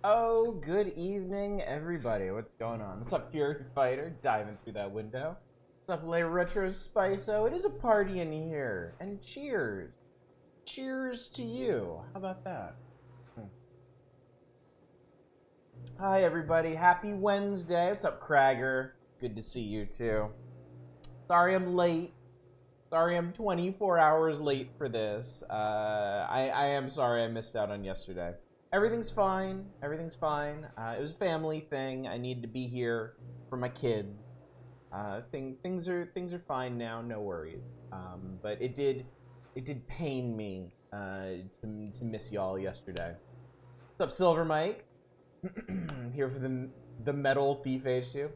Oh, good evening, everybody. What's going on? What's up, Fury Fighter? Diving through that window. What's up, Le Retro Spiso? It is a party in here. And cheers. Cheers to you. How about that? Hmm. Hi, everybody. Happy Wednesday. What's up, Cragger? Good to see you, too. Sorry I'm late. Sorry I'm 24 hours late for this. I am sorry I missed out on yesterday. Everything's fine. Everything's fine. It was a family thing. I needed to be here for my kids. Things are fine now. No worries. But it did pain me to miss y'all yesterday. What's up, Silver Mike? Here for the Metal Thief Age 2.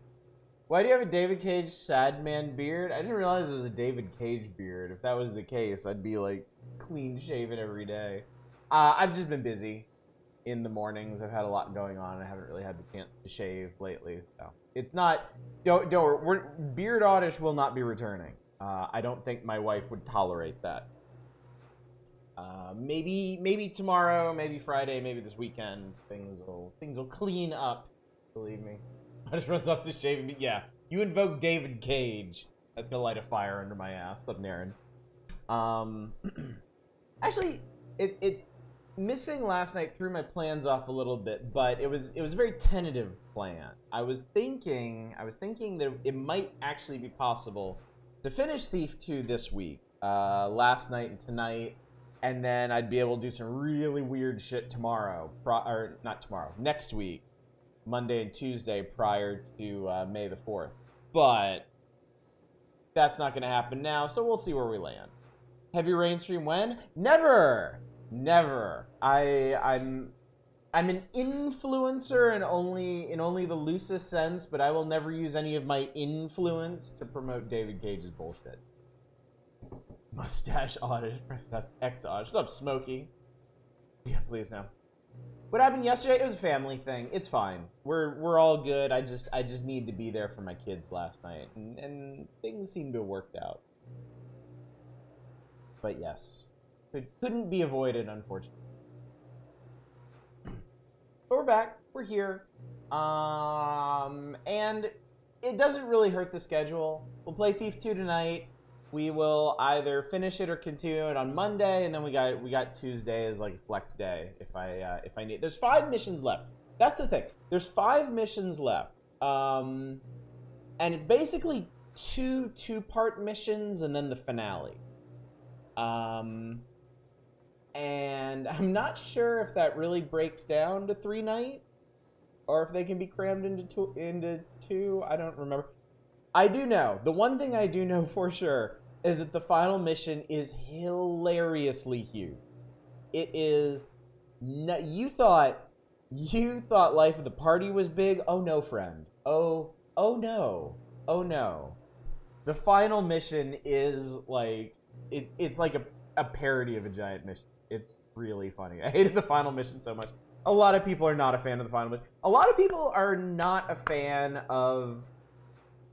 Why do you have a David Cage sad man beard? I didn't realize it was a David Cage beard. If that was the case, I'd be like clean shaven every day. I've just been busy in the mornings. I've had a lot going on. I haven't really had the chance to shave lately, so it's not. Don't worry. Beard Oddish will not be returning. I don't think my wife would tolerate that. Maybe tomorrow, maybe Friday, maybe this weekend. Things will clean up. Believe me. I just runs up to shave me. Yeah, you invoke David Cage. That's gonna light a fire under my ass. What's up, Naren? Um, actually, it missing last night threw my plans off a little bit, but it was a very tentative plan. I was thinking that it might actually be possible to finish Thief 2 this week, last night and tonight, and then I'd be able to do some really weird shit tomorrow, or not tomorrow, next week, Monday and Tuesday prior to May the 4th. But that's not going to happen now, so we'll see where we land. Heavy rain stream when? Never! Never. I'm an influencer in only the loosest sense, but I will never use any of my influence to promote David Cage's bullshit. Mustache audit, press that X audit. What's up, Smokey? Yeah, please now. What happened yesterday? It was a family thing. It's fine. We're all good. I just need to be there for my kids last night, and things seem to have worked out. But yes, it couldn't be avoided, unfortunately. But we're back. We're here. And it doesn't really hurt the schedule. We'll play Thief 2 tonight. We will either finish it or continue it on Monday, and then we got Tuesday as like a flex day if I need. There's 5 missions left. That's the thing. There's 5 missions left. And it's basically two-part missions and then the finale. And I'm not sure if that really breaks down to 3 night, or if they can be crammed into two. I don't remember. I do know. The one thing I do know for sure is that the final mission is hilariously huge. It is. No, you thought Life of the Party was big. Oh no, friend. Oh no. Oh no. The final mission is like it's like a parody of a giant mission. It's really funny. I hated the final mission so much. A lot of people are not a fan of the final mission. A lot of people are not a fan of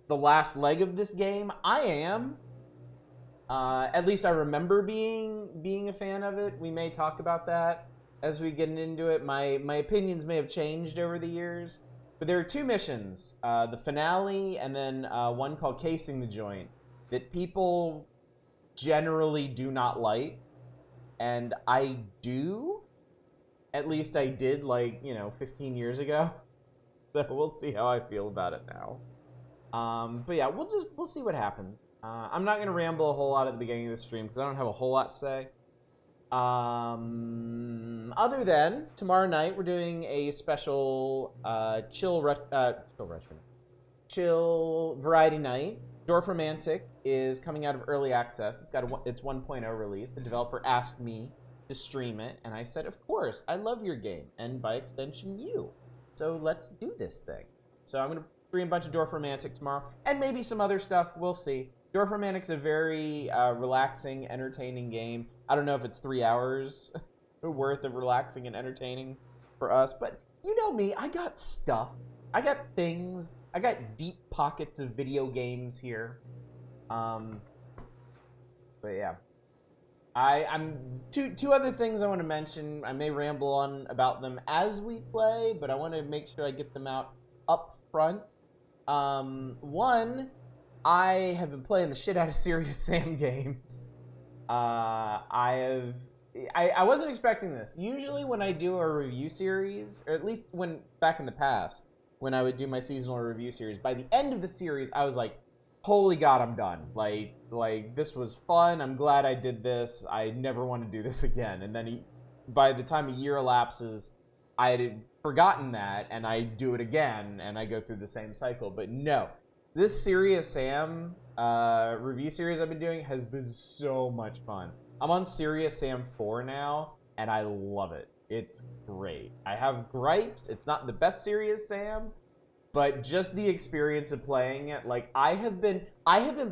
the last leg of this game. I am. At least I remember being a fan of it. We may talk about that as we get into it. My opinions may have changed over the years, but there are 2 missions: the finale and then one called Casing the Joint, that people generally do not like, and I do. At least I did, 15 years ago. So we'll see how I feel about it now. But yeah, we'll see what happens. I'm not gonna ramble a whole lot at the beginning of the stream because I don't have a whole lot to say. Other than tomorrow night, we're doing a special chill variety night. Dorfromantic is coming out of early access. It's got its 1.0 release. The developer asked me to stream it, and I said, of course, I love your game, and by extension, you. So let's do this thing. So I'm gonna stream a bunch of Dorfromantic tomorrow, and maybe some other stuff. We'll see. Dorfromantic's a very relaxing, entertaining game. I don't know if it's 3 hours worth of relaxing and entertaining for us, but you know me. I got stuff. I got things. I got deep pockets of video games here. But yeah. I'm two other things I want to mention. I may ramble on about them as we play, but I want to make sure I get them out up front. One, I have been playing the shit out of Serious Sam games. I wasn't expecting this. Usually when I do a review series, or at least when back in the past, when I would do my seasonal review series, by the end of the series, I was like, holy god, I'm done. Like this was fun. I'm glad I did this. I never want to do this again. And then by the time a year elapses, I had forgotten that, and I do it again, and I go through the same cycle. But no, this Serious Sam review series I've been doing has been so much fun. I'm on Serious Sam 4 now, and I love it. It's great. I have gripes. It's not the best Serious Sam, but just the experience of playing it, like I have been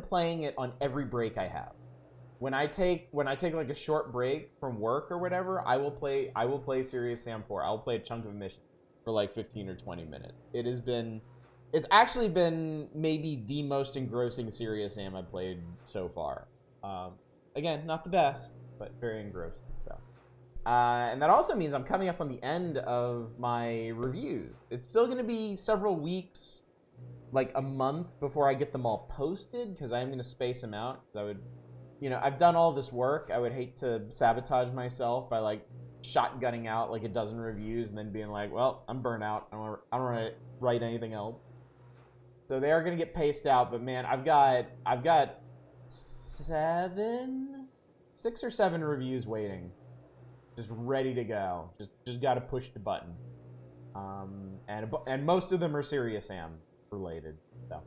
playing it on every break I have. When I take like a short break from work or whatever, I will play Serious Sam 4. I'll play a chunk of a mission for like 15 or 20 minutes. It's actually been maybe the most engrossing Serious Sam I've played so far. Again, not the best, but very engrossing. So, and that also means I'm coming up on the end of my reviews. It's still going to be several weeks, like a month, before I get them all posted, because I'm going to space them out. Because I would, I've done all this work. I would hate to sabotage myself by like shotgunning out like a dozen reviews and then being like, well, I'm burnt out. I don't want to write anything else. So they are going to get paced out, but man, I've got 6 or 7 reviews waiting, just ready to go. Just got to push the button. And most of them are Serious Sam related. So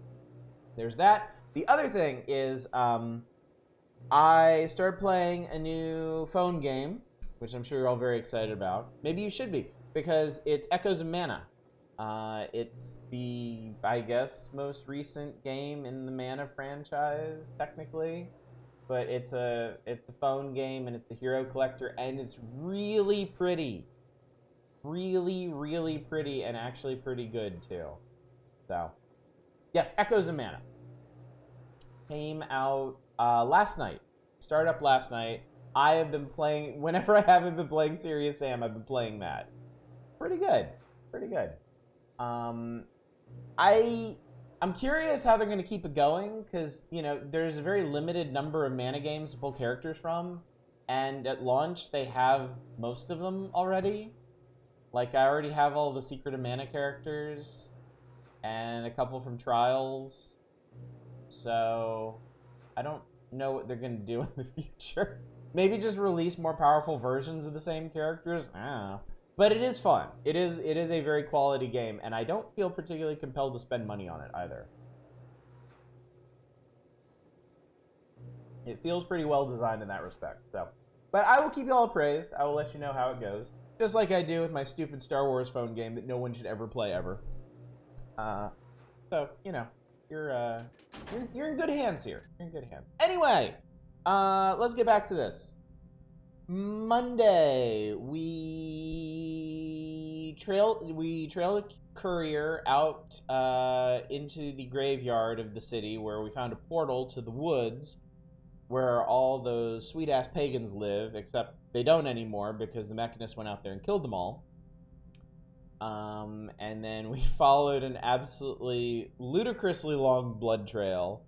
there's that. The other thing is I started playing a new phone game, which I'm sure you're all very excited about. Maybe you should be, because it's Echoes of Mana. It's the, I guess, most recent game in the Mana franchise, technically. But it's a phone game, and it's a hero collector, and it's really pretty. Really, really pretty, and actually pretty good, too. So, yes, Echoes of Mana. Came out last night. Started up last night. I have been playing, whenever I haven't been playing Serious Sam, I've been playing that. Pretty good. Pretty good. I'm curious how they're going to keep it going, because, there's a very limited number of Mana games to pull characters from, and at launch, they have most of them already. Like, I already have all the Secret of Mana characters, and a couple from Trials, so I don't know what they're going to do in the future. Maybe just release more powerful versions of the same characters? I don't know. But it is fun. It is a very quality game, and I don't feel particularly compelled to spend money on it either. It feels pretty well designed in that respect. So, but I will keep you all appraised. I will let you know how it goes, just like I do with my stupid Star Wars phone game that no one should ever play ever. So you're in good hands here. You're in good hands. Anyway, let's get back to this. Monday, we trail a courier out into the graveyard of the city, where we found a portal to the woods where all those sweet-ass pagans live, except they don't anymore because the Mechanist went out there and killed them all. And then we followed an absolutely ludicrously long blood trail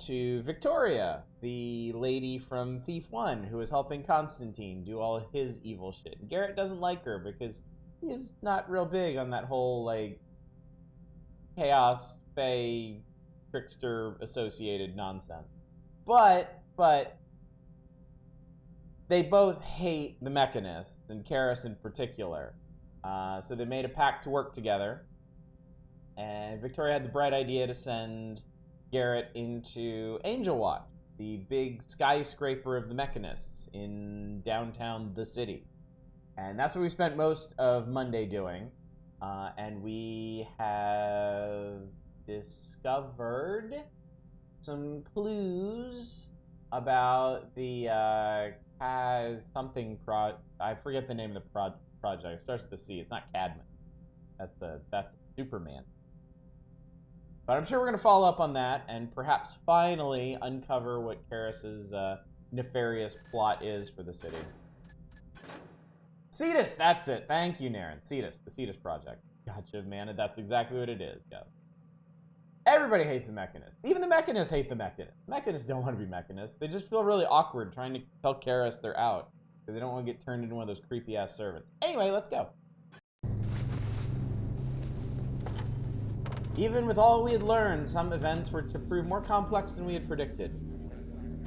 to Victoria, the lady from Thief 1, who is helping Constantine do all of his evil shit. And Garrett doesn't like her because he's not real big on that whole, like, chaos, fae, trickster associated nonsense. But they both hate the Mechanists, and Karis in particular. So they made a pact to work together. And Victoria had the bright idea to send Garrett into Angel Watch, the big skyscraper of the Mechanists in downtown the city. And that's what we spent most of Monday doing. And we have discovered some clues about the something I forget the name of the project. It starts with a C. It's not Cadman. That's Superman. But I'm sure we're going to follow up on that and perhaps finally uncover what Karis's nefarious plot is for the city. Cetus, that's it. Thank you, Naren. Cetus, the Cetus Project. Gotcha, man. That's exactly what it is, guys. Everybody hates the Mechanists. Even the Mechanists hate the Mechanists. Mechanists don't want to be Mechanists. They just feel really awkward trying to tell Karis they're out because they don't want to get turned into one of those creepy-ass servants. Anyway, let's go. Even with all we had learned, some events were to prove more complex than we had predicted.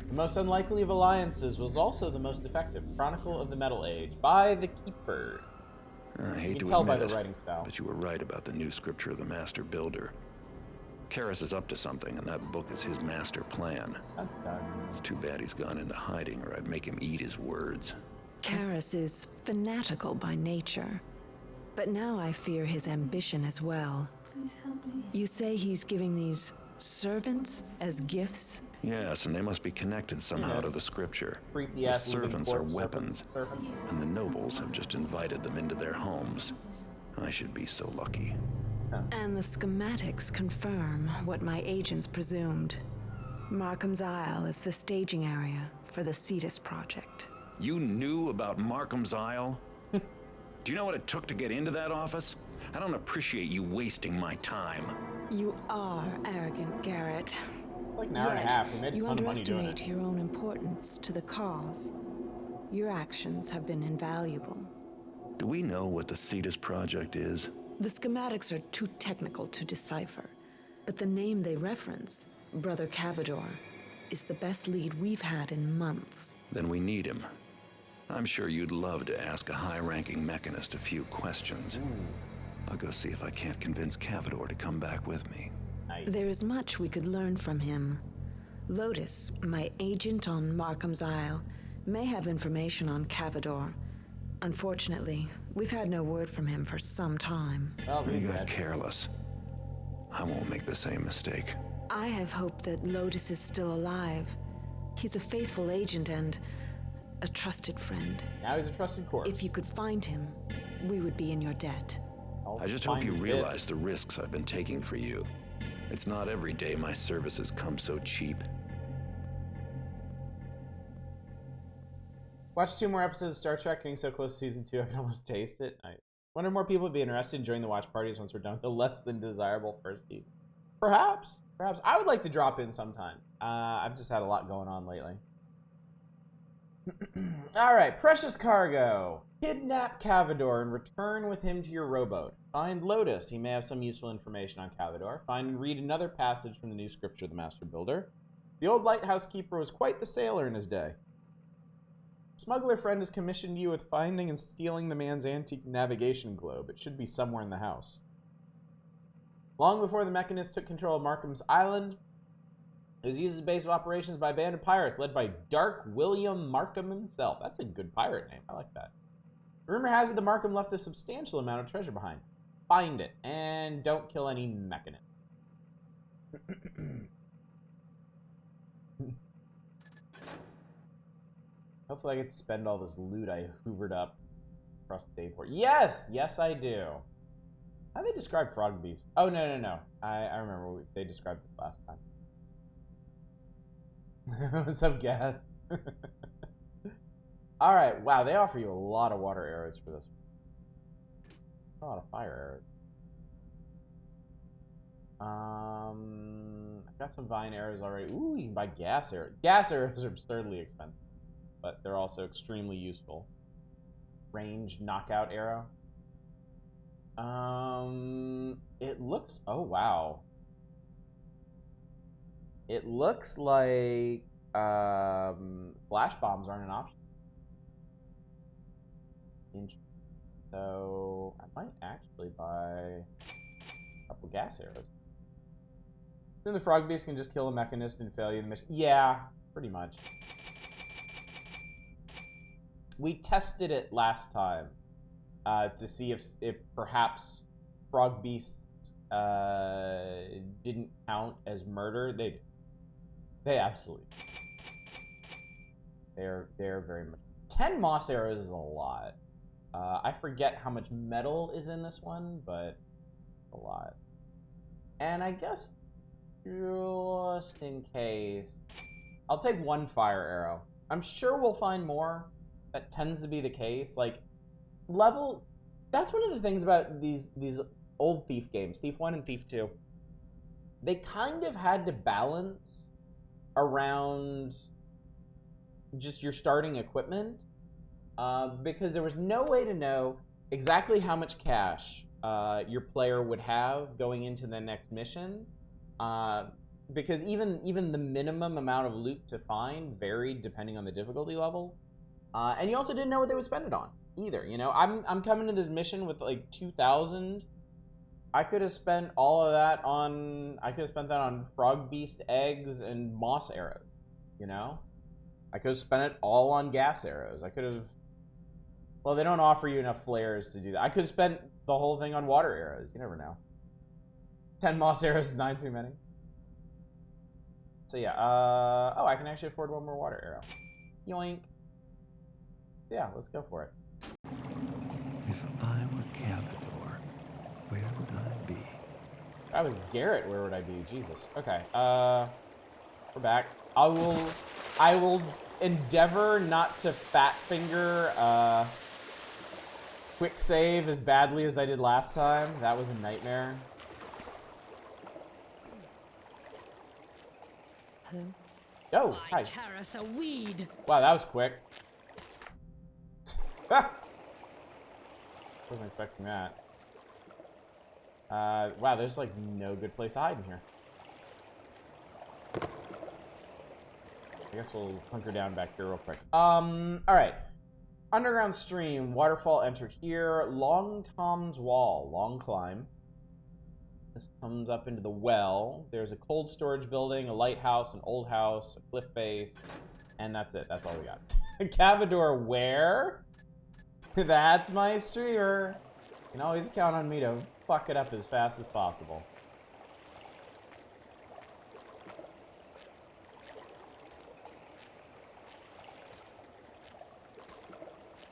The most unlikely of alliances was also the most effective. Chronicle of the Metal Age by the Keeper. I hate You can to tell admit by the it, writing style. but you were right about the new scripture of the Master Builder. Karis is up to something, and that book is his master plan. It's too bad he's gone into hiding, or I'd make him eat his words. Karis is fanatical by nature, but now I fear his ambition as well. Please help me. You say he's giving these servants as gifts? Yes, and they must be connected somehow to the scripture. The Creepy-ass servants are living corpse weapons, serpents. and the nobles have just invited them into their homes. I should be so lucky. And the schematics confirm what my agents presumed. Markham's Isle is the staging area for the Cetus Project. You knew about Markham's Isle? Do you know what it took to get into that office? I don't appreciate you wasting my time. You are arrogant, Garrett. Like an hour and a half. We made a You ton of money doing underestimate it. your own importance to the cause. Your actions have been invaluable. Do we know what the Cetus Project is? The schematics are too technical to decipher, but the name they reference, Brother Cavador, is the best lead we've had in months. Then we need him. I'm sure you'd love to ask a high-ranking mechanist a few questions. I'll go see if I can't convince Cavador to come back with me. Nice. There is much we could learn from him. Lotus, my agent on Markham's Isle, may have information on Cavador. Unfortunately, we've had no word from him for some time. Well, He too got bad. careless. I won't make the same mistake. I have hoped that Lotus is still alive. He's a faithful agent and a trusted friend. Now he's a trusted corpse. If you could find him, we would be in your debt. I'll I just find hope you his realize bits. the risks I've been taking for you. It's not every day my services come so cheap. Watch 2 more episodes of Star Trek. Getting so close to season 2, I can almost taste it. I wonder if more people would be interested in joining the watch parties once we're done with the less than desirable first season. Perhaps. Perhaps. I would like to drop in sometime. I've just had a lot going on lately. Alright, precious cargo. Kidnap Cavador and return with him to your rowboat. Find Lotus. He may have some useful information on Cavador. Find and read another passage from the new scripture of the Master Builder. The old lighthouse keeper was quite the sailor in his day. Smuggler friend has commissioned you with finding and stealing the man's antique navigation globe. It should be somewhere in the house. Long before the Mechanists took control of Markham's Island, it was used as a base of operations by a band of pirates led by Dark William Markham himself. That's a good pirate name. I like that. Rumor has it that Markham left a substantial amount of treasure behind. Find it, and don't kill any Mechanists. Hopefully I get to spend all this loot I hoovered up across the Dayport. Yes! Yes, I do. How do they describe Frog Beast? Oh, no. I remember. They described it last time. What's up, Gas? Alright, wow, they offer you a lot of water arrows for this. A lot of fire arrows. I've got some vine arrows already. Ooh, you can buy gas arrows. Gas arrows are absurdly expensive, but they're also extremely useful. Ranged knockout arrow. It looks, oh wow. It looks like flash bombs aren't an option. So I might actually buy a couple gas arrows. Then the Frog Beast can just kill a Mechanist and fail you in the mission. Yeah, pretty much. We tested it last time to see if perhaps Frog Beasts didn't count as murder. They did. They absolutely do. They're very much. 10 moss arrows is a lot. I forget how much metal is in this one, but a lot. And I guess just in case, I'll take 1 fire arrow. I'm sure we'll find more. That tends to be the case. Like, that's one of the things about these old Thief games, Thief 1 and Thief 2. They kind of had to balance around just your starting equipment, because there was no way to know exactly how much cash your player would have going into the next mission, because even the minimum amount of loot to find varied depending on the difficulty level, and you also didn't know what they would spend it on either. You know, I'm coming to this mission with like 2,000. I could have spent all of that on frog beast eggs and moss arrows. You know, I could have spent it all on gas arrows. I could have. Well, they don't offer you enough flares to do that. I could have spent the whole thing on water arrows. You never know. 10 moss arrows is 9 too many. So yeah, oh, I can actually afford one more water arrow. Yoink. Yeah, let's go for it. If I were Cavador, where would I be? If I was Garrett, where would I be? Jesus. Okay, we're back. I will endeavor not to fat finger, quick save as badly as I did last time. That was a nightmare. Hello? Oh, hi. Karis, a weed. Wow, that was quick. Ah! Wasn't expecting that. Wow, there's like no good place to hide in here. I guess we'll hunker down back here real quick. Alright. Underground stream, waterfall, enter here. Long Tom's Wall, long climb. This comes up into the well. There's a cold storage building, a lighthouse, an old house, a cliff face, and that's it. That's all we got. Cavador, where? That's my streamer. You can always count on me to fuck it up as fast as possible.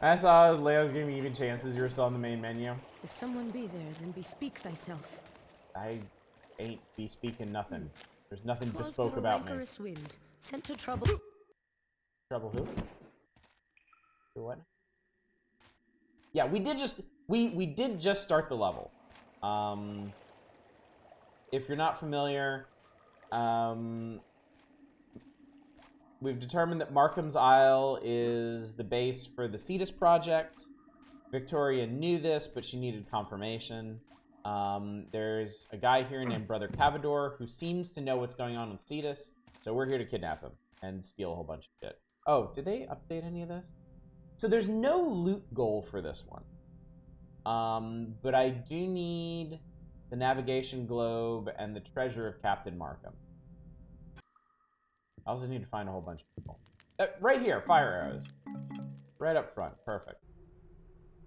I saw as Leo's giving me even chances. You were still on the main menu. If someone be there, then bespeak thyself. I ain't bespeaking nothing. There's nothing bespoke about me. Wind, sent to trouble. Trouble who? Who what? Yeah, we did just start the level. If you're not familiar, we've determined that Markham's Isle is the base for the Cetus project. Victoria knew this, but she needed confirmation. There's a guy here named Brother Cavador who seems to know what's going on with Cetus, so we're here to kidnap him and steal a whole bunch of shit. Oh, did they update any of this? So there's no loot goal for this one. But I do need the navigation globe and the treasure of Captain Markham. I also need to find a whole bunch of people. Right here, fire arrows. Right up front, perfect.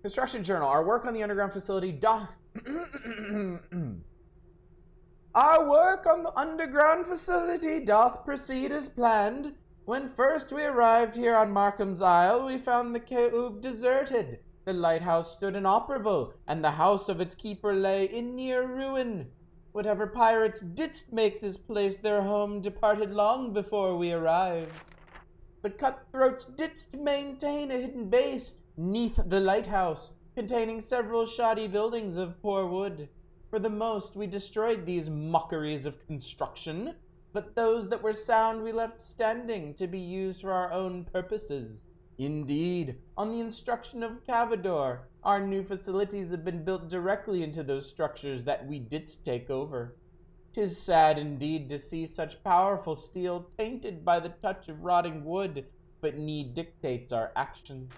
Construction journal, our work on the underground facility Our work on the underground facility doth proceed as planned. When first we arrived here on Markham's Isle, we found the cave deserted. The lighthouse stood inoperable, and the house of its keeper lay in near ruin. Whatever pirates didst make this place their home departed long before we arrived. The cutthroats didst maintain a hidden base 'neath the lighthouse, containing several shoddy buildings of poor wood. For the most, we destroyed these mockeries of construction, but those that were sound we left standing to be used for our own purposes. Indeed, on the instruction of Cavador, our new facilities have been built directly into those structures that we didst take over. 'Tis sad indeed to see such powerful steel tainted by the touch of rotting wood, but need dictates our action.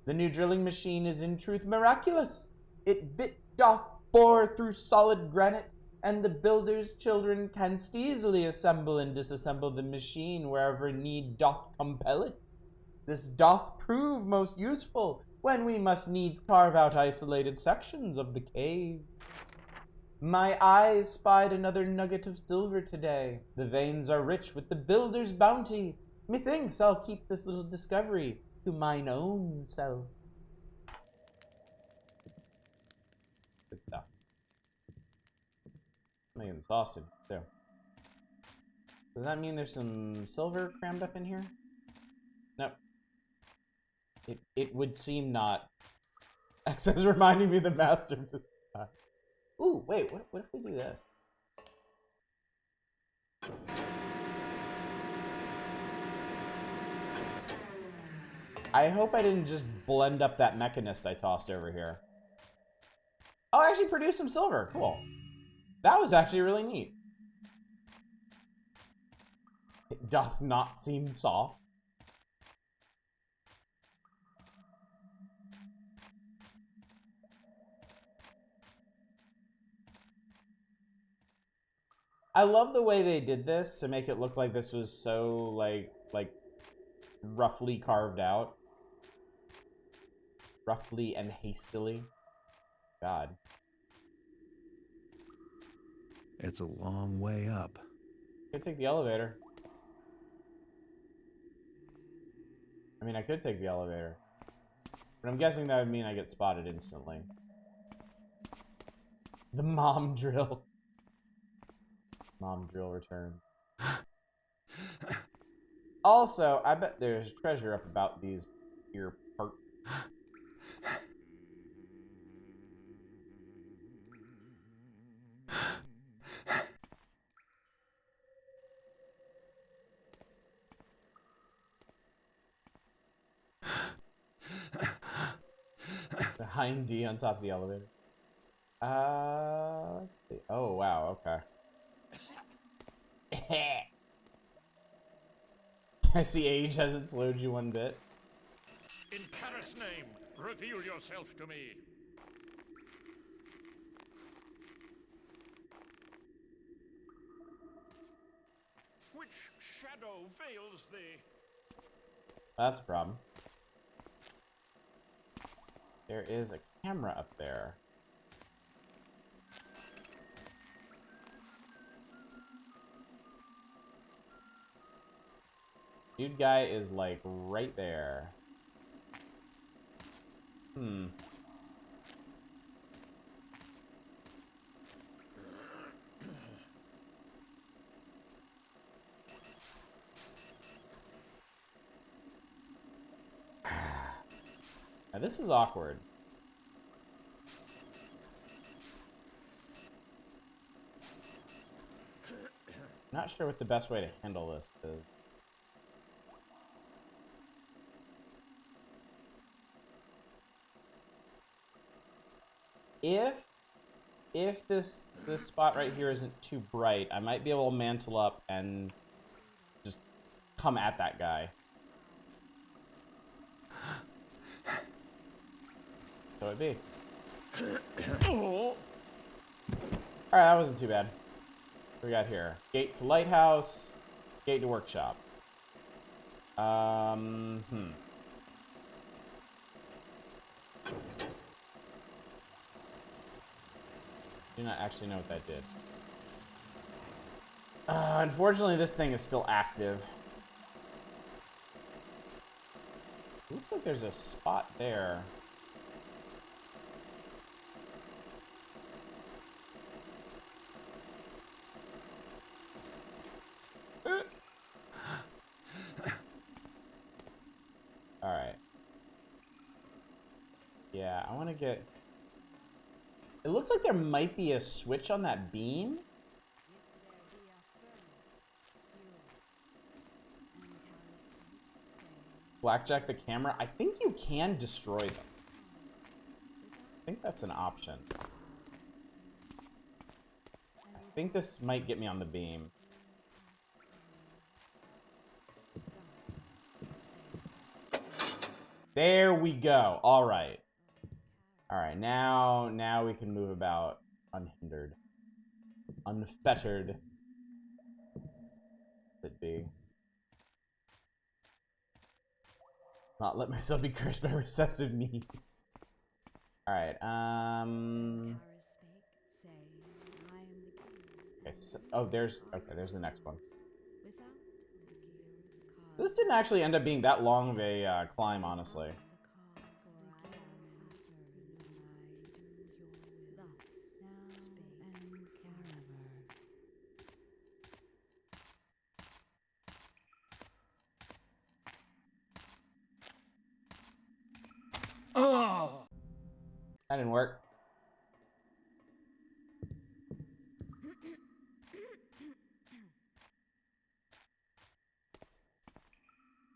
The new drilling machine is in truth miraculous. It doth bore through solid granite, and the builder's children canst easily assemble and disassemble the machine wherever need doth compel it. This doth prove most useful when we must needs carve out isolated sections of the cave. My eyes spied another nugget of silver today. The veins are rich with the builder's bounty. Methinks I'll keep this little discovery to mine own self. Good stuff. I'm getting exhausted, too. Does that mean there's some silver crammed up in here? No, It would seem not. Access reminding me of the master of this. Ooh, wait, what if we do this? I hope I didn't just blend up that mechanist I tossed over here. Oh, I actually produced some silver. Cool. That was actually really neat. It doth not seem soft. I love the way they did this to make it look like this was so, like roughly carved out. Roughly and hastily. God. It's a long way up. Could take the elevator. I mean, I could take the elevator. But I'm guessing that would mean I get spotted instantly. The mom drill. Mom drill return. Also, I bet there's treasure up about these here parts. The hind D on top of the elevator. Let's see. Oh, wow, okay. I see age hasn't slowed you one bit. In Karis' name, reveal yourself to me. Which shadow veils thee? That's a problem. There is a camera up there. Dude guy is like right there. Hmm. Now this is awkward. Not sure what the best way to handle this is. If this spot right here isn't too bright, I might be able to mantle up and just come at that guy. So it'd be. Alright, that wasn't too bad. What do we got here? Gate to lighthouse, gate to workshop. Do not actually know what that did. Unfortunately, this thing is still active. Looks like there's a spot there. Alright. Yeah, I want to get... It looks like there might be a switch on that beam. Blackjack the camera. I think you can destroy them. I think that's an option. I think this might get me on the beam. There we go. All right. All right, now we can move about unhindered. Unfettered. Could be. Not let myself be cursed by recessive needs. All right. Okay, so, oh, there's the next one. This didn't actually end up being that long of a climb, honestly. That didn't work.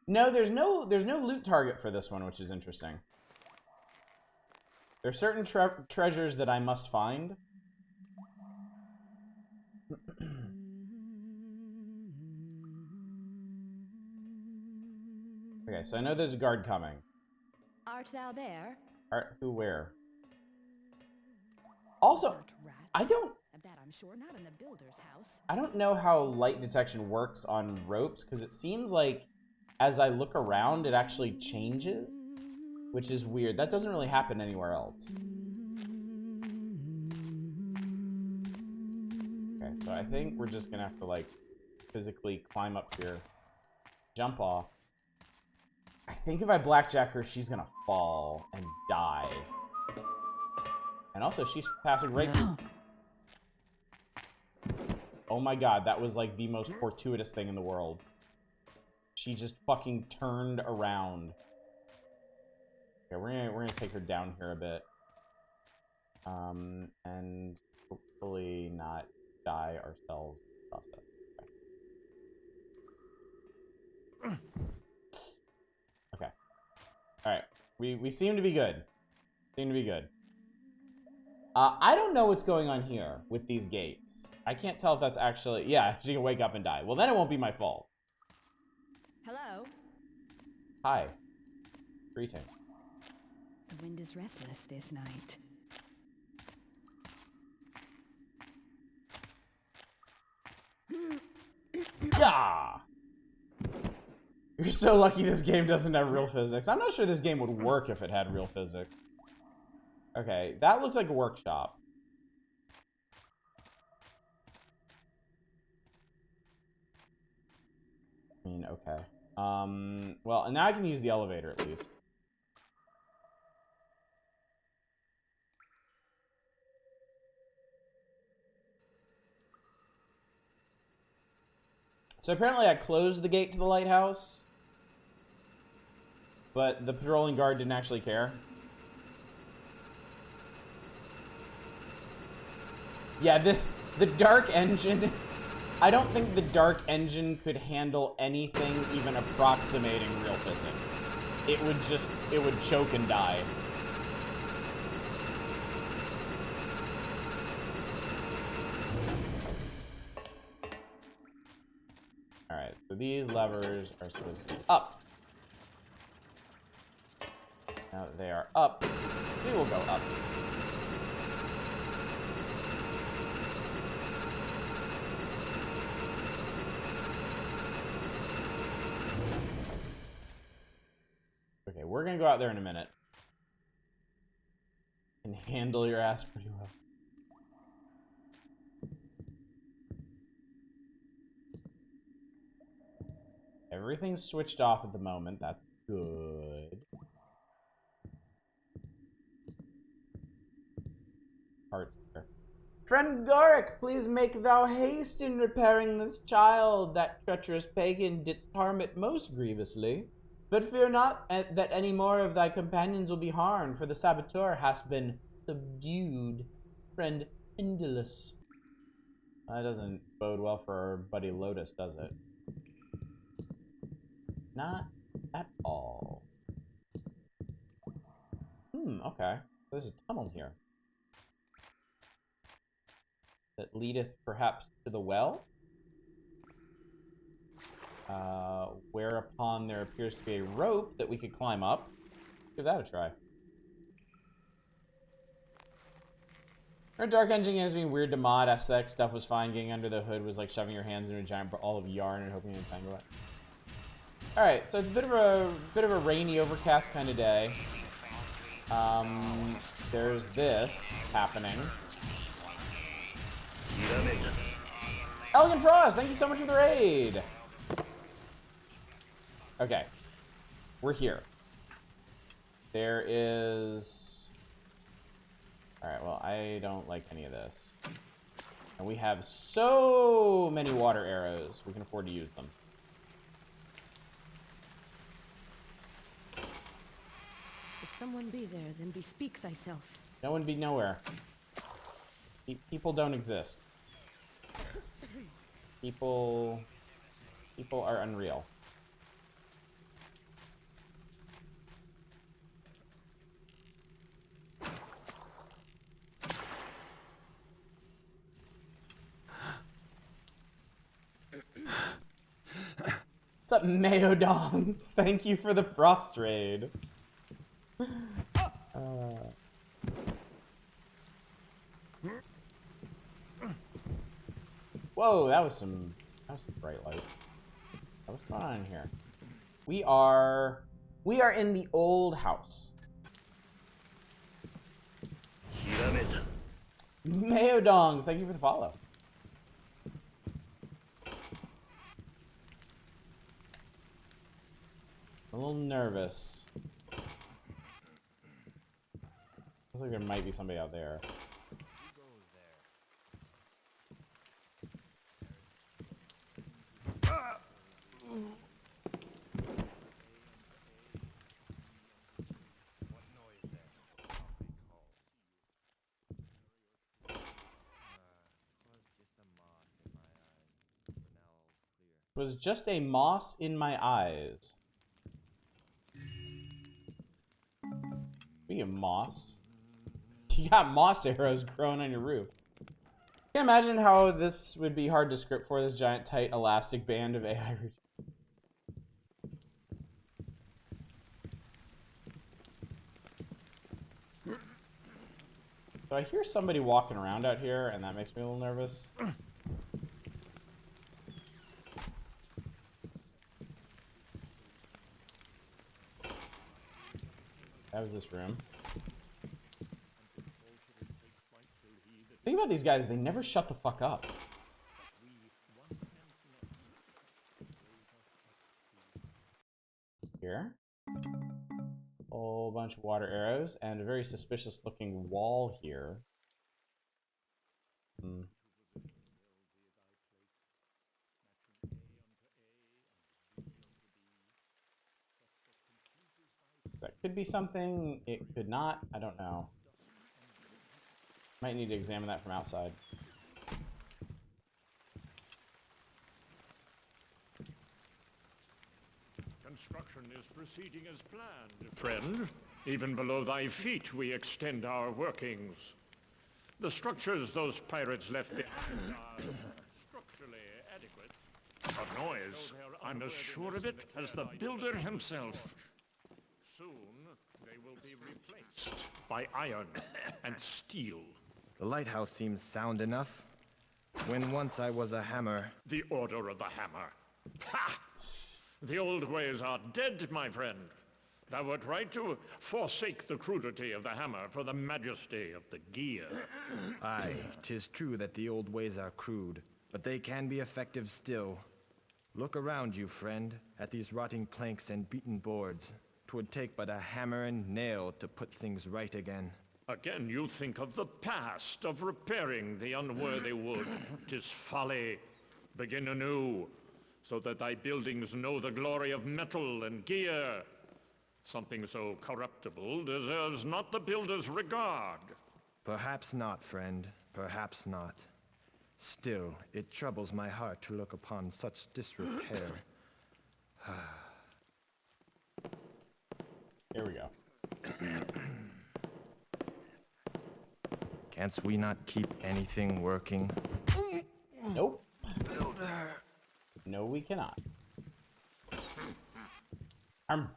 No, there's no loot target for this one, which is interesting. There are certain treasures that I must find. Okay, so I know there's a guard coming. Art thou there? Who, where? Also, I don't... Of that I'm sure not in the builder's house. I don't know how light detection works on ropes, because it seems like as I look around, it actually changes, which is weird. That doesn't really happen anywhere else. Okay, so I think we're just gonna have to, like, physically climb up here, jump off. I think if I blackjack her, she's gonna fall and die. And also, she's passing right through. Oh my god, that was like the most fortuitous thing in the world. She just fucking turned around. Okay, we're gonna take her down here a bit. And hopefully not die ourselves in the process. Okay. Alright. We seem to be good. Seem to be good. I don't know what's going on here with these gates. I can't tell if that's actually... Yeah, she can wake up and die. Well, then it won't be my fault. Hello? Hi. Greeting. The wind is restless this night. Yeah! You're so lucky this game doesn't have real physics. I'm not sure this game would work if it had real physics. Okay, that looks like a workshop. I mean, okay. Well, and now I can use the elevator at least. So apparently I closed the gate to the lighthouse, but the patrolling guard didn't actually care. Yeah, the Dark Engine... I don't think the Dark Engine could handle anything even approximating real physics. It would choke and die. Alright, so these levers are supposed to be up. Now that they are up, we will go up. Okay, we're gonna go out there in a minute. Can handle your ass pretty well. Everything's switched off at the moment. That's good. Parts here. Friend Goric, please make thou haste in repairing this child. That treacherous pagan didst harm it most grievously. But fear not that any more of thy companions will be harmed, for the saboteur has been subdued. Friend Indolus. That doesn't bode well for our buddy Lotus, does it? Not at all. Okay. There's a tunnel here. That leadeth perhaps to the well? Whereupon there appears to be a rope that we could climb up. Give that a try. Our Dark Engine has been weird to mod. Aesthetic stuff was fine. Getting under the hood was like shoving your hands into a giant ball of yarn and hoping to entangle it. Alright, so it's a bit of a rainy, overcast kind of day. There's this happening. Elegant Frost, thank you so much for the raid! Okay. We're here. There is... Alright, well, I don't like any of this. And we have so many water arrows, we can afford to use them. If someone be there, then bespeak thyself. No one be nowhere. People don't exist. People are unreal. What's up, Mayodongs? Thank you for the frost raid. Whoa, that was some bright light. What's going on in here? We are in the old house. Mayodongs, thank you for the follow. A little nervous. Looks like there might be somebody out there. It was just a moss in my eyes. Speaking of moss, you got moss arrows growing on your roof. Can't imagine how this would be hard to script for this giant, tight, elastic band of AI routine. So I hear somebody walking around out here, and that makes me a little nervous. That was this room. The thing about these guys, they never shut the fuck up. Here. Whole bunch of water arrows and a very suspicious looking wall here. That could be something, it could not, I don't know. Might need to examine that from outside. Construction is proceeding as planned, friend. Even below thy feet we extend our workings. The structures those pirates left behind are structurally adequate. A noise, I'm as sure of it as the builder himself. Soon they will be replaced by iron and steel. The lighthouse seems sound enough. When once I was a hammer. The Order of the Hammer. Ha! The old ways are dead, my friend. Thou wert right to forsake the crudity of the hammer for the majesty of the gear. Aye, 'tis true that the old ways are crude, but they can be effective still. Look around you, friend, at these rotting planks and beaten boards. 'Twould take but a hammer and nail to put things right again. Again you think of the past, of repairing the unworthy wood. 'Tis folly. Begin anew, so that thy buildings know the glory of metal and gear. Something so corruptible deserves not the builder's regard. Perhaps not, friend, perhaps not. Still, it troubles my heart to look upon such disrepair. Here we go. Can't we not keep anything working? Nope. No, we cannot. Rump.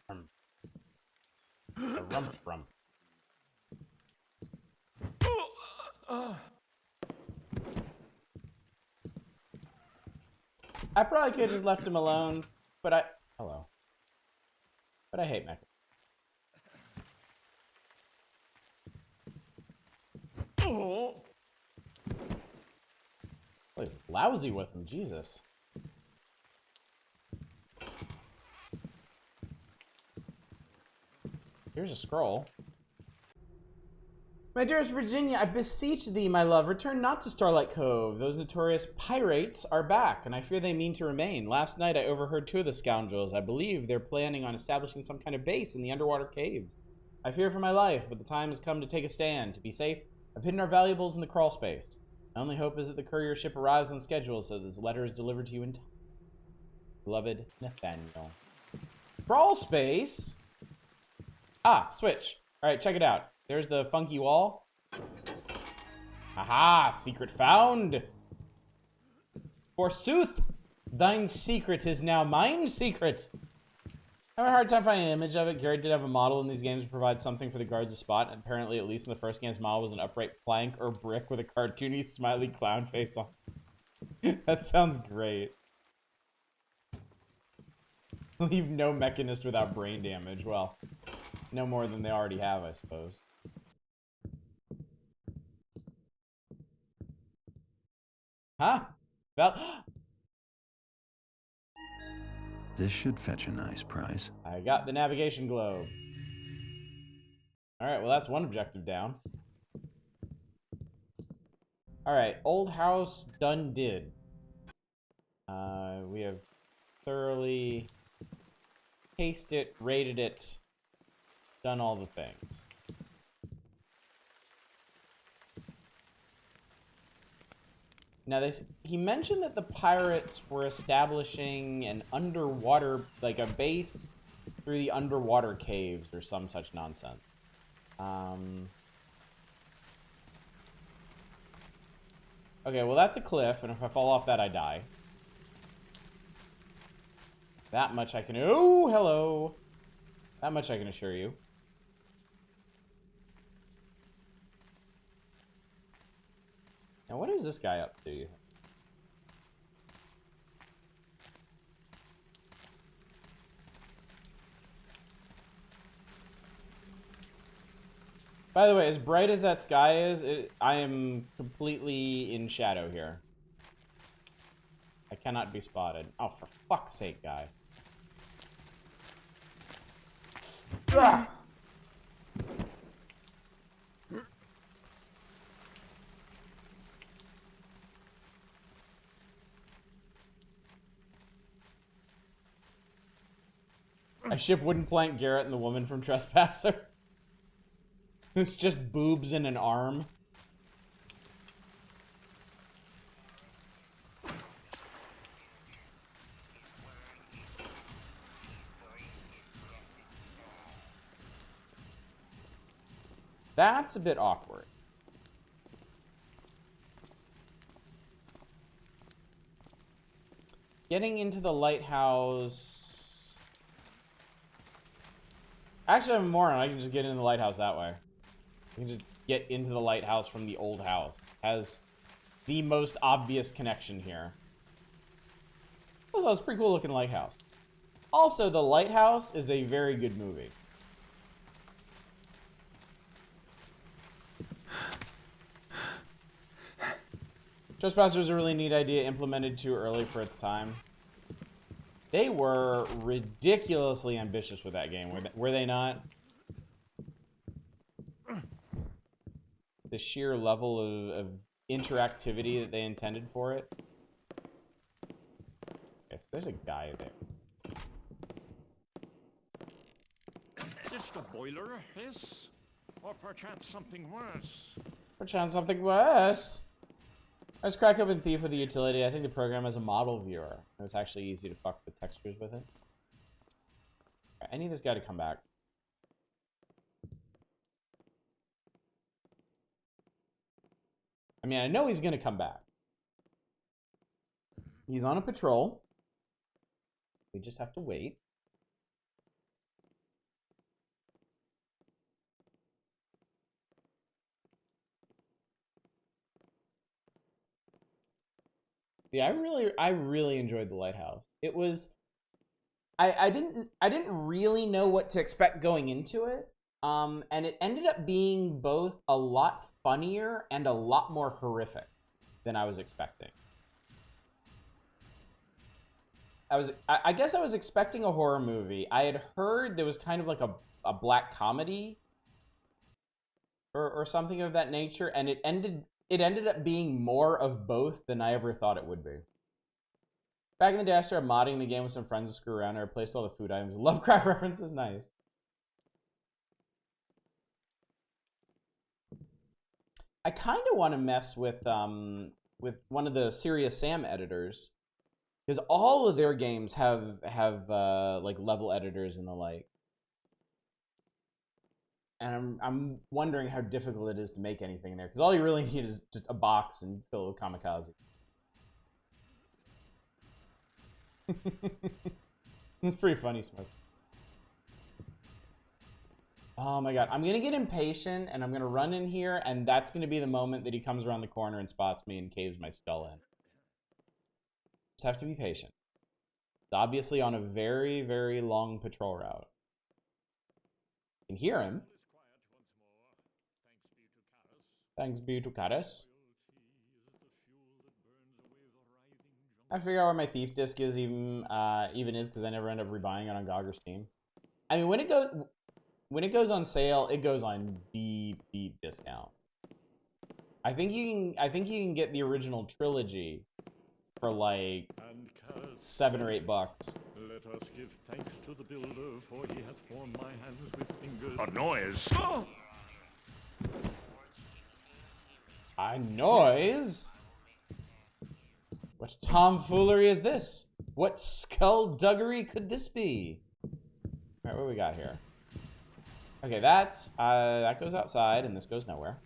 I probably could have just left him alone, but hello. But I hate mecha. Oh! Well, he's lousy with him, Jesus. Here's a scroll. My dearest Virginia, I beseech thee, my love, return not to Starlight Cove. Those notorious pirates are back, and I fear they mean to remain. Last night I overheard two of the scoundrels. I believe they're planning on establishing some kind of base in the underwater caves. I fear for my life, but the time has come to take a stand. To be safe, I've hidden our valuables in the crawl space. My only hope is that the courier ship arrives on schedule so this letter is delivered to you in time. Beloved Nathaniel. Crawl space? Ah, switch. Alright, check it out. There's the funky wall. Aha! Secret found! Forsooth, thine secret is now mine secret! I have a hard time finding an image of it. Garrett did have a model in these games to provide something for the guards to spot. And apparently, at least in the first game's model, was an upright plank or brick with a cartoony, smiley clown face on. That sounds great. Leave no mechanist without brain damage. Well, no more than they already have, I suppose. Huh? This should fetch a nice price. I got the navigation globe. Alright, well that's one objective down. Alright, old house done did. We have thoroughly cased it, rated it, done all the things. Now, he mentioned that the pirates were establishing an underwater, like a base through the underwater caves or some such nonsense. Okay, well that's a cliff, and if I fall off that, I die. That much I can... Oh, hello! That much I can assure you. Now, what is this guy up to? By the way, as bright as that sky is, I am completely in shadow here. I cannot be spotted. Oh, for fuck's sake, guy. Ugh. I ship wooden plank Garrett and the woman from Trespasser. Who's just boobs and an arm. That's a bit awkward. Getting into the lighthouse... Actually, I'm a moron. I can just get into the lighthouse that way. I can just get into the lighthouse from the old house. Has the most obvious connection here. Also, it's a pretty cool looking lighthouse. Also, The Lighthouse is a very good movie. Trespasser is a really neat idea, implemented too early for its time. They were ridiculously ambitious with that game, were they not? The sheer level of interactivity that they intended for it. Okay, so there's a guy there. Is the boiler a hiss? Or perchance something worse? Perchance something worse. I was crack open Thief with the utility. I think the program has a model viewer. It's actually easy to fuck with textures with it. Right, I need this guy to come back. I mean, I know he's gonna come back. He's on a patrol. We just have to wait. Yeah, I really enjoyed The Lighthouse. It was, I didn't really know what to expect going into it, and it ended up being both a lot funnier and a lot more horrific than I was expecting. I guess I was expecting a horror movie. I had heard there was kind of like a black comedy or something of that nature, and it ended up being more of both than I ever thought it would be. Back in the day, I started modding the game with some friends to screw around. I replaced all the food items. Lovecraft references, nice. I kind of want to mess with one of the Serious Sam editors, because all of their games have like level editors and the like. And I'm wondering how difficult it is to make anything in there, because all you really need is just a box and fill it with kamikaze. It's pretty funny, Smoke. Oh my god, I'm gonna get impatient and I'm gonna run in here, and that's gonna be the moment that he comes around the corner and spots me and caves my skull in. Just have to be patient. It's obviously on a very, very long patrol route. You can hear him. Thanks be to Karis. I figure out where my thief disc is even is, because I never end up rebuying it on GOG or Steam. I mean, when it goes on sale, it goes on deep discount. I think you can get the original trilogy for like $7 or $8. Let us give thanks to the builder, for he hath formed my hands with fingers. A noise! Oh! A noise? What tomfoolery is this? What skullduggery could this be? Alright, what do we got here? Okay, that's that goes outside, and this goes nowhere.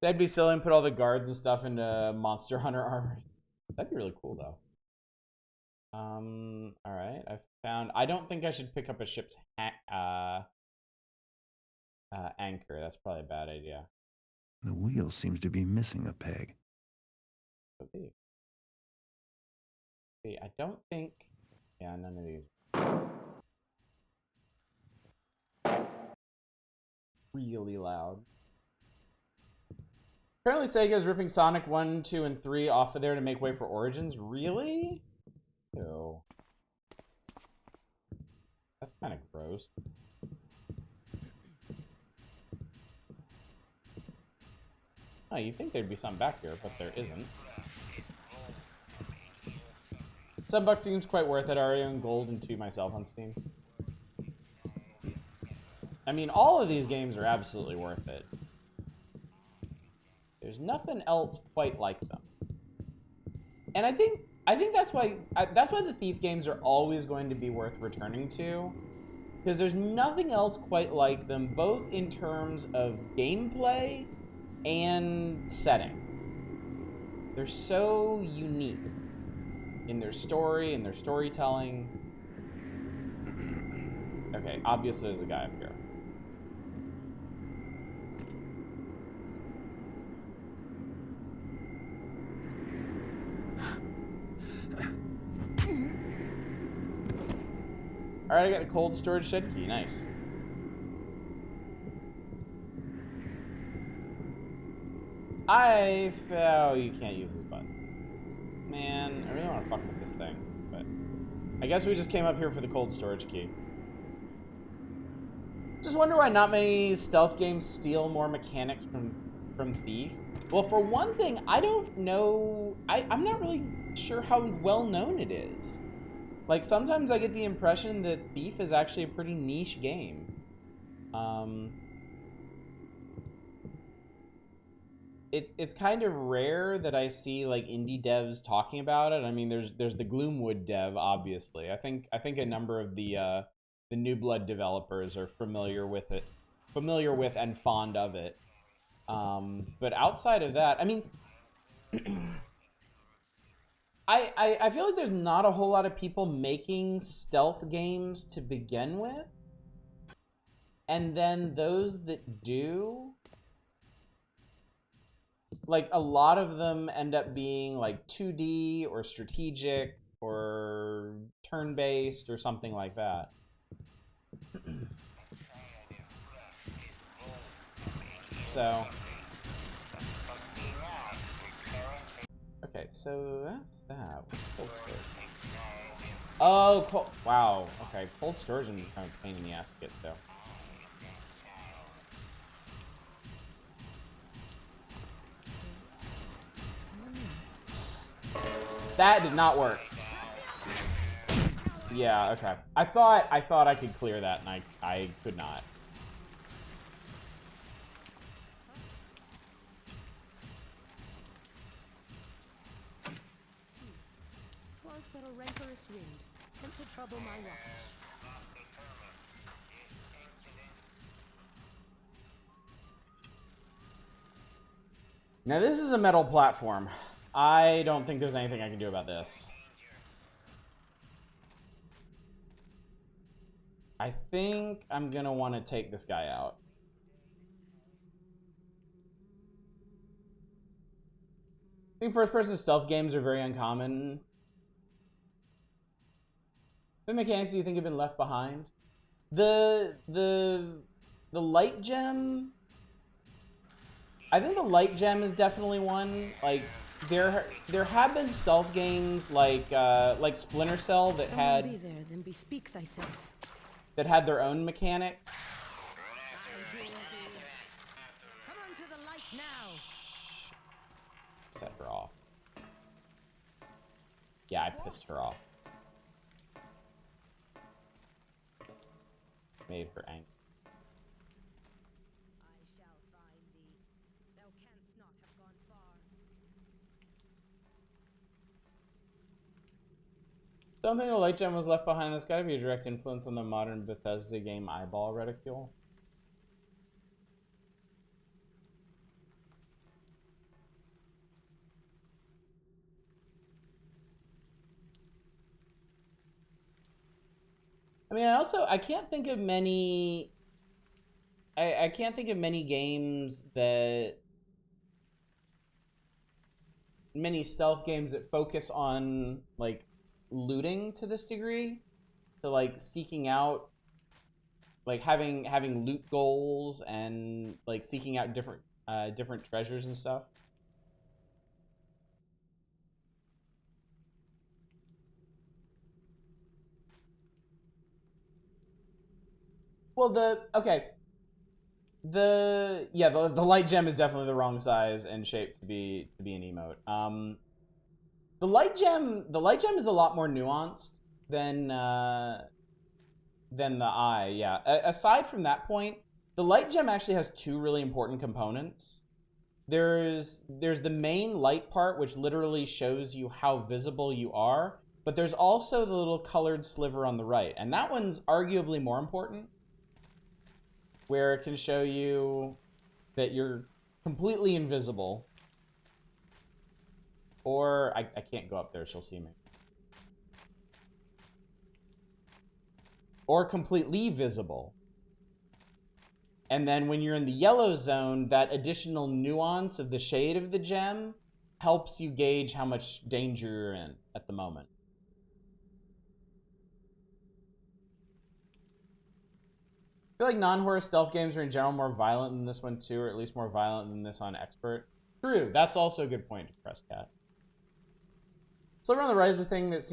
That'd be silly and put all the guards and stuff into Monster Hunter Armory. That'd be really cool, though. Alright, I don't think I should pick up a ship's anchor. That's probably a bad idea. The wheel seems to be missing a peg. Could be. I don't think... Yeah, none of these. Really loud. Apparently Sega is ripping Sonic 1, 2, and 3 off of there to make way for Origins. Really? Ew. That's kind of gross. Oh, you'd think there'd be something back here, but there isn't. $7 seems quite worth it. I already own Gold and 2 myself on Steam. I mean, all of these games are absolutely worth it. There's nothing else quite like them. And I think that's why the Thief games are always going to be worth returning to, because there's nothing else quite like them, both in terms of gameplay and setting. They're so unique in their story and their storytelling. Okay, obviously there's a guy up here. Alright, I got the cold storage shed key. Nice. Oh, you can't use this button. Man, I really want to fuck with this thing, but I guess we just came up here for the cold storage key. Just wonder why not many stealth games steal more mechanics from Thief. Well, for one thing, I don't know... I'm not really sure how well known it is. Like, sometimes I get the impression that Thief is actually a pretty niche game. It's kind of rare that I see, like, indie devs talking about it. I mean, there's the Gloomwood dev, obviously. I think a number of the New Blood developers are familiar with and fond of it. But outside of that, I mean... I feel like there's not a whole lot of people making stealth games to begin with. And then those that do, like, a lot of them end up being like 2D or strategic or turn-based or something like that. So... Okay, so that's that. What's cold storage? Oh, wow. Okay, cold storage is kind of a pain in the ass to get to. That did not work. Yeah, okay. I thought I could clear that, and I could not. but a rancorous wind, sent to trouble my watch. Now this is a metal platform. I don't think there's anything I can do about this. I think I'm gonna want to take this guy out. I think first-person stealth games are very uncommon. What mechanics do you think have been left behind? The light gem. I think the light gem is definitely one. Like there have been stealth games like Splinter Cell that Someone be there, then bespeak thyself. that had their own mechanics. Come on to the light now. Set her off. Yeah, I pissed her off. Made her angry. I shall find thee. Thou canst not have gone far. Don't think the light gem was left behind. That's got to be a direct influence on the modern Bethesda game Eyeball Reticule. I mean, I can't think of many. I can't think of many games that. Many stealth games that focus on, like, looting to this degree. So, like, seeking out. Like, having loot goals and, like, seeking out different treasures and stuff. Well, the light gem is definitely the wrong size and shape to be an emote. The light gem is a lot more nuanced than the eye. Yeah. Aside from that point, the light gem actually has two really important components. There's the main light part, which literally shows you how visible you are, but there's also the little colored sliver on the right, and that one's arguably more important, where it can show you that you're completely invisible. Or, I can't go up there, she'll see me. Or completely visible. And then when you're in the yellow zone, that additional nuance of the shade of the gem helps you gauge how much danger you're in at the moment. I feel like non-horror stealth games are in general more violent than this one too, or at least more violent than this on Expert. True, that's also a good point to press cat. Sliver on the right is the thing that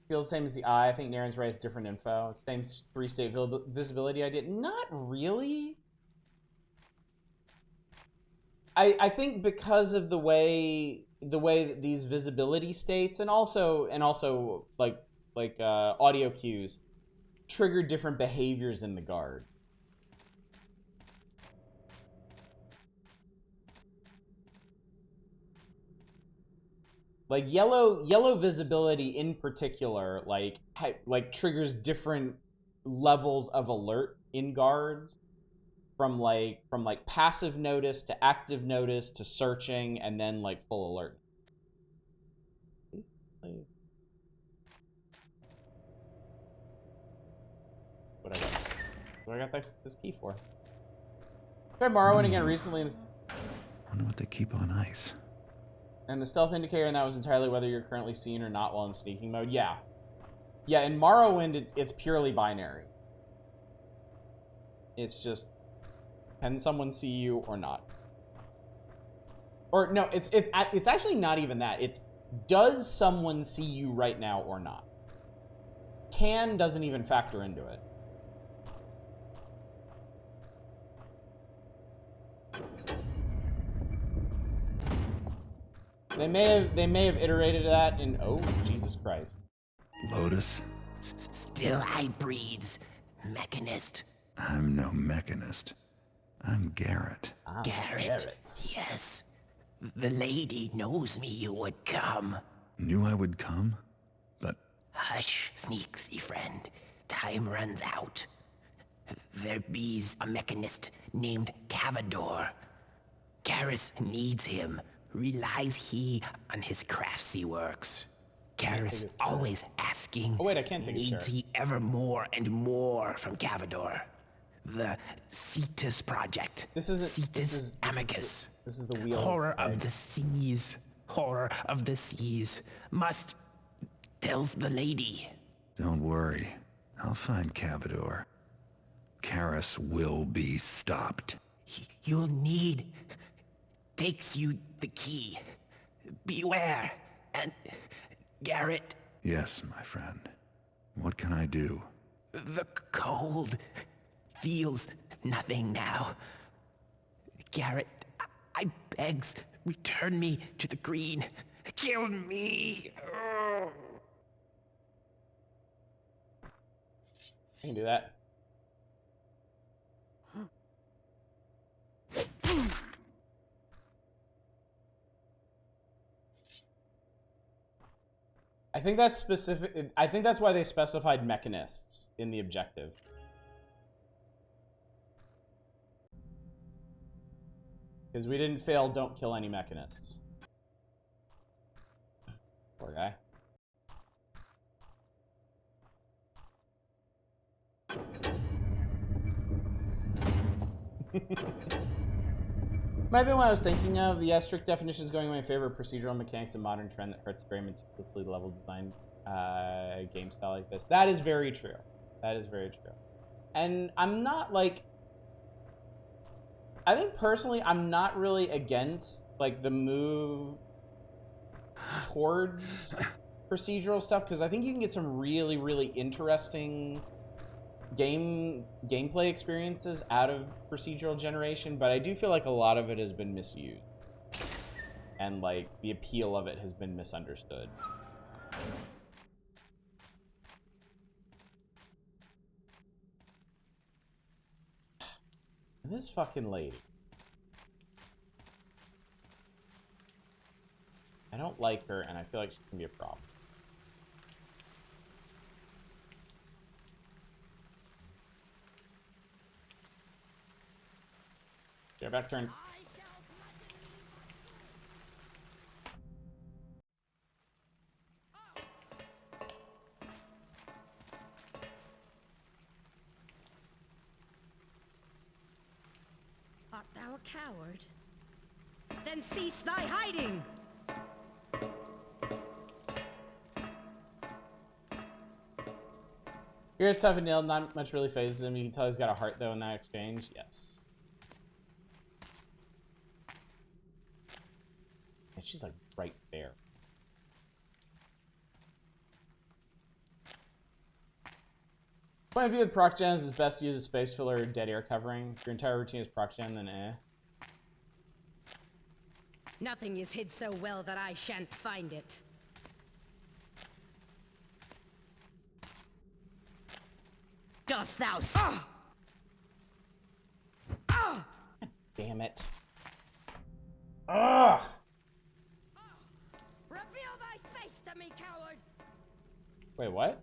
feels the same as the eye. I think Naren's right is different info. Same 3-state visibility idea. Not really. I think because of the way that these visibility states and also like audio cues trigger different behaviors in the guard. Like yellow visibility in particular, like triggers different levels of alert in guards, from passive notice to active notice to searching and then like full alert. What I got this key for? Tried Morrowind again recently. Wonder what they keep on ice. And the stealth indicator in that was entirely whether you're currently seen or not while in sneaking mode. Yeah. Yeah, in Morrowind, it's purely binary. It's just, can someone see you or not? Or, no, it's actually not even that. It's, does someone see you right now or not? Can doesn't even factor into it. They may have iterated that in, oh, Jesus Christ. Lotus? Still Hybrids, Mechanist. I'm no mechanist. I'm Garrett. Garrett? Yes. The lady knows me you would come. Knew I would come? But Hush, Sneaksy friend. Time runs out. There be's a mechanist named Cavador. Garrus needs him. Relies he on his craftsy works. Garrus always asking, Oh wait, I can't take his needs turret. he ever more and more from Cavador. The Cetus Project. This isn't- Cetus Amicus. This is the wheel. Horror of the seas. Horror of the seas. Must, tells the lady. Don't worry. I'll find Cavador. Karis will be stopped. You'll need. Takes you the key. Beware. And Garrett, Yes, my friend. What can I do? the cold feels nothing now. Garrett, I begs, return me to the green. Kill me. I can do that. I think that's specific. I think that's why they specified mechanists in the objective. Because we didn't fail, don't kill any mechanists. Poor guy. Might be what I was thinking of. The strict definition is going in my favor of procedural mechanics, a modern trend that hurts a very meticulously level design game style like this. That is very true. That is very true. And I'm not like... I think personally, I'm not really against like the move towards procedural stuff, because I think you can get some really, really interesting gameplay experiences out of procedural generation, but I do feel like a lot of it has been misused, and like the appeal of it has been misunderstood. And this fucking lady, I don't like her, and I feel like she can be a problem. Yeah, back turn. Art thou a coward? Then cease thy hiding! Here's tough and nailed, not much really phases him. You can tell he's got a heart though in that exchange. Yes. And she's like right there. Point of view with proc gens is best to use a space filler or dead air covering. If your entire routine is proc gen, then eh. Nothing is hid so well that I shan't find it. Dost thou Damn it. Ugh! Reveal thy face to me, coward! Wait, what?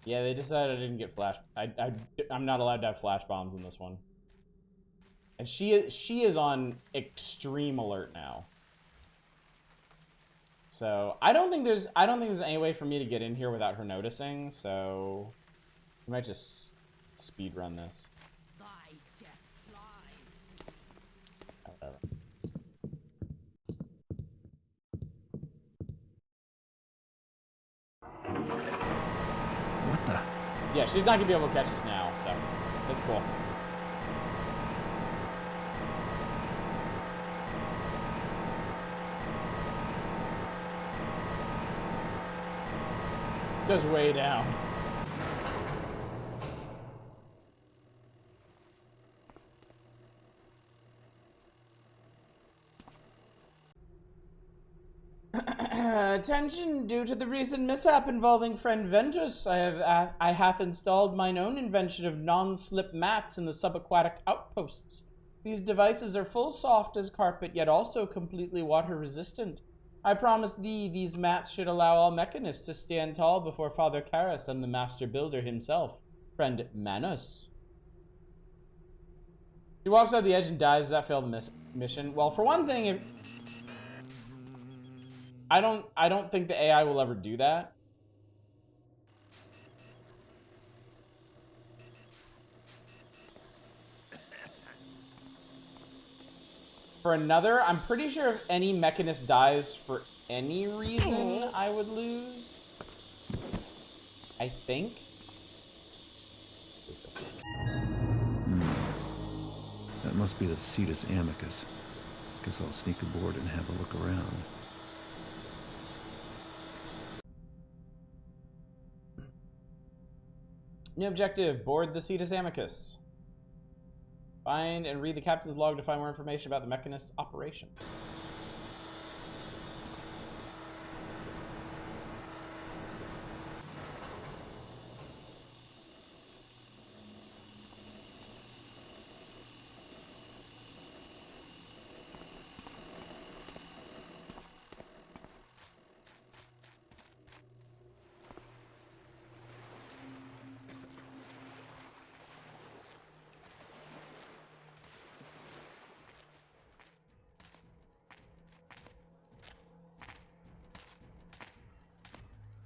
Yeah, they decided I didn't get flash. I'm not allowed to have flash bombs in this one. And she is on extreme alert now. So I don't think there's any way for me to get in here without her noticing. So we might just speed run this. Thy death flies. Whatever. What the? Yeah, she's not gonna be able to catch us now, so that's cool. Goes way down. attention due to the recent mishap involving friend Ventus. I hath installed mine own invention of non-slip mats in the subaquatic outposts. These devices are full soft as carpet, yet also completely water resistant. I promise thee these mats should allow all mechanists to stand tall before Father Karras and the Master Builder himself, friend Manus. He walks out the edge and dies. Does that fail the mission? Well, for one thing, if I don't think the AI will ever do that. For another, I'm pretty sure if any mechanist dies for any reason, I would lose. I think. That must be the Cetus Amicus. Guess I'll sneak aboard and have a look around. New objective, board the Cetus Amicus. Find and read the captain's log to find more information about the mechanist's operation.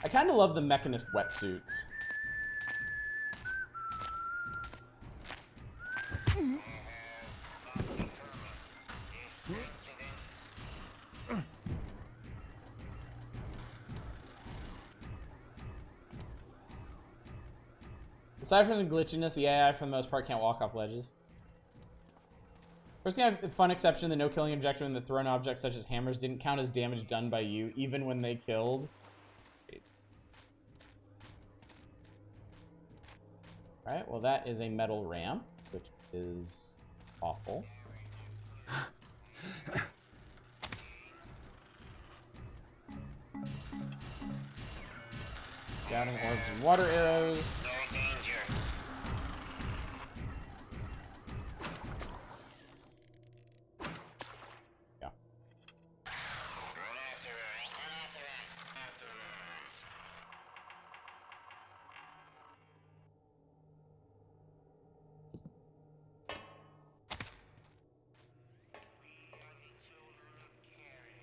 I kind of love the mechanist wetsuits. Aside from the glitchiness, the AI for the most part can't walk off ledges. First thing, a fun exception, the no killing objective and the thrown objects such as hammers didn't count as damage done by you, even when they killed. Alright, well that is a metal ramp, which is awful. Scouting orbs and water arrows. Yeah.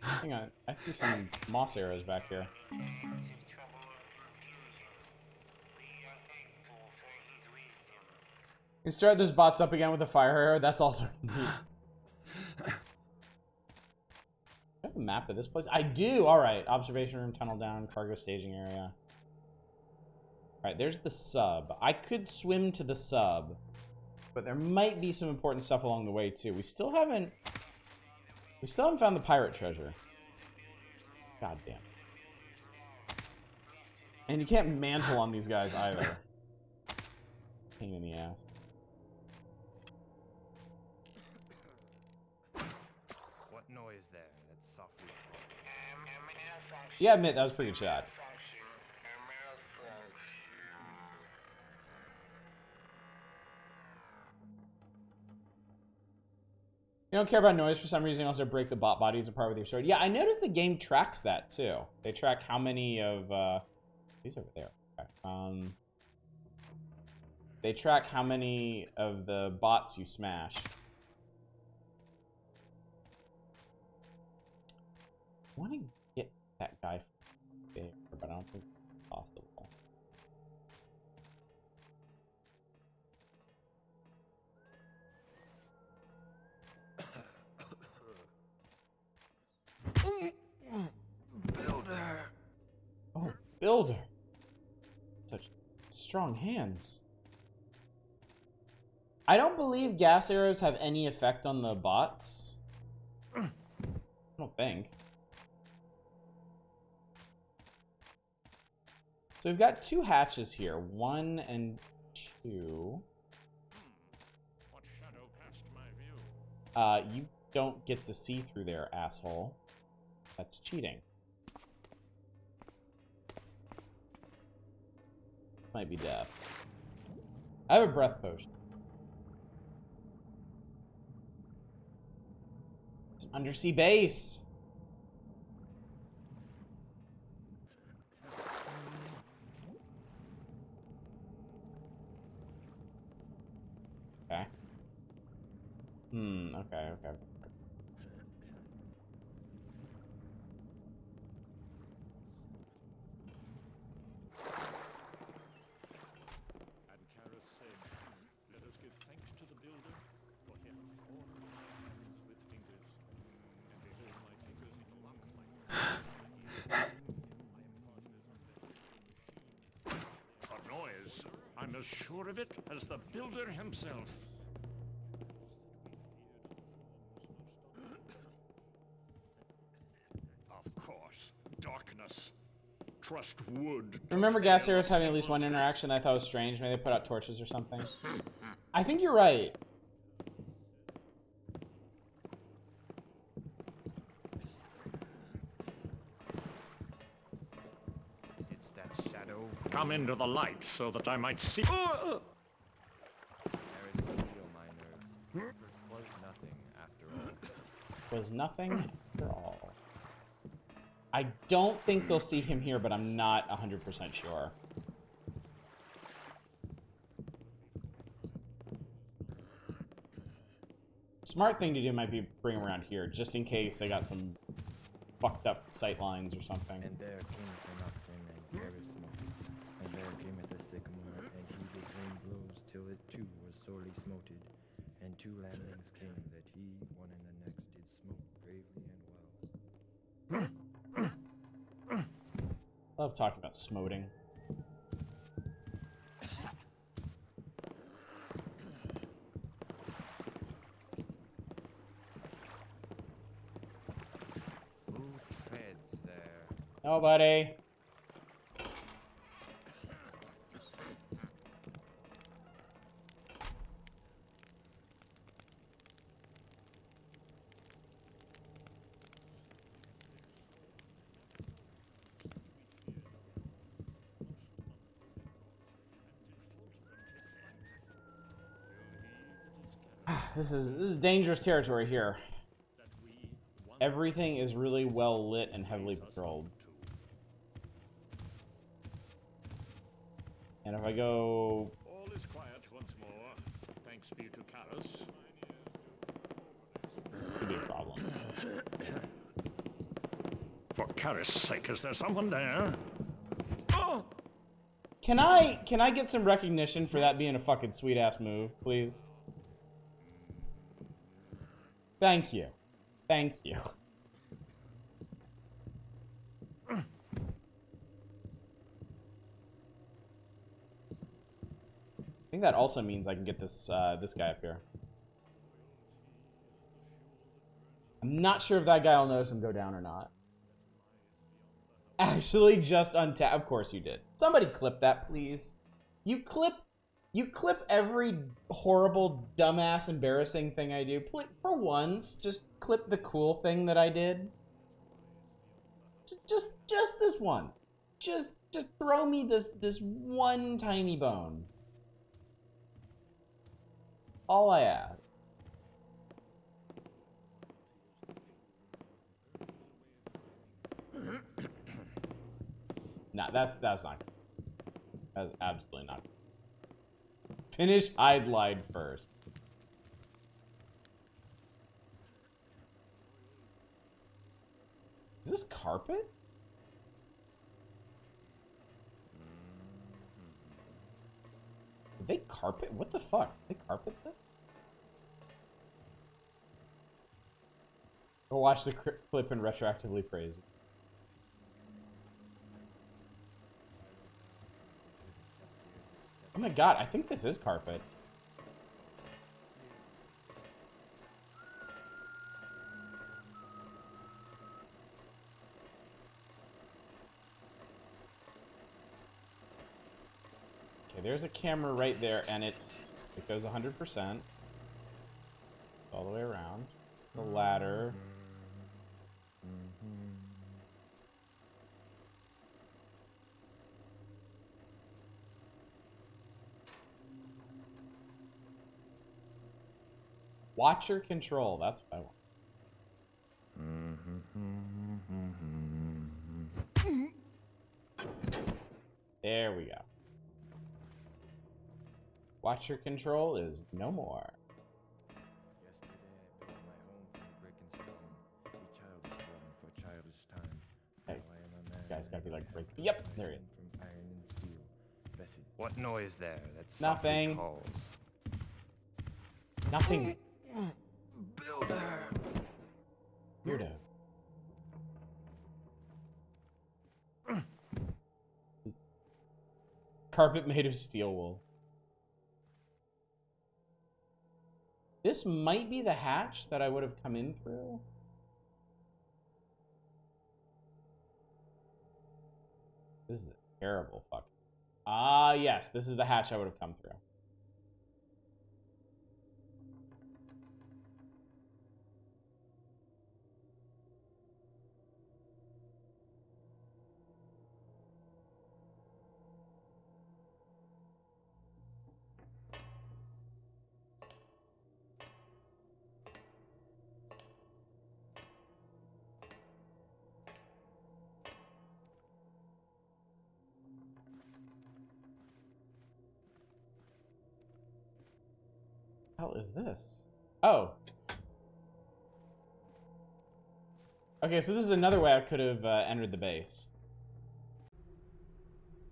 Hang on, I see some moss arrows back here. You start those bots up again with a fire arrow, that's also neat. Do I have a map of this place? I do! Alright, observation room, tunnel down, cargo staging area. Alright, there's the sub. I could swim to the sub, but there might be some important stuff along the way too. We still haven't found the pirate treasure. God damn. And you can't mantle on these guys either. Pain in the ass. What noise there? That's softly. Yeah, admit that was a pretty good shot. You don't care about noise for some reason, also break the bot bodies apart with your sword. Yeah, I noticed the game tracks that too. They track how many of these over there. Okay. They track how many of the bots you smash. I want to get that guy there, but I don't think it's possible. Builder. Oh, Builder. Such strong hands. I don't believe gas arrows have any effect on the bots. I don't think. So we've got two hatches here, 1 and 2. What shadow passed my view? You don't get to see through there, asshole. That's cheating. might be death. I have a breath potion. It's an undersea base. Okay. Okay. And Karis said, "Let us give thanks to the builder, for he hath formed my hands with fingers. And behold, my fingers interlock my a noise. I'm as sure of it as the builder himself." Of course, darkness. Trust wood. Remember Gas Heroes having at least one interaction I thought was strange? Maybe they put out torches or something. I think you're right. It's that shadow. Come into the light so that I might see. Carrots steal my nerves. Was nothing after all. Was nothing after all. I don't think they'll see him here, but I'm not 100% sure. Smart thing to do might be bring him around here, just in case they got some fucked up sight lines or something. And there came Phenoxen and Garrus smote. And there came the sycamore, and he did rain blows till it too was sorely smoted. And two landings came that he, one and the next, did smoke bravely and well. Love talking about smoting. Who treads there? Nobody. This is dangerous territory here. Everything is really well lit and heavily patrolled. And if I go... All is quiet once more. Thanks be to Karis. Could be a problem. For Karis' sake, is there someone there? Oh! Can I get some recognition for that being a fucking sweet ass move, please? Thank you. Thank you. I think that also means I can get this this guy up here. I'm not sure if that guy will notice him go down or not. Actually, just untap. Of course you did. Somebody clip that, please. You clip every horrible, dumbass, embarrassing thing I do. For once, just clip the cool thing that I did. Just this once. Just throw me this one tiny bone. All I ask. Nah, that's not. That's absolutely not. Finish I'd lied first. Is this carpet? Did they carpet? What the fuck? Did they carpet this? Go watch the clip and retroactively praise it. Oh my god, I think this is carpet. Okay, there's a camera right there, and it goes 100%. All the way around. The ladder. Watcher control. That's what I want. There we go. Watcher control is no more. Yesterday I built my home from brick and stone. A childish one for childish time. Hey, Now I am a man. guys gotta be like, break. I Yep, there he is. from iron and steel. Bessie, what noise there? That softly Nothing. calls. Nothing. Builder. Weirdo. Carpet made of steel wool. This might be the hatch that I would have come in through. This is a terrible fuck. Ah, yes, this is the hatch I would have come through. What the hell is this? Oh. Okay, so this is another way I could have entered the base.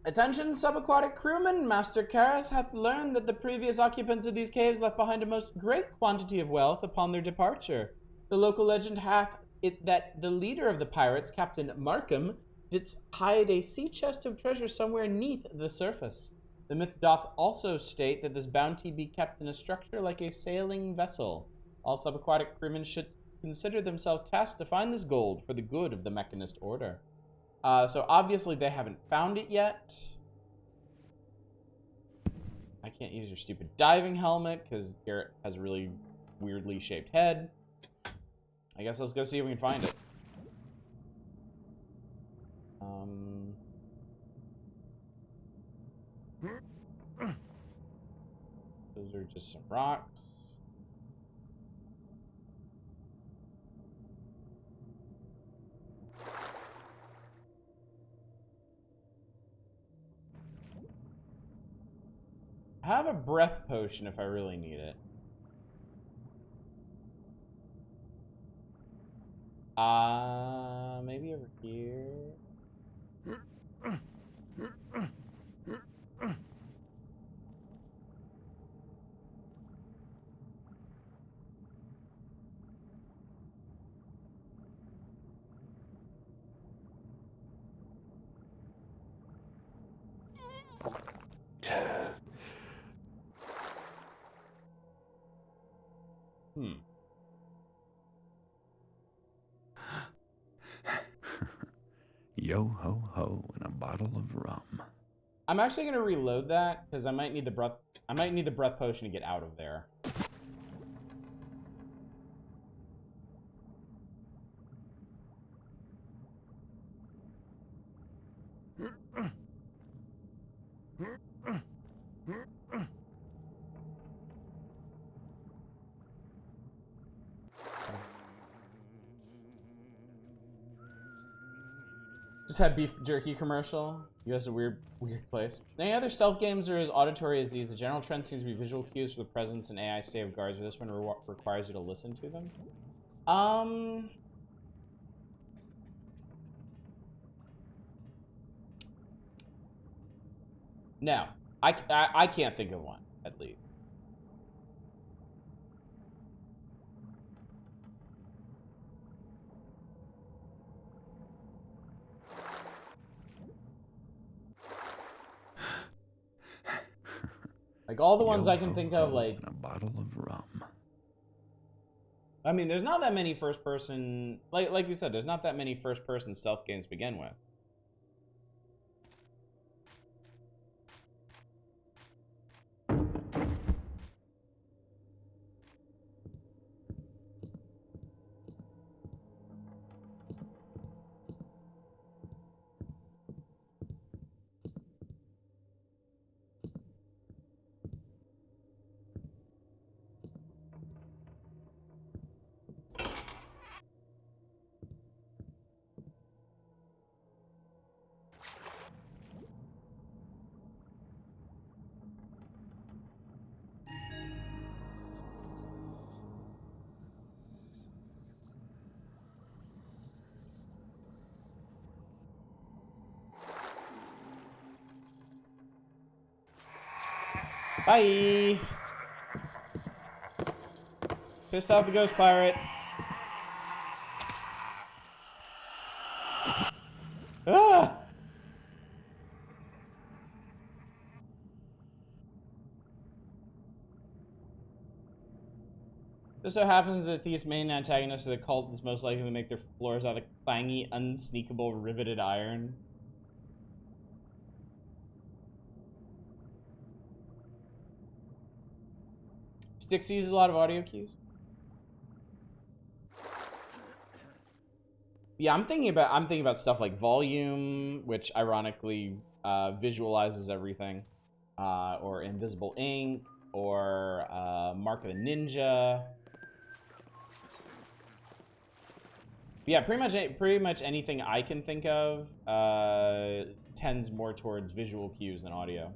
Attention, subaquatic crewmen! Master Karras hath learned that the previous occupants of these caves left behind a most great quantity of wealth upon their departure. The local legend hath it that the leader of the pirates, Captain Markham, didst hide a sea chest of treasure somewhere neath the surface. The myth doth also state that this bounty be kept in a structure like a sailing vessel. All subaquatic crewmen should consider themselves tasked to find this gold for the good of the Mechanist Order. So obviously they haven't found it yet. I can't use your stupid diving helmet because Garrett has a really weirdly shaped head. I guess let's go see if we can find it. Those are just some rocks. I have a breath potion if I really need it. Maybe over here. Yo ho ho and a bottle of rum. I'm actually gonna reload that because I might need the breath. I might need the breath potion to get out of there. Just had beef jerky commercial. You guys a weird place. Any other stealth games are as auditory as these? The general trend seems to be visual cues for the presence and AI state of guards, but this one requires you to listen to them. No, I can't think of one at least. Like all the ones I can think of, like a bottle of rum. I mean, there's not that many first-person, like we said, there's not that many first-person stealth games to begin with. Bye! Pissed off the ghost pirate. Ah! Just so happens that Thief's main antagonist of the cult is most likely to make their floors out of clangy, unsneakable, riveted iron. Styx uses a lot of audio cues. Yeah, I'm thinking about stuff like volume, which ironically visualizes everything, or invisible ink, or Mark of the Ninja. Yeah, pretty much anything I can think of tends more towards visual cues than audio.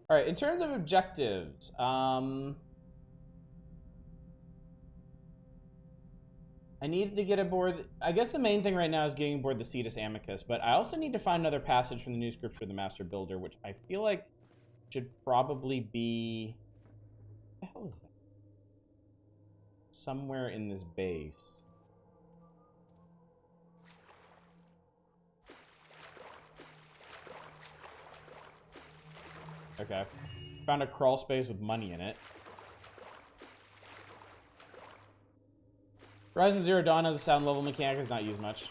All right, in terms of objectives, I need to get aboard. I guess the main thing right now is getting aboard the Cetus Amicus, but I also need to find another passage from the new scripture of the Master Builder, which I feel like should probably be... What the hell is that? Somewhere in this base. Okay. Found a crawl space with money in it. Horizon Zero Dawn has a sound level mechanic, is not used much.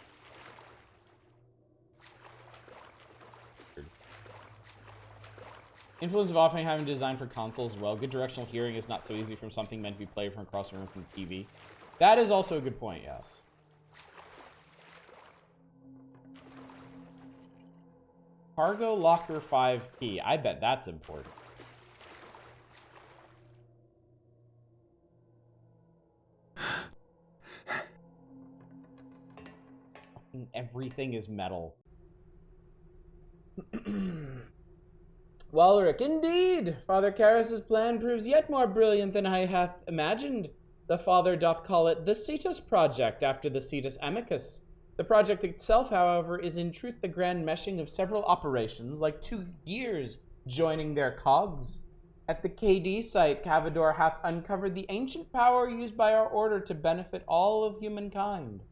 Influence of often having designed for consoles as well. Good directional hearing is not so easy from something meant to be played from across the room from the TV. That is also a good point, yes. Cargo Locker 5 key. I bet that's important. Everything is metal. Walric, indeed! Father Karras' plan proves yet more brilliant than I hath imagined. The father doth call it the Cetus Project, after the Cetus Amicus. The project itself, however, is in truth the grand meshing of several operations, like two gears joining their cogs. At the KD site, Cavador hath uncovered the ancient power used by our order to benefit all of humankind.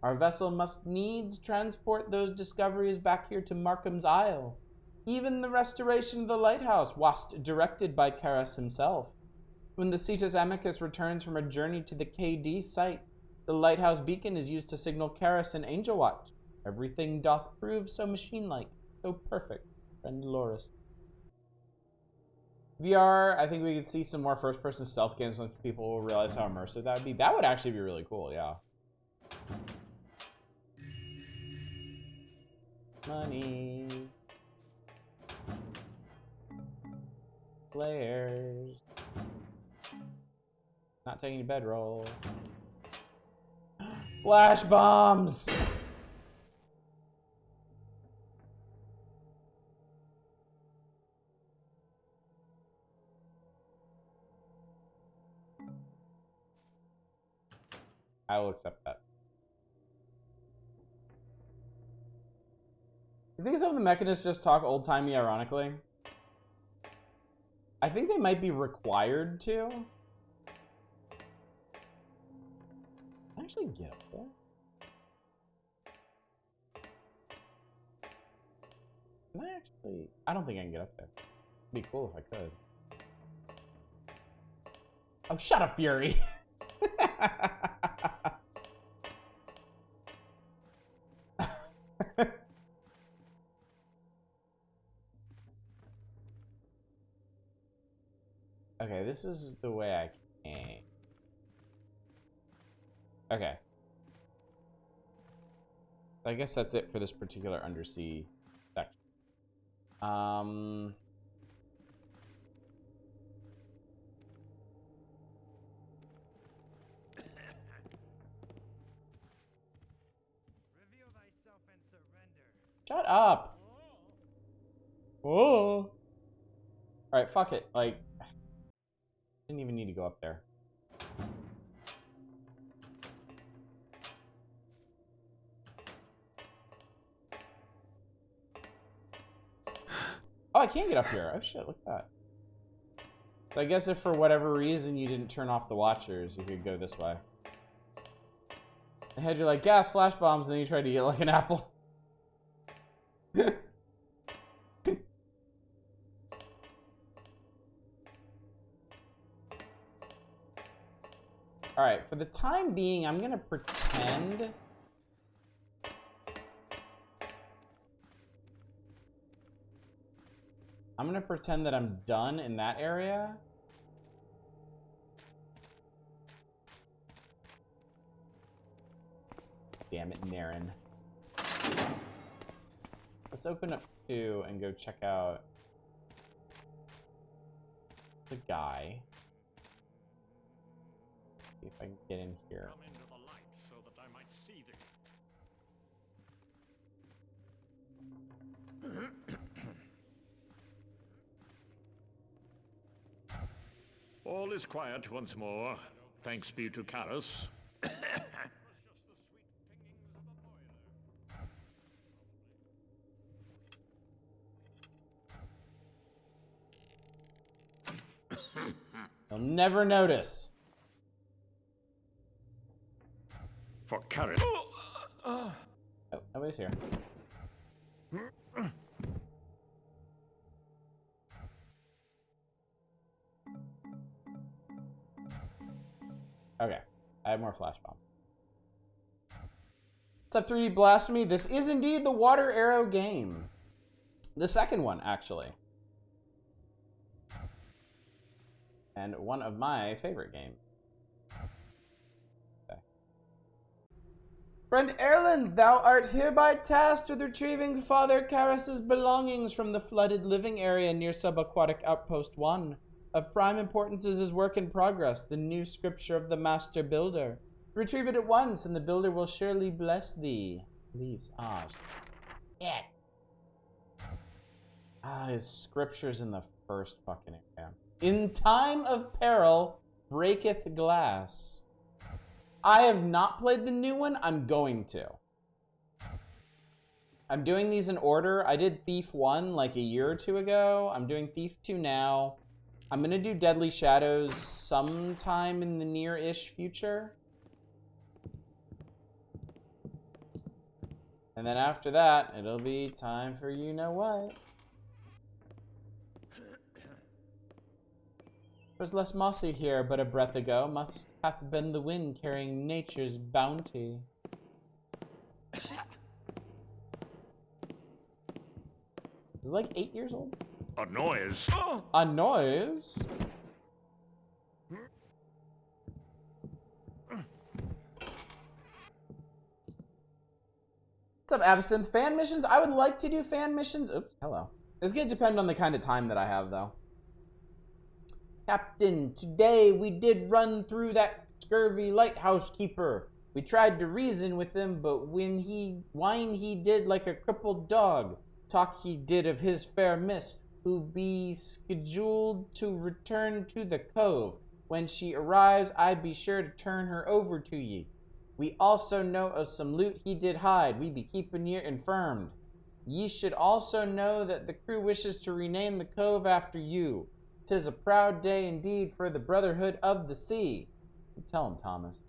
Our vessel must needs transport those discoveries back here to Markham's Isle. Even the restoration of the lighthouse was directed by Karras himself. When the Cetus Amicus returns from a journey to the KD site, the lighthouse beacon is used to signal Karras and Angel Watch. Everything doth prove so machine-like, so perfect, friend Loris. VR, I think we could see some more first-person stealth games once people realize how immersive that would be. That would actually be really cool, yeah. Money. Players. Not taking a bedroll. Flash bombs! I will accept that. You think some of the mechanists just talk old-timey ironically? I think they might be required to. Actually get up there. Can I actually? I don't think I can get up there. It'd be cool if I could. Oh, shut up, Fury! Okay, this is the way I can. Okay. I guess that's it for this particular undersea section. Reveal thyself and surrender. Shut up. Oh. Alright, fuck it. Like, didn't even need to go up there. Oh, I can get up here. Oh shit, look at that. So I guess if for whatever reason you didn't turn off the watchers, you could go this way. Ahead you're like, gas, flash bombs, and then you try to get like an apple. Alright, for the time being, I'm gonna pretend... I'm gonna pretend that I'm done in that area. Damn it, Naren. Let's open up 2 and go check out the guy. See if I can get in here. Come into the light so that I might see thee. All is quiet once more. Thanks be to Karis. You'll never notice. For Karis. Oh, nobody's here. Okay, I have more flash bomb. What's up, 3D Blasphemy? This is indeed the Water Arrow game. The second one, actually. And one of my favorite games. Okay. Friend Erland, thou art hereby tasked with retrieving Father Karis's belongings from the flooded living area near Subaquatic Outpost 1. Of prime importance is his work in progress, the new scripture of the Master Builder. Retrieve it at once, and the Builder will surely bless thee. Please, shit. His scripture's in the first fucking area. In time of peril, breaketh glass. I have not played the new one. I'm going to. I'm doing these in order. I did Thief 1 like a year or 2 ago. I'm doing Thief 2 now. I'm gonna do Deadly Shadows sometime in the near-ish future. And then after that, it'll be time for you-know-what. Was less mossy here but a breath ago, must hath been the wind carrying nature's bounty. Is it like 8 years old? A noise. A noise? What's up, Absinthe? Fan missions? I would like to do fan missions. Oops, hello. It's gonna depend on the kind of time that I have, though. Captain, today we did run through that scurvy lighthouse keeper. We tried to reason with him, but when he whine he did like a crippled dog. Talk he did of his fair miss, who be scheduled to return to the cove. When she arrives, I be sure to turn her over to ye. We also know of some loot he did hide. We be keeping ye informed. Ye should also know that the crew wishes to rename the cove after you. 'Tis a proud day indeed for the Brotherhood of the Sea. Tell him, Thomas.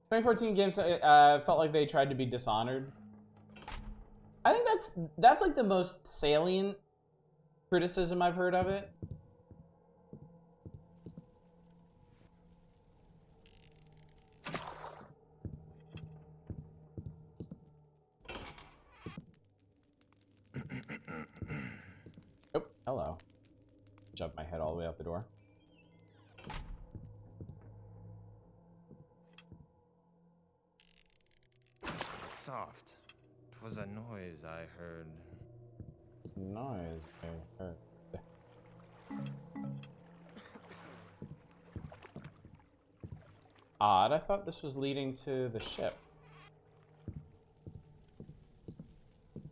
"2014 games felt like they tried to be Dishonored." I think that's like the most salient criticism I've heard of it. Oh, hello. Jump my head all the way out the door. Soft. 'Twas a noise I heard. Noise I heard. odd. I thought this was leading to the ship.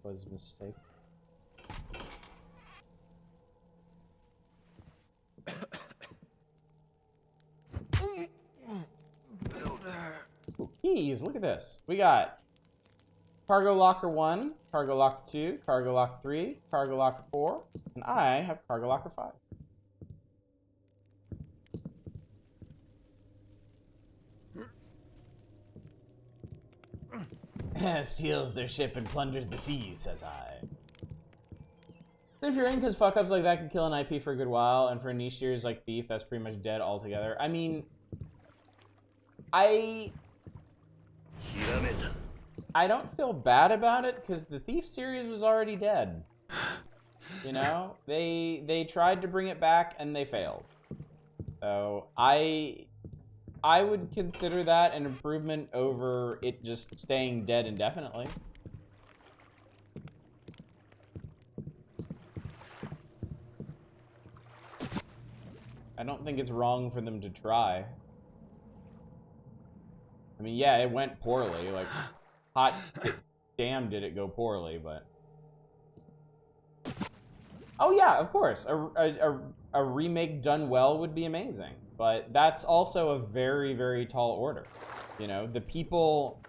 Was a mistake. Ooh, keys, look at this. We got cargo locker 1, cargo locker 2, cargo locker 3, cargo locker 4, and I have cargo locker 5. Steals their ship and plunders the seas, says I. If you're in, because fuck-ups like that can kill an IP for a good while, and for a niche series like Thief, that's pretty much dead altogether. I mean, I don't feel bad about it, because the Thief series was already dead. You know? They tried to bring it back, and they failed. So, I would consider that an improvement over it just staying dead indefinitely. I don't think it's wrong for them to try. I mean, yeah, it went poorly. Like, hot damn did it go poorly, but... Oh yeah, of course. A remake done well would be amazing. But that's also a very, very tall order. You know, the people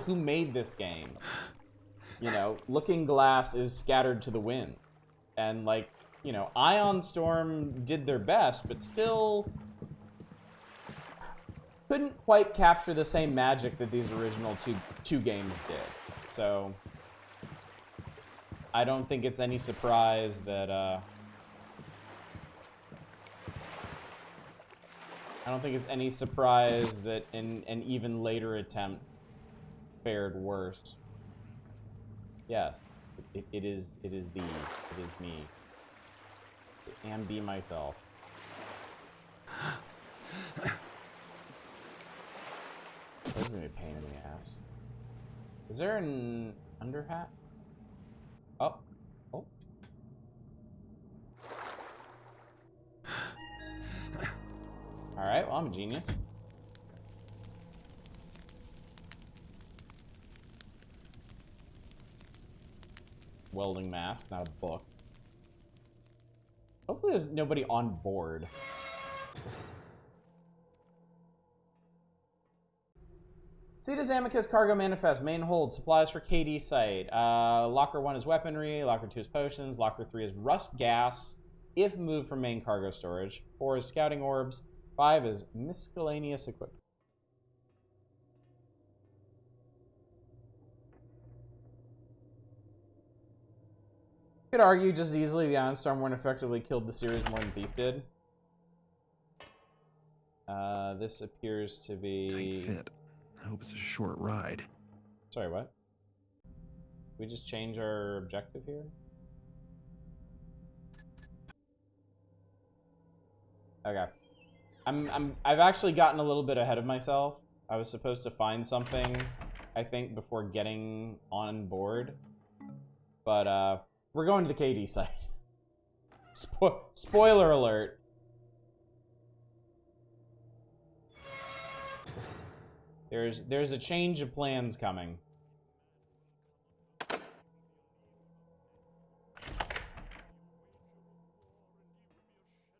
who made this game, you know, Looking Glass is scattered to the wind. And, like, you know, Ion Storm did their best, but still couldn't quite capture the same magic that these original two games did. So, I don't think it's any surprise that, I don't think it's any surprise that an even later attempt fared worse. Yes, it is me. And be myself. This is gonna be a pain in the ass. Is there an under hat? Oh. Oh. Alright, well, I'm a genius. Welding mask, not a book. Hopefully there's nobody on board. Cetus Amicus Cargo Manifest, main hold, supplies for KD site. Locker 1 is weaponry, Locker 2 is potions, Locker 3 is rust gas, if moved from main cargo storage. 4 is scouting orbs, 5 is miscellaneous equipment. Could argue just as easily the Ion Storm one effectively killed the series more than Thief did. This appears to be... Tight fit. I hope it's a short ride. Sorry, what? We just change our objective here? Okay. I've actually gotten a little bit ahead of myself. I was supposed to find something, I think, before getting on board. But, we're going to the KD site. Spoiler alert. There's a change of plans coming.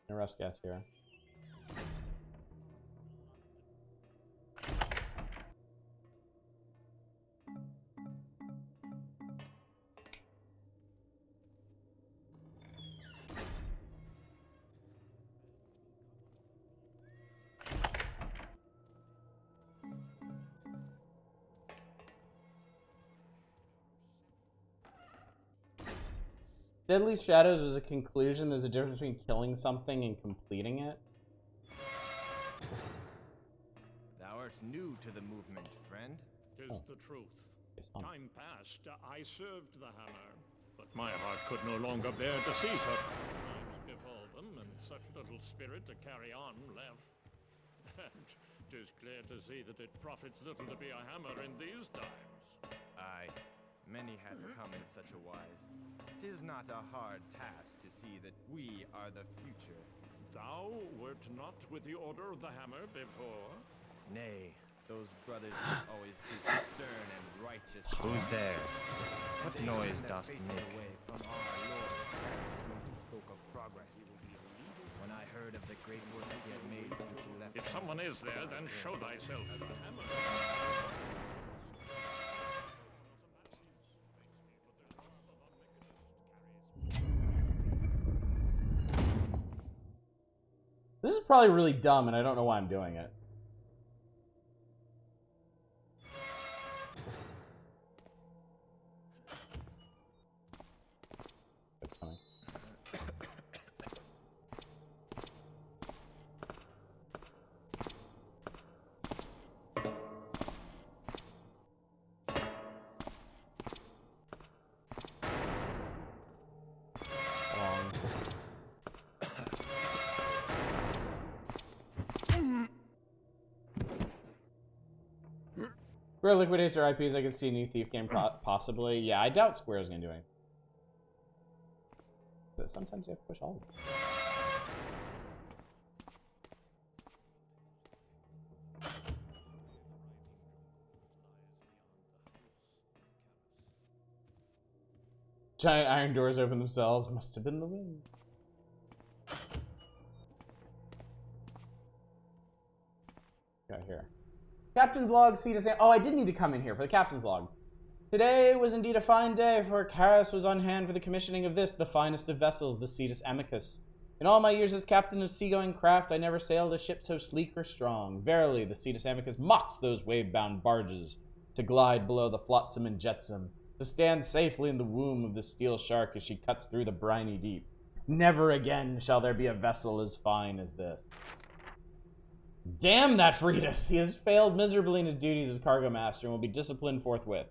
No rust gas here. Deadly Shadows was a conclusion. There's a difference between killing something and completing it. Thou art new to the movement, friend. 'Tis the truth. Yes, Tom. Time passed, I served the hammer, but my heart could no longer bear to see such times befall them, and such little spirit to carry on left. And 'tis clear to see that it profits little to be a hammer in these times. Aye, many hath come in such a wise. 'Tis not a hard task to see that we are the future. Thou wert not with the Order of the Hammer before? Nay, those brothers are always too stern and righteous. Who's there? What noise dost make? Away from our Lord Paris when he spoke of progress. When I heard of the great works he had made since he left. If someone is there, then show thyself. This is probably really dumb, and I don't know why I'm doing it. It's coming. Square liquidates their IPs. I can see a new Thief game possibly. Yeah, I doubt Square's gonna do anything. But sometimes you have to push all of them. Giant iron doors open themselves. Must have been the wind. Got here. Captain's log, Cetus. Oh, I did need to come in here for the captain's log. Today was indeed a fine day, for Karis was on hand for the commissioning of this, the finest of vessels, the Cetus Amicus. In all my years as captain of seagoing craft, I never sailed a ship so sleek or strong. Verily, the Cetus Amicus mocks those wave-bound barges, to glide below the flotsam and jetsam, to stand safely in the womb of the steel shark as she cuts through the briny deep. Never again shall there be a vessel as fine as this. Damn that Freitas! He has failed miserably in his duties as cargo master and will be disciplined forthwith.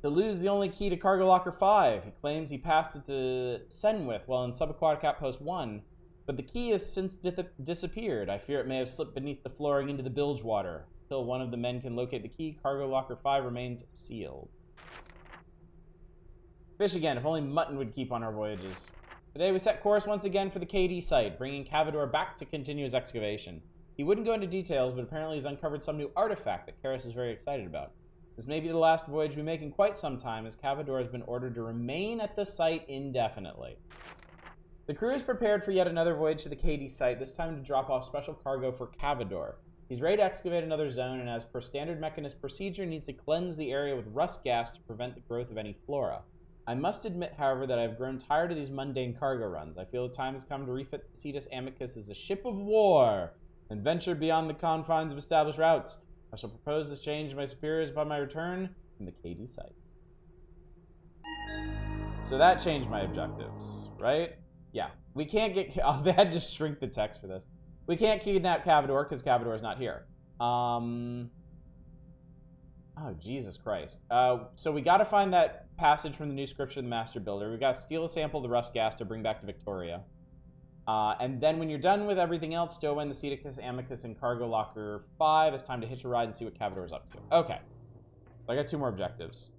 To lose the only key to Cargo Locker 5, he claims he passed it to Senwith while in Subaquatic Outpost 1, but the key has since disappeared. I fear it may have slipped beneath the flooring into the bilge water. Until one of the men can locate the key, Cargo Locker 5 remains sealed. Fish again, if only mutton would keep on our voyages. Today we set course once again for the KD site, bringing Cavador back to continue his excavation. He wouldn't go into details, but apparently he's uncovered some new artifact that Karis is very excited about. This may be the last voyage we make in quite some time, as Cavador has been ordered to remain at the site indefinitely. The crew is prepared for yet another voyage to the KD site, this time to drop off special cargo for Cavador. He's ready to excavate another zone, and as per standard Mechanist procedure, needs to cleanse the area with rust gas to prevent the growth of any flora. I must admit, however, that I've grown tired of these mundane cargo runs. I feel the time has come to refit the Cetus Amicus as a ship of war, and venture beyond the confines of established routes. I shall propose this change to my superiors upon my return from the KD site. So that changed my objectives, right? Yeah. We can't get... Oh, they had to shrink the text for this. We can't kidnap Cavador because Cavador is not here. Oh, Jesus Christ. So we got to find that passage from the new scripture of the Master Builder. We got to steal a sample of the rust gas to bring back to Victoria. And then when you're done with everything else, stow in the Cetus Amicus and Cargo Locker 5. It's time to hitch a ride and see what Cavador is up to. Okay. So I got 2 more objectives.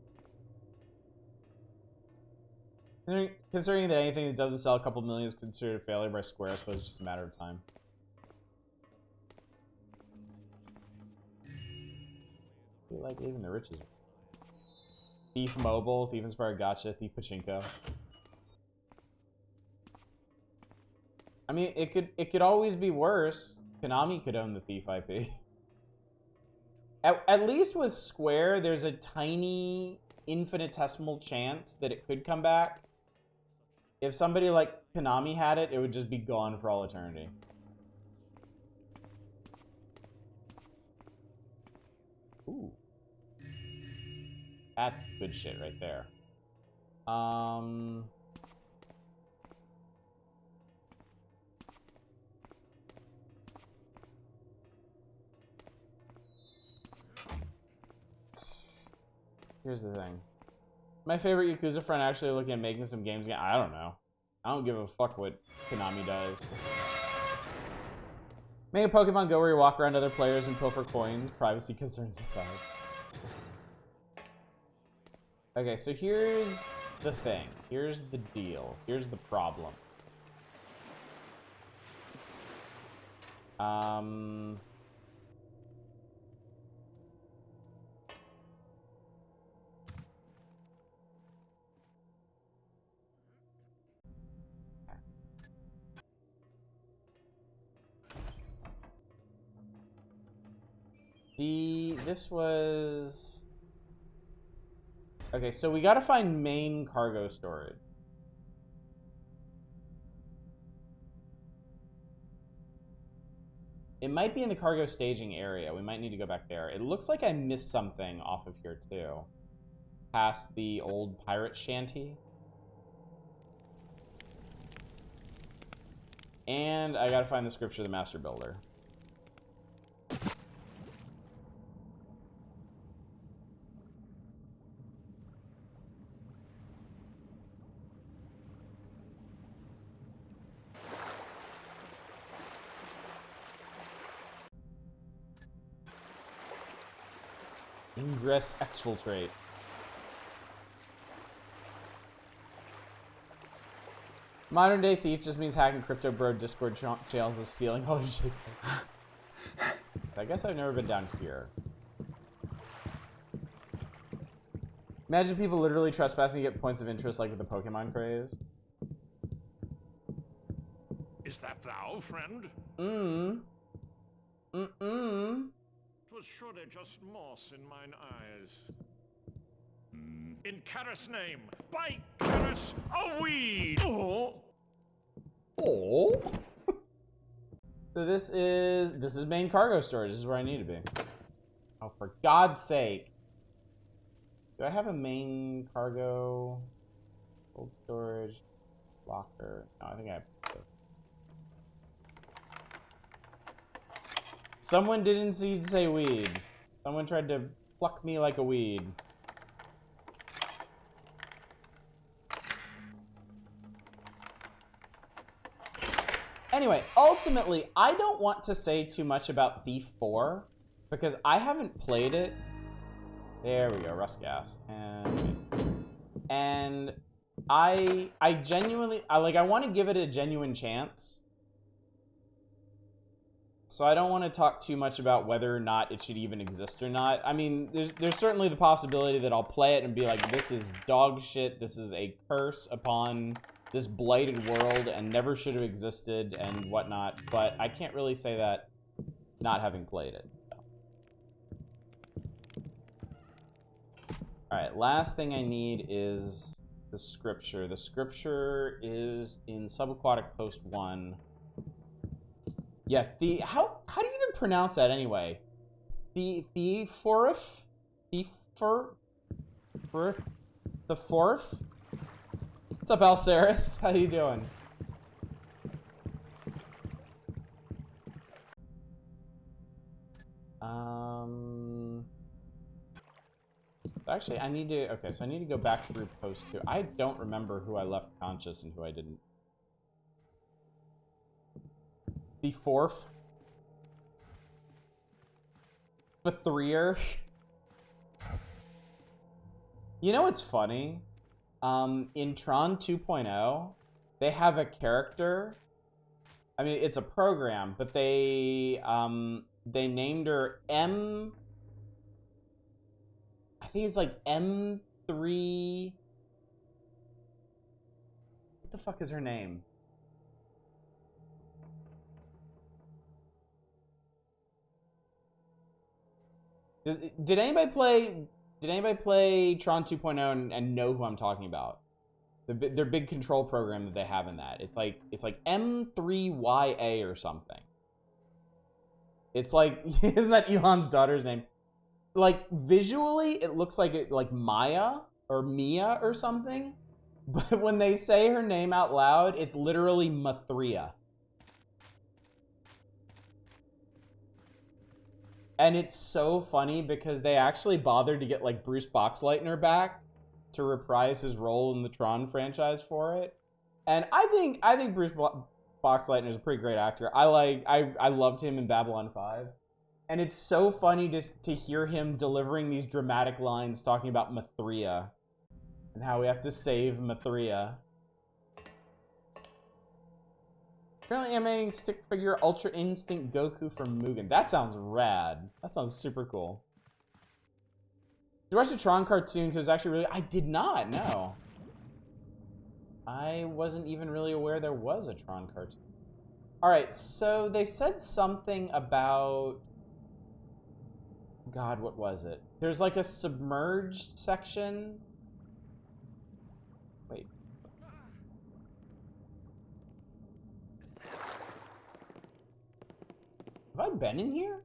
Considering that anything that doesn't sell a couple million is considered a failure by Square, I suppose it's just a matter of time. I feel like even the riches. Thief Mobile, Thief Inspired Gotcha, Thief Pachinko. I mean, it could always be worse. Konami could own the Thief IP. At least with Square, there's a tiny, infinitesimal chance that it could come back. If somebody like Konami had it, it would just be gone for all eternity. Ooh. That's good shit right there. Here's the thing. My favorite Yakuza friend actually looking at making some games again. I don't know. I don't give a fuck what Konami does. Make a Pokemon Go where you walk around other players and pilfer coins, privacy concerns aside. Okay, so here's the thing. Here's the deal. Here's the problem. This was... Okay, so we gotta find main cargo storage. It might be in the cargo staging area. We might need to go back there. It looks like I missed something off of here, too. Past the old pirate shanty. And I gotta find the scripture of the Master Builder. Ingress exfiltrate. Modern day thief just means hacking crypto bro Discord channels and stealing all the shit. I guess I've never been down here. Imagine people literally trespassing to get points of interest like with the Pokemon craze. Is that thou, friend? Was surely just moss in mine eyes. In Karis' name, by Karis, a weed! Oh! So this is main cargo storage. This is where I need to be. Oh, for God's sake. Do I have a main cargo? Cold storage. Locker. No, I think I have two. Someone didn't say weed. Someone tried to pluck me like a weed. Anyway, ultimately, I don't want to say too much about Thief 4 because I haven't played it. There we go, rust gas. And I genuinely, I want to give it a genuine chance. So I don't want to talk too much about whether or not it should even exist or not. I mean, there's certainly the possibility that I'll play it and be like, this is dog shit, this is a curse upon this blighted world and never should have existed and whatnot, but I can't really say that not having played it. Alright, last thing I need is the scripture. The scripture is in Subaquatic Post 1. Yeah, how do you even pronounce that anyway? The fourth? The fourth? What's up, Alceris? How you doing? Actually, I need to, okay, so I need to go back through Post 2. I don't remember who I left conscious and who I didn't. The fourth. The threer. You know what's funny? In Tron 2.0, they have a character. I mean, it's a program, but they named her M. I think it's like M3. What the fuck is her name? Did anybody play Tron 2.0 and know who I'm talking about? Their big control program that they have in that. It's like M3YA or something. It's like, isn't that Elon's daughter's name? Like visually it looks like Maya or Mia or something, but when they say her name out loud, it's literally Mathria. And it's so funny because they actually bothered to get like Bruce Boxleitner back to reprise his role in the Tron franchise for it. And I think Bruce Boxleitner is a pretty great actor. I loved him in Babylon 5. And it's so funny to hear him delivering these dramatic lines talking about Mathria and how we have to save Mathria. Currently animating stick figure Ultra Instinct Goku from Mugen. That sounds rad. That sounds super cool. Did you watch the Tron cartoon? Because actually really, I did not, no. I wasn't even really aware there was a Tron cartoon. Alright, so they said something about God, what was it? There's like a submerged section. Wait. Have I been in here?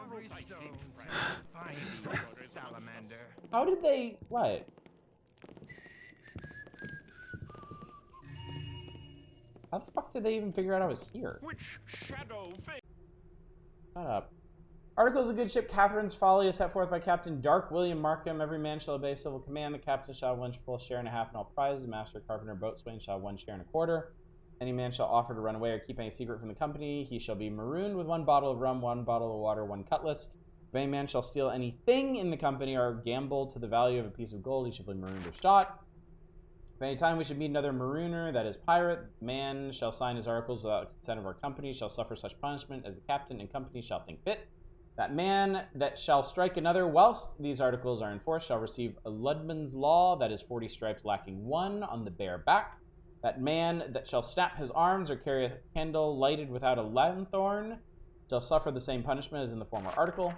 Every stone to find you, salamander. How did they... What? How the fuck did they even figure out I was here? Which shadow Shut up. Articles of Good Ship Catherine's Folly is set forth by Captain Dark William Markham. Every man shall obey civil command. The captain shall have 1 full share and a half in all prizes. The master, carpenter, boatswain shall have 1 share and a quarter. Any man shall offer to run away or keep any secret from the company. He shall be marooned with 1 bottle of rum, 1 bottle of water, 1 cutlass. If any man shall steal anything in the company or gamble to the value of a piece of gold, he shall be marooned or shot. If any time we should meet another marooner, that is pirate, man shall sign his articles without consent of our company, shall suffer such punishment as the captain and company shall think fit. That man that shall strike another whilst these articles are enforced shall receive a Ludman's law, that is 40 stripes lacking 1 on the bare back. That man that shall snap his arms or carry a candle lighted without a lanthorn shall suffer the same punishment as in the former article.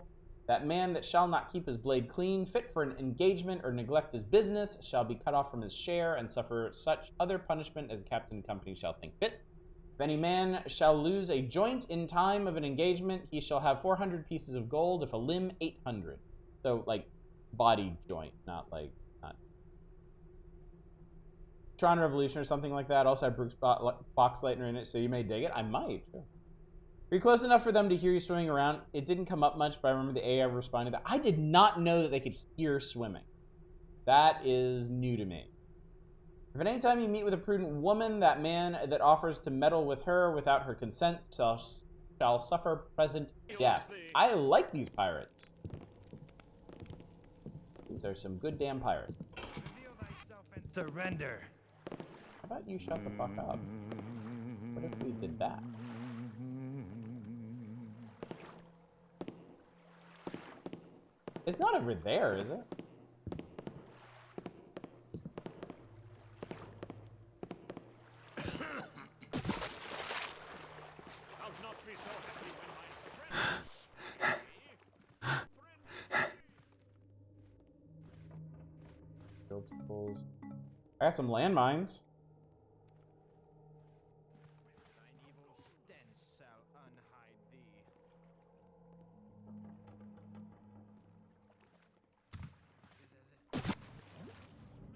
That man that shall not keep his blade clean, fit for an engagement, or neglect his business, shall be cut off from his share, and suffer such other punishment as the captain and company shall think fit. If any man shall lose a joint in time of an engagement, he shall have 400 pieces of gold, if a limb, 800. So, like, body joint, not like, not... Tron Revolution or something like that. Also had Brooks Boxleitner in it, so you may dig it. I might, sure. You're close enough for them to hear you swimming around. It didn't come up much, but I remember the AI responded that I did not know that they could hear swimming. That is new to me. If at any time you meet with a prudent woman, that man that offers to meddle with her without her consent shall suffer present death. I like these pirates. These are some good damn pirates. Reveal thyself and surrender. How about you shut the fuck up? What if we did that? It's not over there, is it? I'll not be so happy when my friends Field tools. I got some landmines. Thine evil stench shall unhide thee.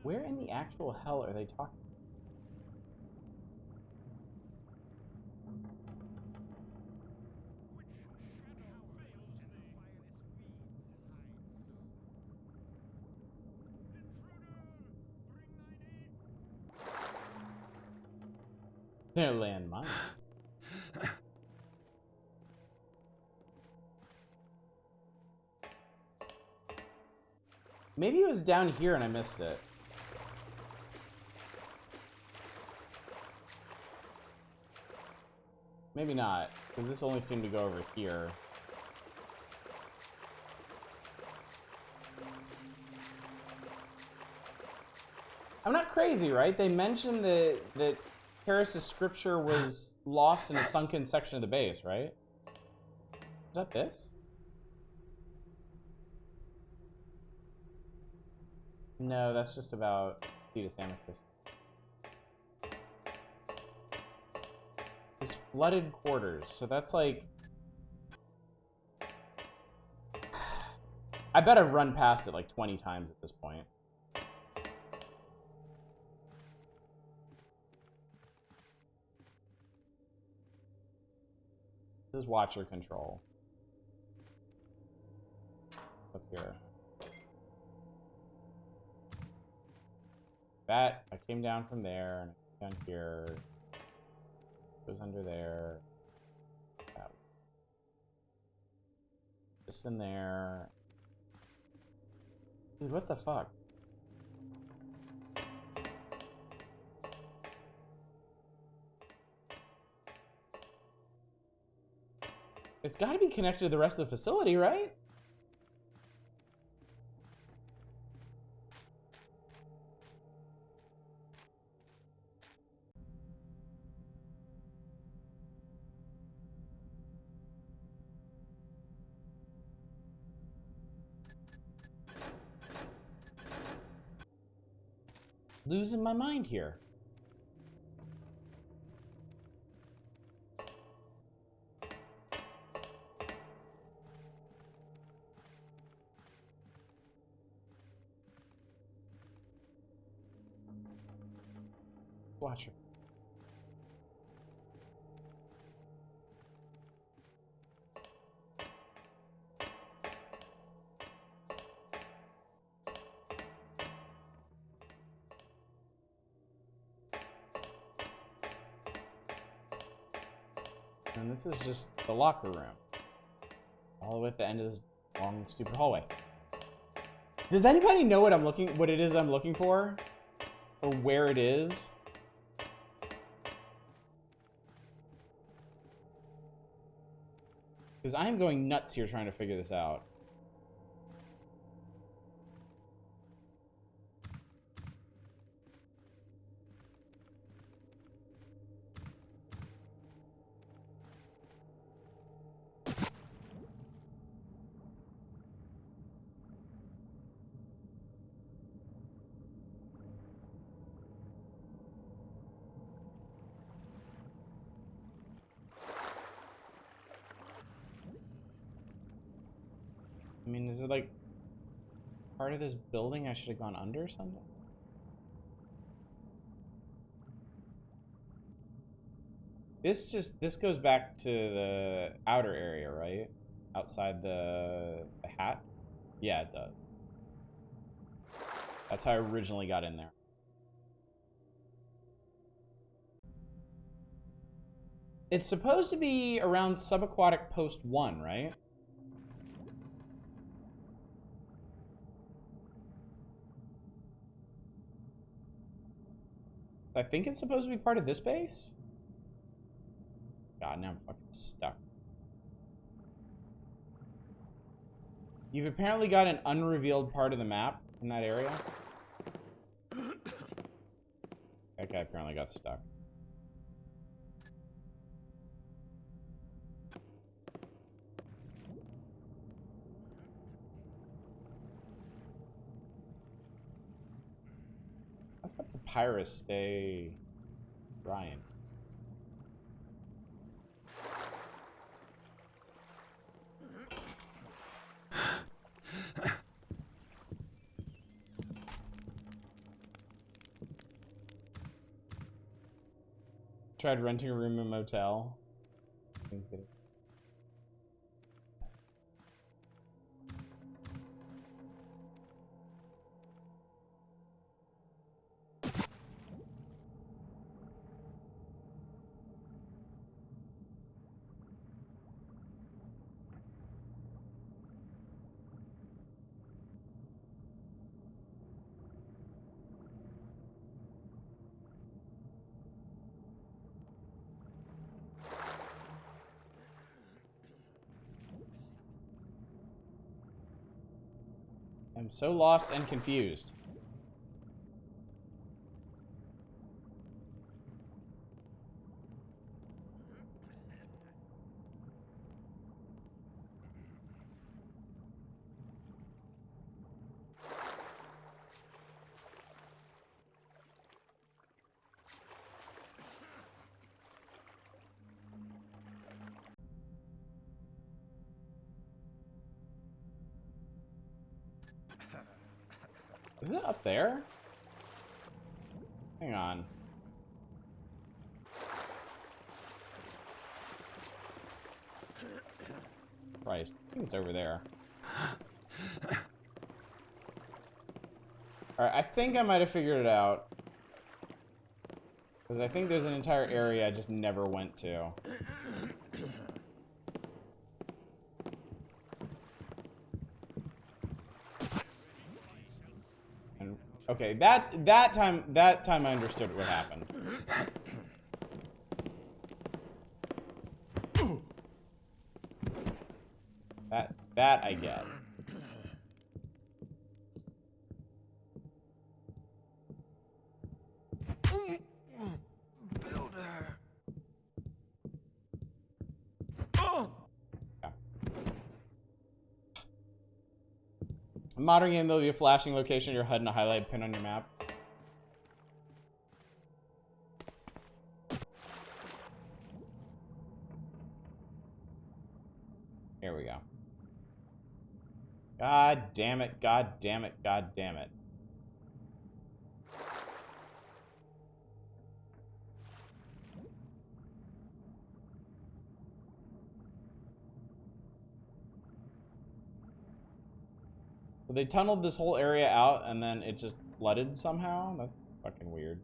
Where in the actual hell are they talking? They're landmines. Maybe it was down here and I missed it. Maybe not, because this only seemed to go over here. I'm not crazy, right? They mentioned that Karis' scripture was lost in a sunken section of the base, right? Is that this? No, that's just about Cetus Amicus. This flooded quarters, so that's like... I bet I've run past it like 20 times at this point. This is Watcher Control. Up here. That, I came down from there, and down here. Goes under there. That. Just in there. Dude, what the fuck? It's gotta be connected to the rest of the facility, right? Losing my mind here. Watch her. And this is just the locker room. All the way at the end of this long, stupid hallway. Does anybody know what it is I'm looking for? Or where it is? Because I am going nuts here trying to figure this out. I mean, is it like part of this building I should have gone under or something? This goes back to the outer area, right? Outside the hat? Yeah, it does. That's how I originally got in there. It's supposed to be around subaquatic post 1, right? I think it's supposed to be part of this base? God, now I'm fucking stuck. You've apparently got an unrevealed part of the map in that area. That guy apparently got stuck. How's that papyrus stay drying? Tried renting a room in a motel. Things good. I'm so lost and confused. Is it up there? Hang on. Christ, I think it's over there. Alright, I think I might have figured it out. Because I think there's an entire area I just never went to. Okay, that time I understood what happened. That I get. Builder. Yeah. In modern game, there'll be a flashing location of your HUD and a highlight pin on your map. Here we go. God damn it, god damn it, god damn it. So they tunneled this whole area out and then it just flooded somehow? That's fucking weird.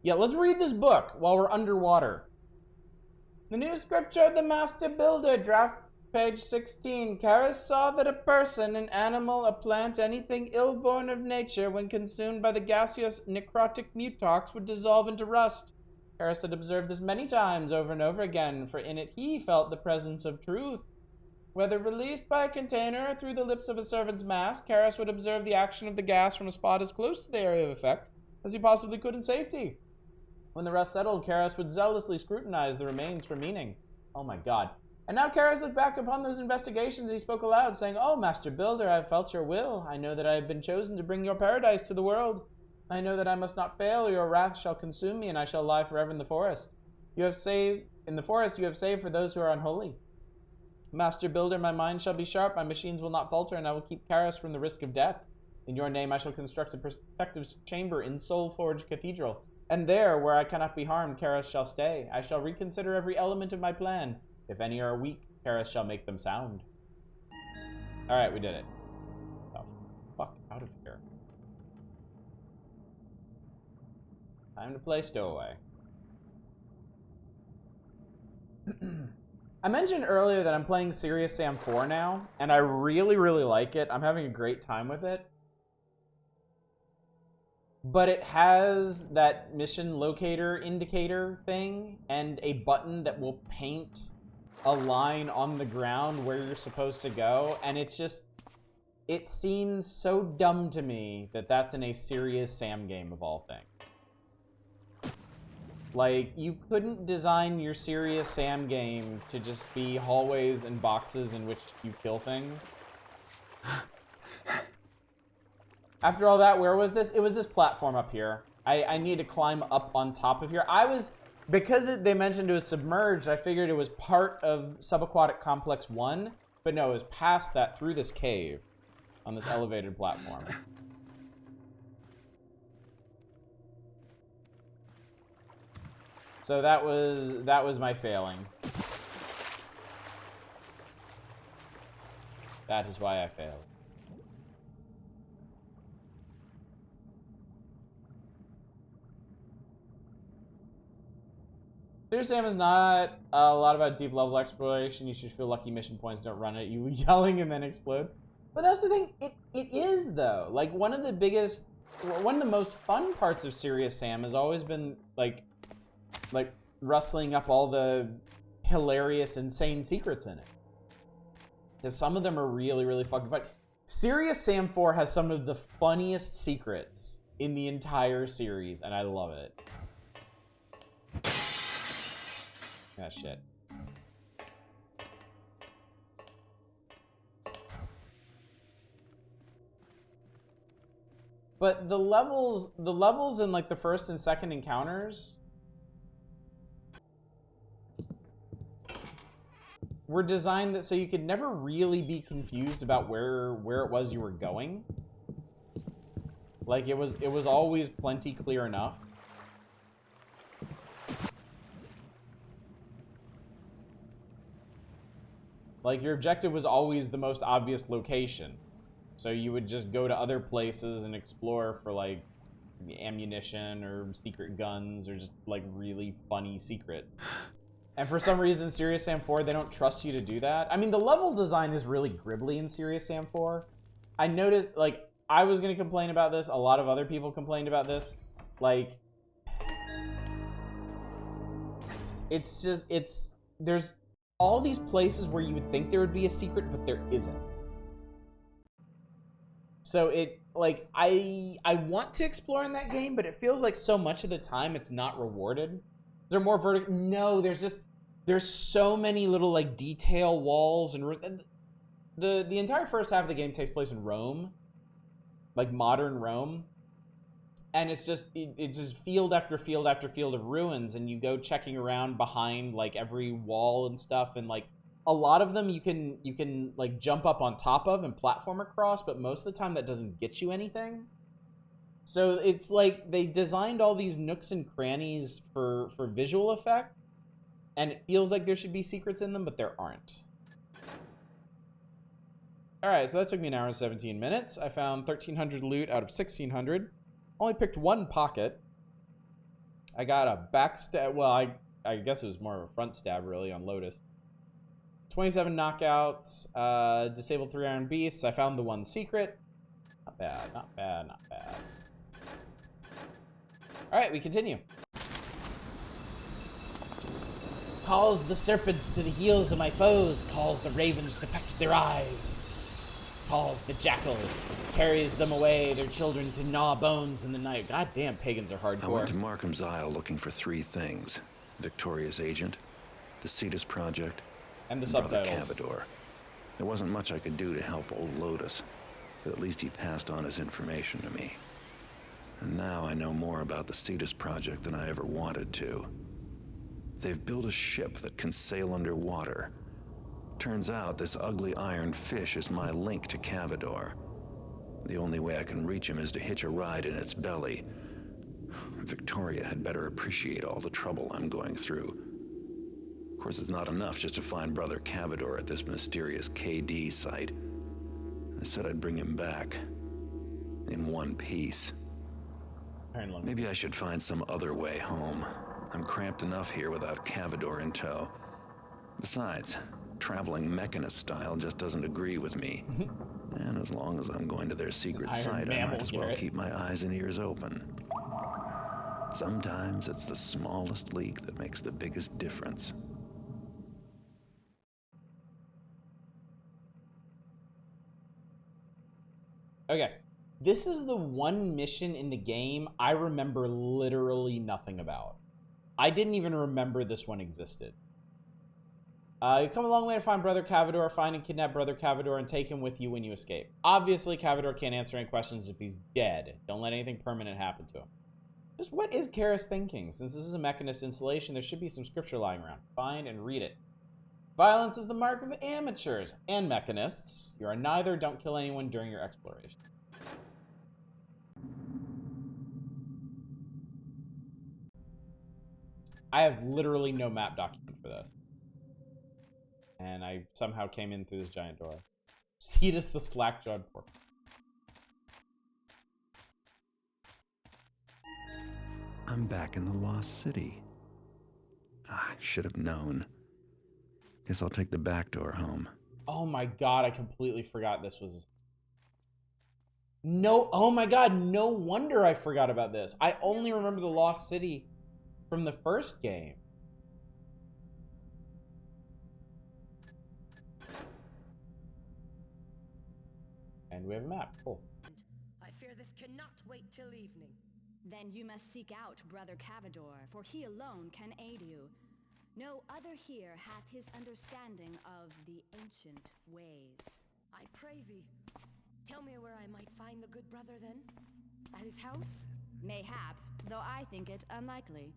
Yeah, let's read this book while we're underwater. The new scripture of the Master Builder, draft page 16. Karis saw that a person, an animal, a plant, anything ill-born of nature, when consumed by the gaseous necrotic mutox, would dissolve into rust. Karis had observed this many times over and over again, for in it he felt the presence of truth. Whether released by a container or through the lips of a servant's mask, Karis would observe the action of the gas from a spot as close to the area of effect as he possibly could in safety. When the rust settled, Karis would zealously scrutinize the remains for meaning. Oh my god. And now Karis looked back upon those investigations. He spoke aloud, saying, "Oh, Master Builder, I have felt your will. I know that I have been chosen to bring your paradise to the world. I know that I must not fail, or your wrath shall consume me, and I shall lie forever in the forest. You have saved, in the forest you have saved for those who are unholy. Master Builder, my mind shall be sharp, my machines will not falter, and I will keep Karis from the risk of death. In your name I shall construct a protective chamber in Soulforge Cathedral, and there, where I cannot be harmed, Karis shall stay. I shall reconsider every element of my plan. If any are weak, Karis shall make them sound." Alright, we did it. Oh, fuck out of here. Time to play Stowaway. I mentioned earlier that I'm playing Serious Sam 4 now, and I really, really like it. I'm having a great time with it. But it has that mission locator indicator thing, and a button that will paint a line on the ground where you're supposed to go, and it's just... It seems so dumb to me that that's in a Serious Sam game of all things. Like, you couldn't design your Serious Sam game to just be hallways and boxes in which you kill things. After all that, where was this? It was this platform up here. I need to climb up on top of here. Because they mentioned it was submerged, I figured it was part of Subaquatic Complex 1, but no, it was past that through this cave on this elevated platform. So that was my failing. That is why I failed. Serious Sam is not a lot about deep level exploration. You should feel lucky mission points don't run at you yelling and then explode. But that's the thing, it is though. Like one of the most fun parts of Serious Sam has always been like rustling up all the hilarious, insane secrets in it. Because some of them are really, really fucking fun. Serious Sam 4 has some of the funniest secrets in the entire series, and I love it. Ah, shit. But the levels in like the first and second encounters were designed that so you could never really be confused about where it was you were going. Like it was always plenty clear enough. Like, your objective was always the most obvious location. So you would just go to other places and explore for, like, ammunition or secret guns or just, like, really funny secrets. And for some reason, Serious Sam 4, they don't trust you to do that. I mean, the level design is really gribbly in Serious Sam 4. I noticed, like, I was going to complain about this. A lot of other people complained about this. Like, it's just, there's all these places where you would think there would be a secret, but there isn't. So I want to explore in that game, but it feels like so much of the time it's not rewarded. They're more vertical. No, there's so many little like detail walls, and the entire first half of the game takes place in Rome, like modern Rome. And it's just field after field after field of ruins, and you go checking around behind like every wall and stuff, and like a lot of them you can like jump up on top of and platform across, but most of the time that doesn't get you anything. So it's like they designed all these nooks and crannies for visual effect, and it feels like there should be secrets in them, but there aren't. Alright, so that took me an hour and 17 minutes. I found 1,300 loot out of 1,600. Only picked one pocket. I got a backstab. Well, I guess it was more of a front stab, really, on Lotus. 27 knockouts. Disabled 3 Iron Beasts. I found the one secret. Not bad, not bad, not bad. Alright, we continue. Calls the serpents to the heels of my foes. Calls the ravens to peck their eyes. Calls the jackals, carries them away, their children to gnaw bones in the night. God damn, pagans are hardcore. I went to Markham's Isle looking for 3 things. Victoria's agent, the Cetus Project, and the Brother subtitles. Cavador. There wasn't much I could do to help old Lotus, but at least he passed on his information to me. And now I know more about the Cetus Project than I ever wanted to. They've built a ship that can sail underwater. Turns out this ugly iron fish is my link to Cavador. The only way I can reach him is to hitch a ride in its belly. Victoria had better appreciate all the trouble I'm going through. Of course, it's not enough just to find Brother Cavador at this mysterious KD site. I said I'd bring him back. In one piece. Maybe I should find some other way home. I'm cramped enough here without Cavador in tow. Besides, traveling mechanist style just doesn't agree with me. And as long as I'm going to their secret site, I might as well keep my eyes and ears open. Sometimes it's the smallest leak that makes the biggest difference. Okay. This is the one mission in the game I remember literally nothing about. I didn't even remember this one existed. You've come a long way to find Brother Cavador. Find and kidnap Brother Cavador and take him with you when you escape. Obviously, Cavador can't answer any questions if he's dead. Don't let anything permanent happen to him. Just what is Karis thinking? Since this is a Mechanist installation, there should be some scripture lying around. Find and read it. Violence is the mark of amateurs and Mechanists. You are neither. Don't kill anyone during your exploration. I have literally no map document for this. And I somehow came in through this giant door. Cetus the slack-jawed pork. I'm back in the Lost City. I should have known. Guess I'll take the back door home. Oh my god, I completely forgot this was... No, oh my god, no wonder I forgot about this. I only remember the Lost City from the first game. And we have a map. Cool. I fear this cannot wait till evening. Then you must seek out Brother Cavador, for he alone can aid you. No other here hath his understanding of the ancient ways. I pray thee, tell me where I might find the good brother then? At his house? Mayhap, though I think it unlikely.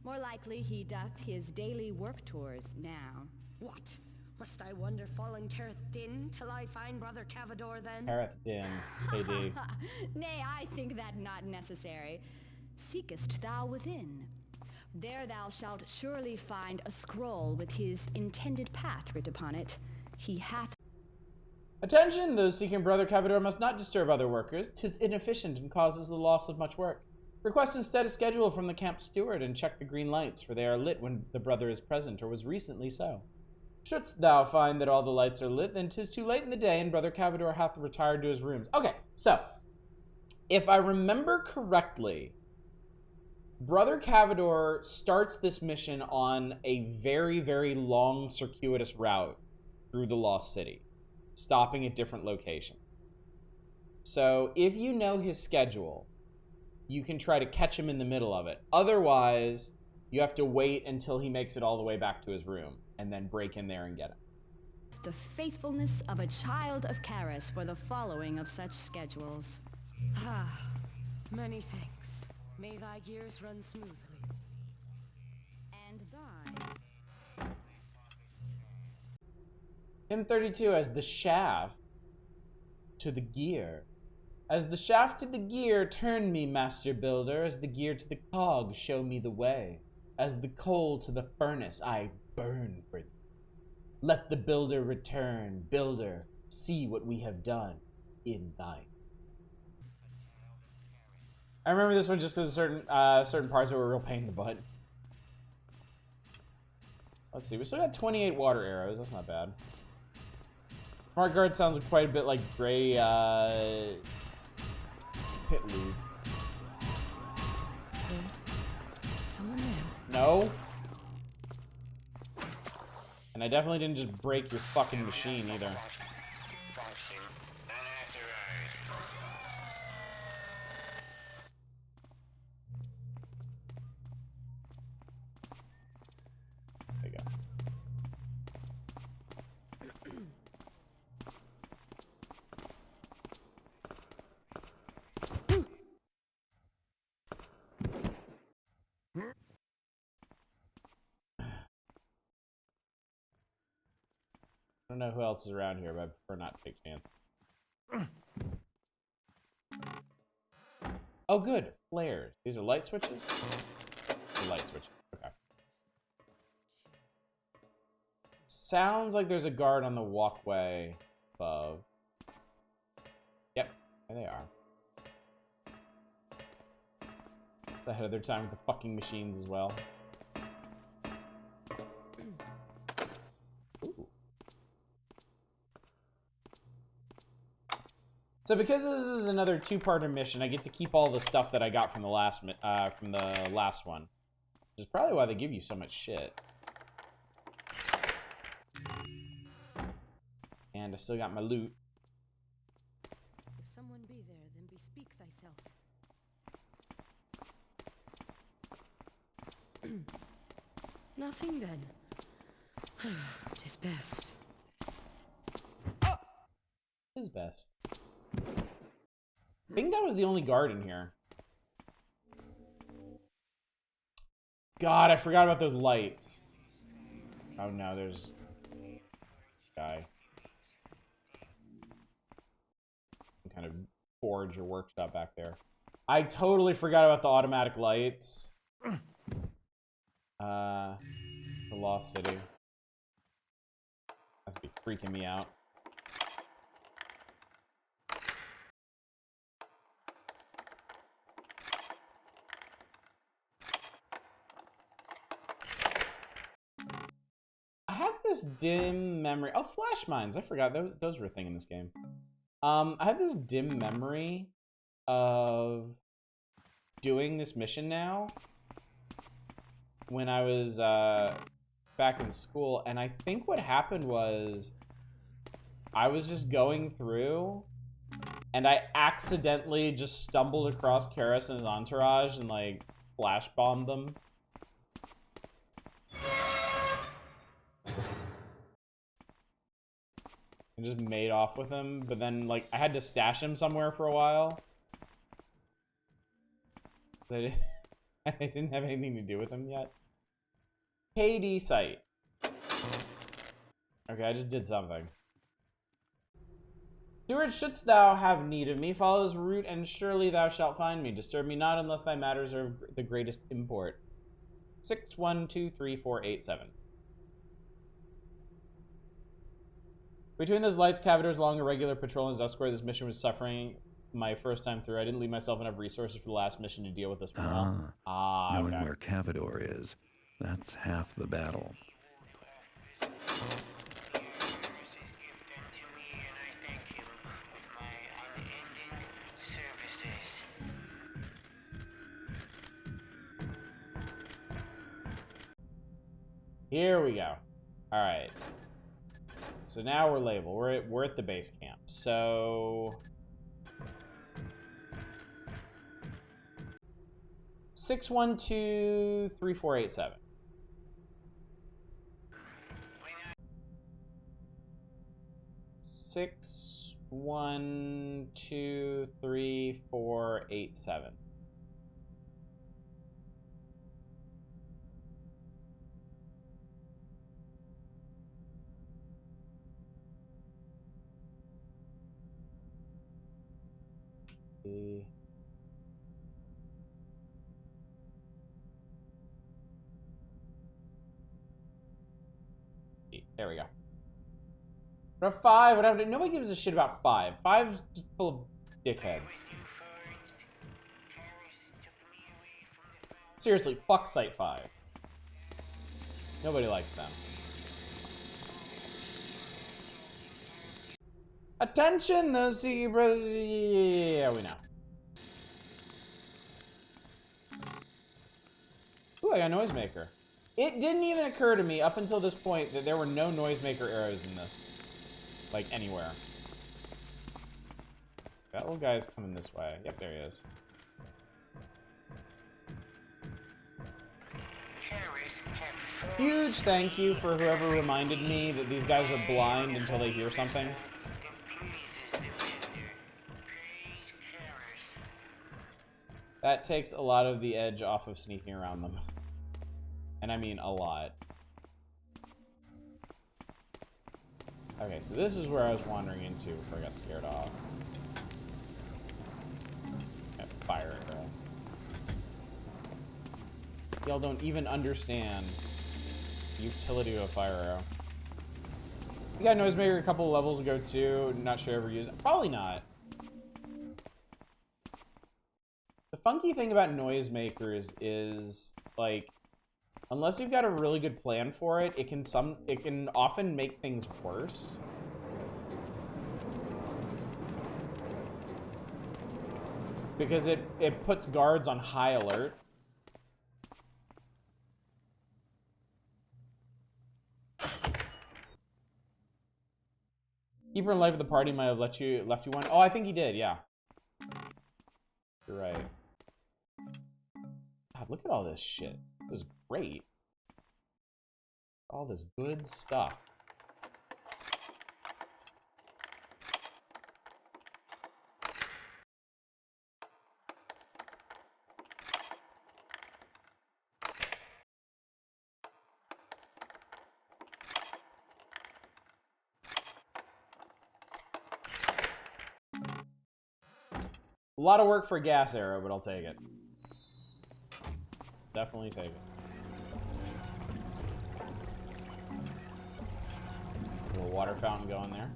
More likely he doth his daily work tours now. What? Must I wander fallen Careth Din till I find Brother Cavador then? Careth Din, KD. Nay, I think that not necessary. Seekest thou within? There thou shalt surely find a scroll with his intended path writ upon it. He hath... Attention! Those seeking Brother Cavador must not disturb other workers. 'Tis inefficient and causes the loss of much work. Request instead a schedule from the camp steward and check the green lights, for they are lit when the brother is present, or was recently so. Shouldst thou find that all the lights are lit, then 'tis too late in the day, and Brother Cavador hath retired to his rooms. Okay, so, if I remember correctly, Brother Cavador starts this mission on a very, very long, circuitous route through the Lost City, stopping at different locations. So, if you know his schedule, you can try to catch him in the middle of it. Otherwise, you have to wait until he makes it all the way back to his room, and then break in there and get him. The faithfulness of a child of Karis for the following of such schedules. Ah, many thanks. May thy gears run smoothly. And thine. M32 as the shaft to the gear. As the shaft to the gear, turn me, master builder. As the gear to the cog, show me the way. As the coal to the furnace, I burn for thee. Let the builder return. Builder, see what we have done in thine. I remember this one just because certain parts were a real pain in the butt. Let's see, we still got 28 water arrows. That's not bad. Smart guard sounds quite a bit like gray pit loop. Someone there. No. And I definitely didn't just break your fucking machine either. There you go. I don't know who else is around here, but I prefer not to take chances. Oh, good. Flares. These are light switches? They're light switches. Okay. Sounds like there's a guard on the walkway above. Yep, there they are. It's ahead of their time with the fucking machines as well. Ooh. So because this is another two-parter mission, I get to keep all the stuff that I got from the last one, which is probably why they give you so much shit. And I still got my loot. If someone be there, then bespeak thyself. Nothing then. 'Tis best. His best. I think that was the only guard in here. God, I forgot about those lights. Oh no, there's a guy. Some kind of forge or workshop back there. I totally forgot about the automatic lights. The Lost City. That's be freaking me out. I have this dim memory. Oh, flash mines. I forgot those were a thing in this game. I have this dim memory of doing this mission now when I was back in school, and I think what happened was I was just going through and I accidentally just stumbled across Karis and his entourage and like flash bombed them. And just made off with him, but then like I had to stash him somewhere for a while. I didn't have anything to do with him yet. KD site. Okay, I just did something. Steward, shouldst thou have need of me, follow this route, and surely thou shalt find me. Disturb me not unless thy matters are of the greatest import. 612347. Between those lights, Cavador's long irregular patrol and Zesquare, this mission was suffering my first time through. I didn't leave myself enough resources for the last mission to deal with this one. Knowing Okay. where Cavador is, that's half the battle. Here we go. All right. So now we're labeled. We're at the base camp. So 6123487. Six 1 2 3 4 8 7. There we go. But 5, whatever. Nobody gives a shit about 5. 5's just full of dickheads. Seriously, fuck Site 5. Nobody likes them. Attention, the zebras. Yeah, we know. Ooh, I got Noisemaker. It didn't even occur to me up until this point that there were no Noisemaker arrows in this. Like, anywhere. That little guy's coming this way. Yep, there he is. Huge thank you for whoever reminded me that these guys are blind until they hear something. That takes a lot of the edge off of sneaking around them. And I mean a lot. Okay, so this is where I was wandering into before I got scared off. Fire arrow. Y'all don't even understand the utility of a fire arrow. We got Noisemaker a couple of levels ago too. Not sure I ever used it. Probably not. The funky thing about Noisemakers is, like, unless you've got a really good plan for it, it can often make things worse. Because it puts guards on high alert. Keeper in life of the party might have left you one. Oh, I think he did, yeah. You're right. God, look at all this shit. This is great. All this good stuff. A lot of work for a gas arrow, but I'll take it. Definitely take it. A little water fountain going there.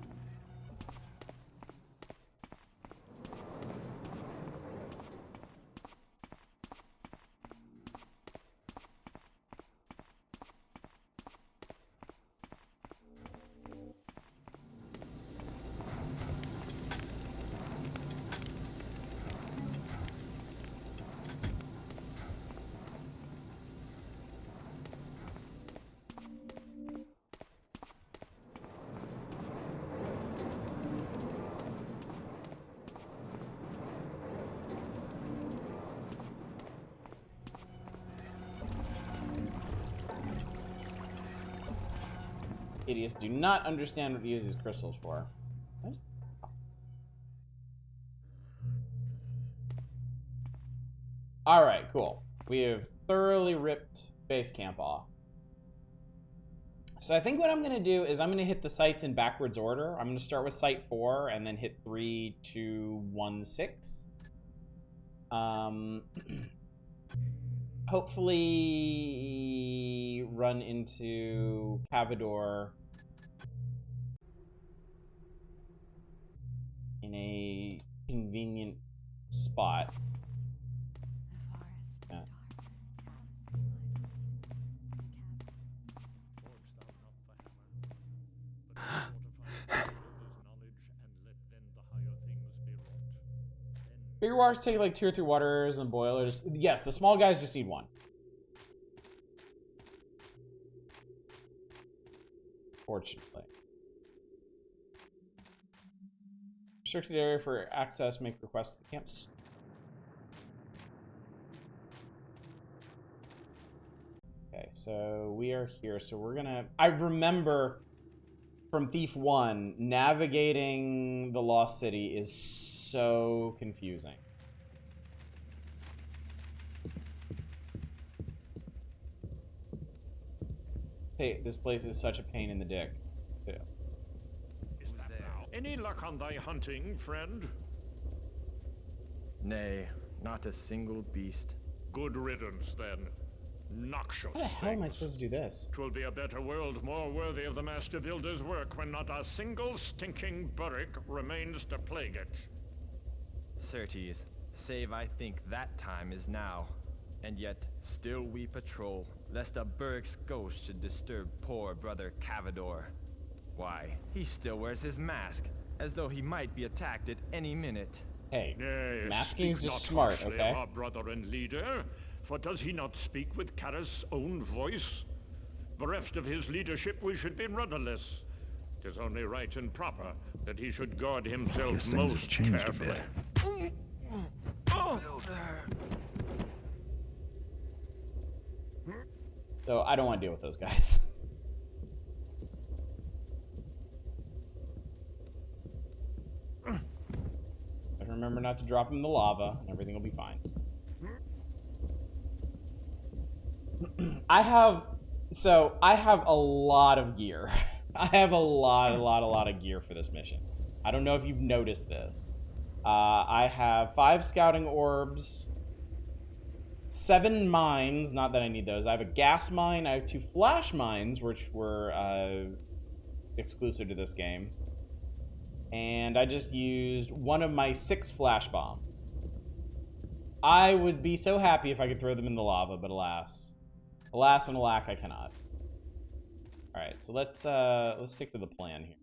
Idiots do not understand what to use these crystals for. What? Alright, cool. We have thoroughly ripped base camp off. So I think what I'm going to do is I'm going to hit the sites in backwards order. I'm going to start with site 4 and then hit 3, 2, 1, 6. Hopefully run into Cavador in a convenient spot. Yeah. Bigger waters take like 2 or 3 waters and boilers. Yes, the small guys just need 1. Fortunately. Restricted area for access, make requests to the camps. Okay, so we are here. So we're gonna... I remember from Thief 1, navigating the Lost City is so confusing. Hey, this place is such a pain in the dick. Too. Is that now? Any luck on thy hunting, friend? Nay, not a single beast. Good riddance, then. Noxious How the hell am I things. supposed to do this? 'Twill be a better world, more worthy of the Master Builder's work, when not a single stinking burrick remains to plague it. Certes, save I think that time is now. And yet, still we patrol, lest a burrick's ghost should disturb poor brother Cavador. Why, he still wears his mask, as though he might be attacked at any minute. Hey, Nay, masking's speak just not smart, harshly okay? of our brother and leader, for does he not speak with Karas' own voice? Bereft of his leadership, we should be rudderless. 'Tis only right and proper that he should guard himself Guess things have most changed a carefully. bit. So I don't want to deal with those guys. But remember not to drop them in the lava, and everything will be fine. I have a lot of gear. I have a lot of gear for this mission. I don't know if you've noticed this. I have 5 scouting orbs, 7 mines, not that I need those. I have a gas mine, I have 2 flash mines, which were exclusive to this game. And I just used one of my 6 flash bombs. I would be so happy if I could throw them in the lava, but alas. Alas and alack, I cannot. Alright, so let's stick to the plan here.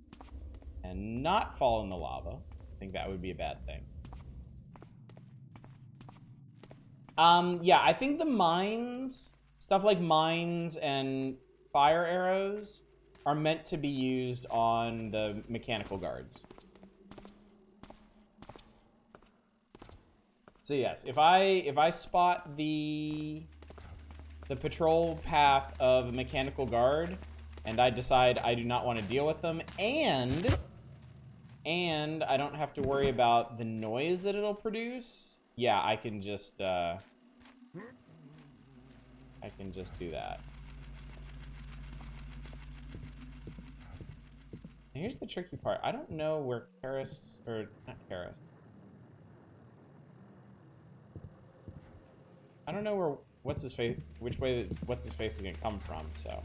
And not fall in the lava. I think that would be a bad thing. Yeah, I think the mines, stuff like mines and fire arrows, are meant to be used on the mechanical guards. So yes, if I spot the patrol path of a mechanical guard, and I decide I do not want to deal with them, and I don't have to worry about the noise that it'll produce, yeah, I can just do that. And here's the tricky part. I don't know where Karas, or not Karas. I don't know where what's his face, which way what's his face is gonna come from. So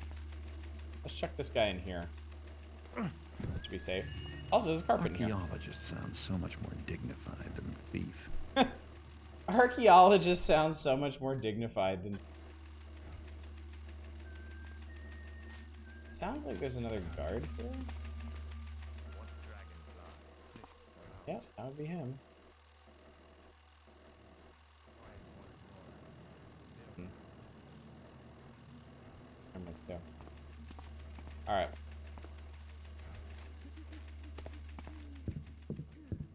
let's check this guy in here to be safe. Also, there's a carpet in here. Archaeologist sounds so much more dignified than thief. Archaeologist sounds so much more dignified than. Sounds like there's another guard here. Yeah, that would be him. Alright.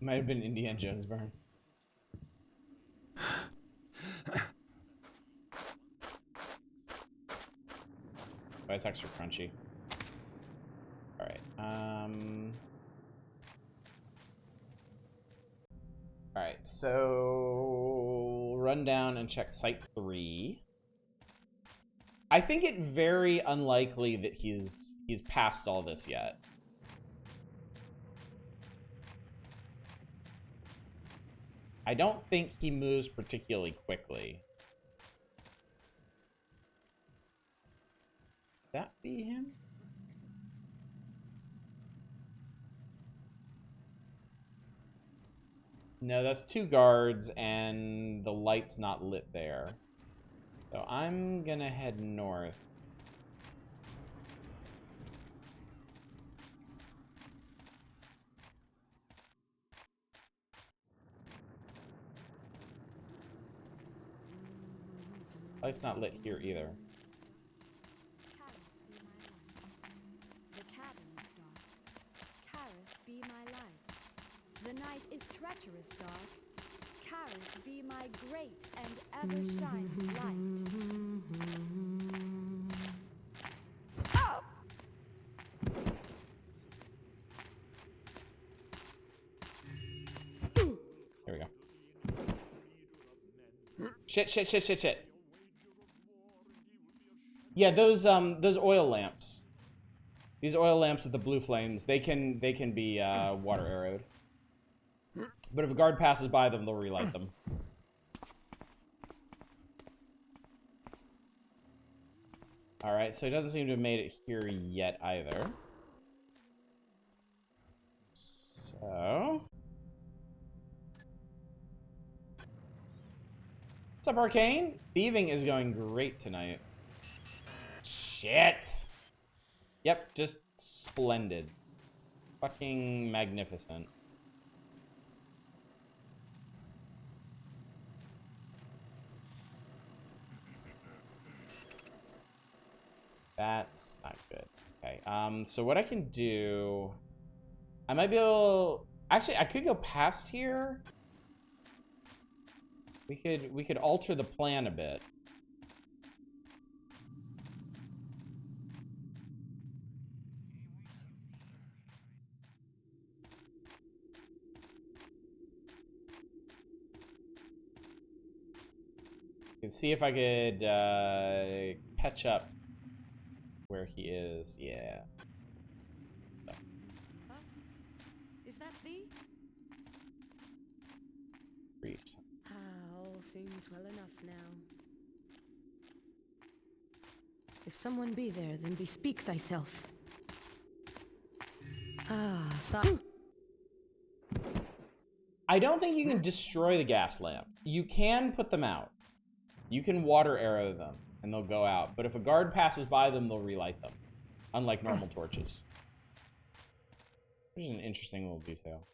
Might have been Indiana Jones burn. Oh, it's extra crunchy. Alright, Alright, so run down and check Site 3. I think it very unlikely that he's passed all this yet. I don't think he moves particularly quickly. Could that be him? No, that's 2 guards and the light's not lit there. So I'm gonna head north. Light's not lit here either. The cabin is dark. Karas, be my light. The night is treacherous dark. Karas, be my great and ever-shining light. Oh! There we go. Shit. Yeah, those oil lamps. These oil lamps with the blue flames, they can be water arrowed. But if a guard passes by them, they'll relight them. Alright, so he doesn't seem to have made it here yet either. So... What's up, Arcane? Thieving is going great tonight. Shit! Yep, just splendid. Fucking magnificent. That's not good. Okay, so what I can do... I might be able... Actually, I could go past here. We could alter the plan a bit. You can see if I could catch up where he is. Yeah. Huh? Is that thee? Priest. Ah, all seems well enough now. If someone be there, then bespeak thyself. Ah, son. I don't think you can destroy the gas lamp. You can put them out. You can water arrow them, and they'll go out. But if a guard passes by them, they'll relight them. Unlike normal torches. Which is an interesting little detail.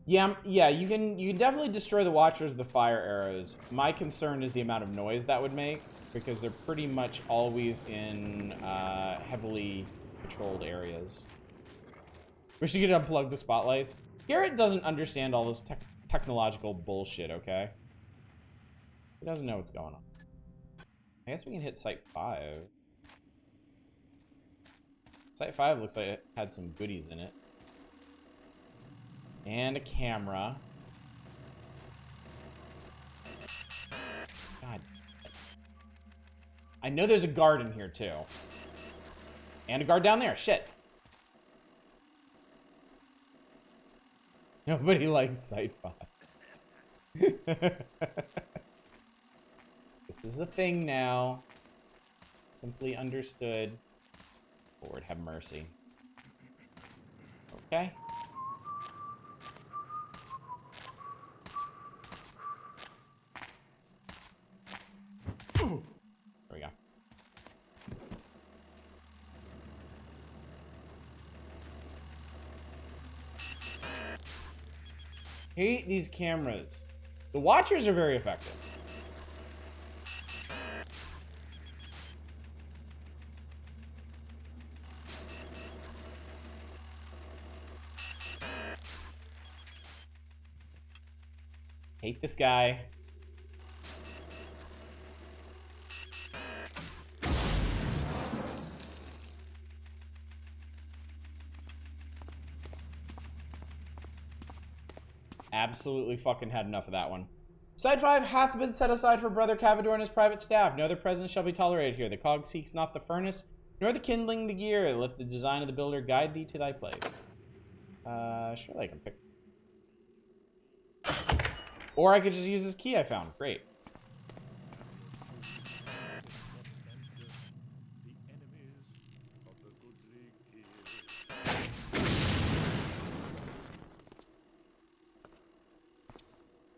Yeah, you can definitely destroy the Watchers with the fire arrows. My concern is the amount of noise that would make, because they're pretty much always in heavily patrolled areas. We should get unplug the spotlights. Garrett doesn't understand all this technological bullshit, okay? He doesn't know what's going on. I guess we can hit Site 5. Site 5 looks like it had some goodies in it. And a camera. God. I know there's a guard in here, too. And a guard down there. Shit. Nobody likes Site 5. This is a thing now. Simply understood. Lord have mercy. Okay. There we go. Hate these cameras. The Watchers are very effective. Hate this guy. Absolutely fucking had enough of that one. Side 5 hath been set aside for Brother Cavador and his private staff. No other presence shall be tolerated here. The cog seeks not the furnace, nor the kindling the gear. Let the design of the builder guide thee to thy place. Surely I can pick. Or I could just use this key I found. Great.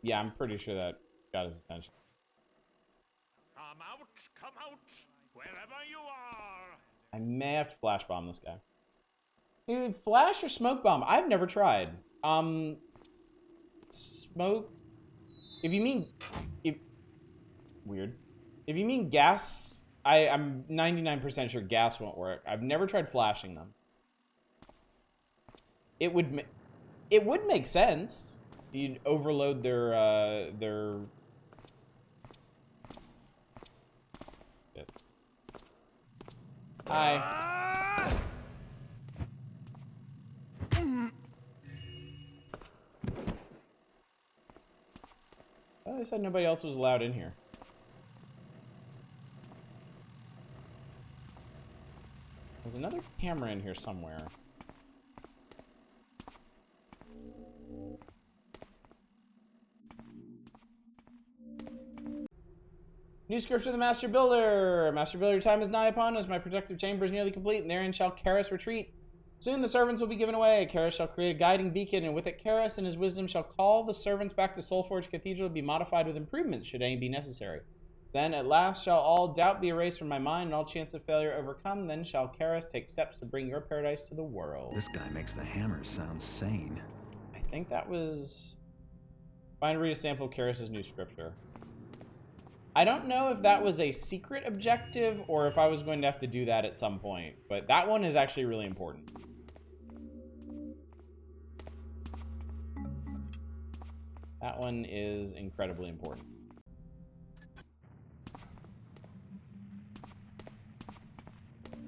Yeah, I'm pretty sure that got his attention. Come out, wherever you are. I may have to flash bomb this guy. Dude, flash or smoke bomb? I've never tried. Smoke. If you mean, weird. If you mean gas, I'm 99% sure gas won't work. I've never tried flashing them. It would make sense. You'd overload their. Shit. Hi. Well, they said nobody else was allowed in here. another camera in here somewhere. New script for the Master Builder. Master Builder, your time is nigh upon us. My protective chamber is nearly complete, and therein shall Karis retreat. Soon the servants will be given away. Karis shall create a guiding beacon, and with it Karis and his wisdom shall call the servants back to Soulforge Cathedral to be modified with improvements, should any be necessary. Then at last shall all doubt be erased from my mind, and all chance of failure overcome. Then shall Karis take steps to bring your paradise to the world. This guy makes the hammers sound sane. I think that was... Find and read a sample of Karis' new scripture. I don't know if that was a secret objective or if I was going to have to do that at some point, but that one is actually really important. That one is incredibly important.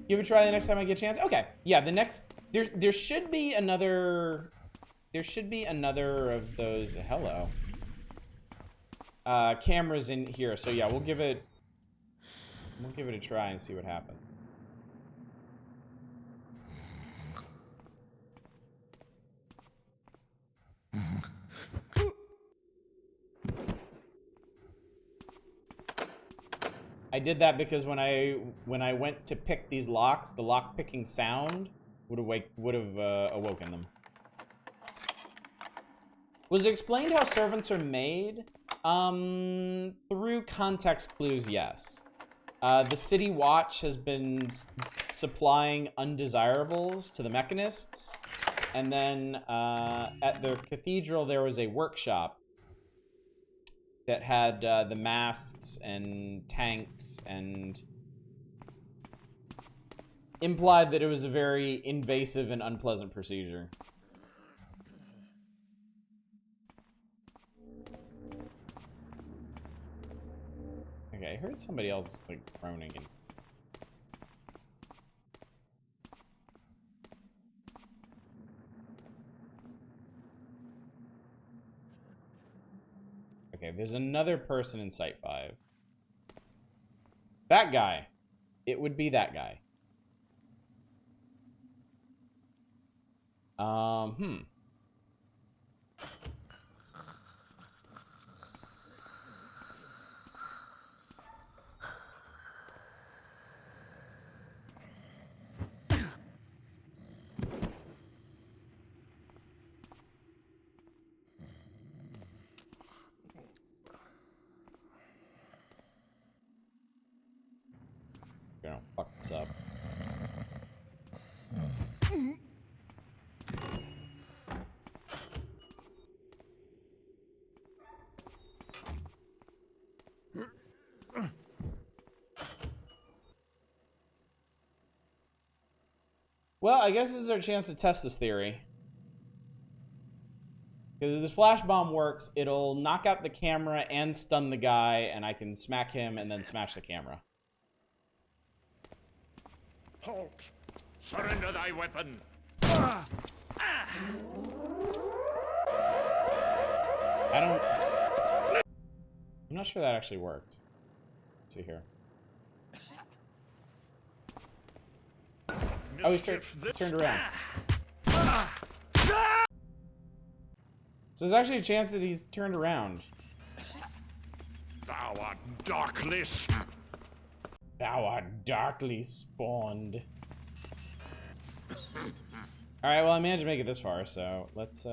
Give it a try the next time I get a chance. Okay, yeah, the next there should be another of those. Hello. Cameras in here, so yeah, we'll give it a try and see what happens. I did that because when I went to pick these locks, the lock picking sound would have awoken them. Was it explained how servants are made? Through context clues, yes. The City Watch has been supplying undesirables to the mechanists, and then at the cathedral there was a workshop that had the masks and tanks, and implied that it was a very invasive and unpleasant procedure. Okay, I heard somebody else like groaning. Okay, there's another person in Site 5. That guy. It would be that guy. Gonna fuck this up. Well, I guess this is our chance to test this theory. Because if this flash bomb works, it'll knock out the camera and stun the guy, and I can smack him and then smash the camera. Halt! Surrender thy weapon! I'm not sure that actually worked. Let's see here. Oh, he's turned around. So there's actually a chance that he's turned around. Thou art darkly Thou art darkly spawned. Alright, well I managed to make it this far, so let's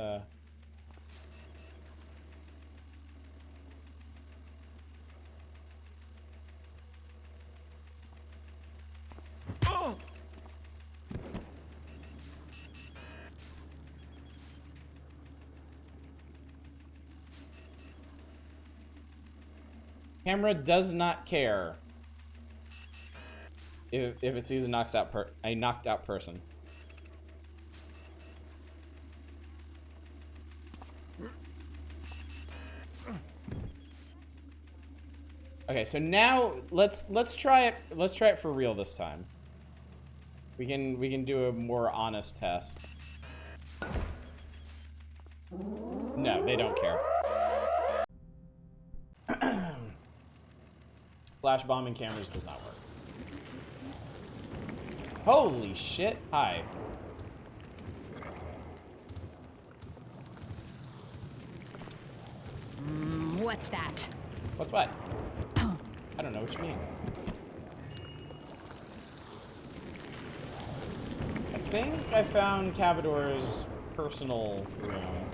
Camera does not care if it sees a knocked out person. Okay, so now let's try it. Let's try it for real this time. We can do a more honest test. No, they don't care. Flash bombing cameras does not work. Holy shit. Hi. What's that? What's what? I don't know what you mean. I think I found Cavador's personal room.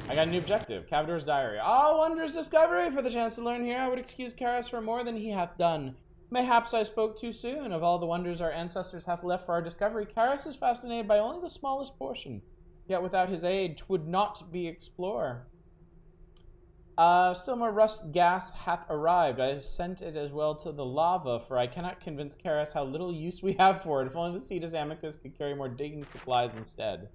I got a new objective. Cavador's diary. Oh, wondrous discovery! For the chance to learn here, I would excuse Karas for more than he hath done. Mayhaps I spoke too soon. Of all the wonders our ancestors hath left for our discovery, Karas is fascinated by only the smallest portion. Yet without his aid, 'twould not be explore. Still more rust gas hath arrived. I sent it as well to the lava, for I cannot convince Karas how little use we have for it. If only the Cetus Amicus could carry more digging supplies instead.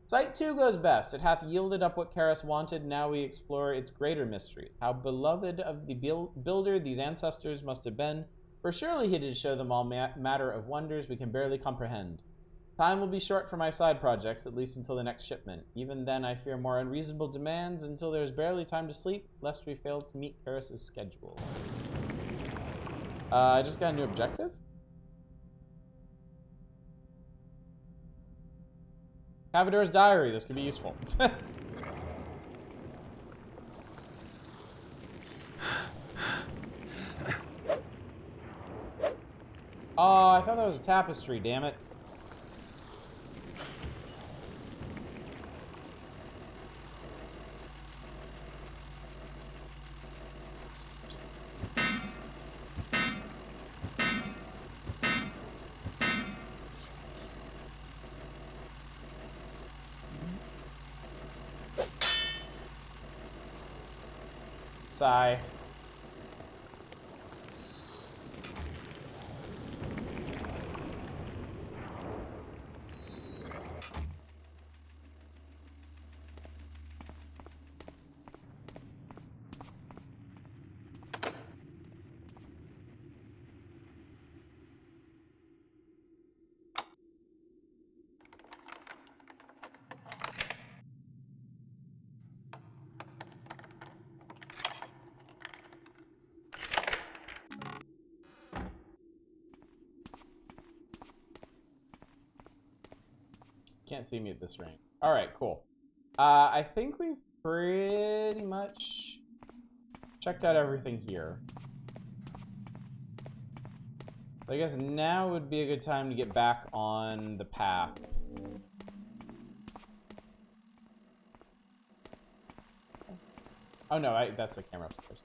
Site 2 goes best. It hath yielded up what Karas wanted. Now we explore its greater mysteries. How beloved of the builder these ancestors must have been, for surely he did show them all matter of wonders we can barely comprehend. Time will be short for my side projects, at least until the next shipment. Even then, I fear more unreasonable demands until there is barely time to sleep, lest we fail to meet Karas' schedule. I just got a new objective? Cavador's diary. This could be useful. Oh, I thought that was a tapestry, damn it. Sigh. Can't see me at this range. All right, cool. I think we've pretty much checked out everything here. So I guess now would be a good time to get back on the path. Oh no, that's the camera upstairs.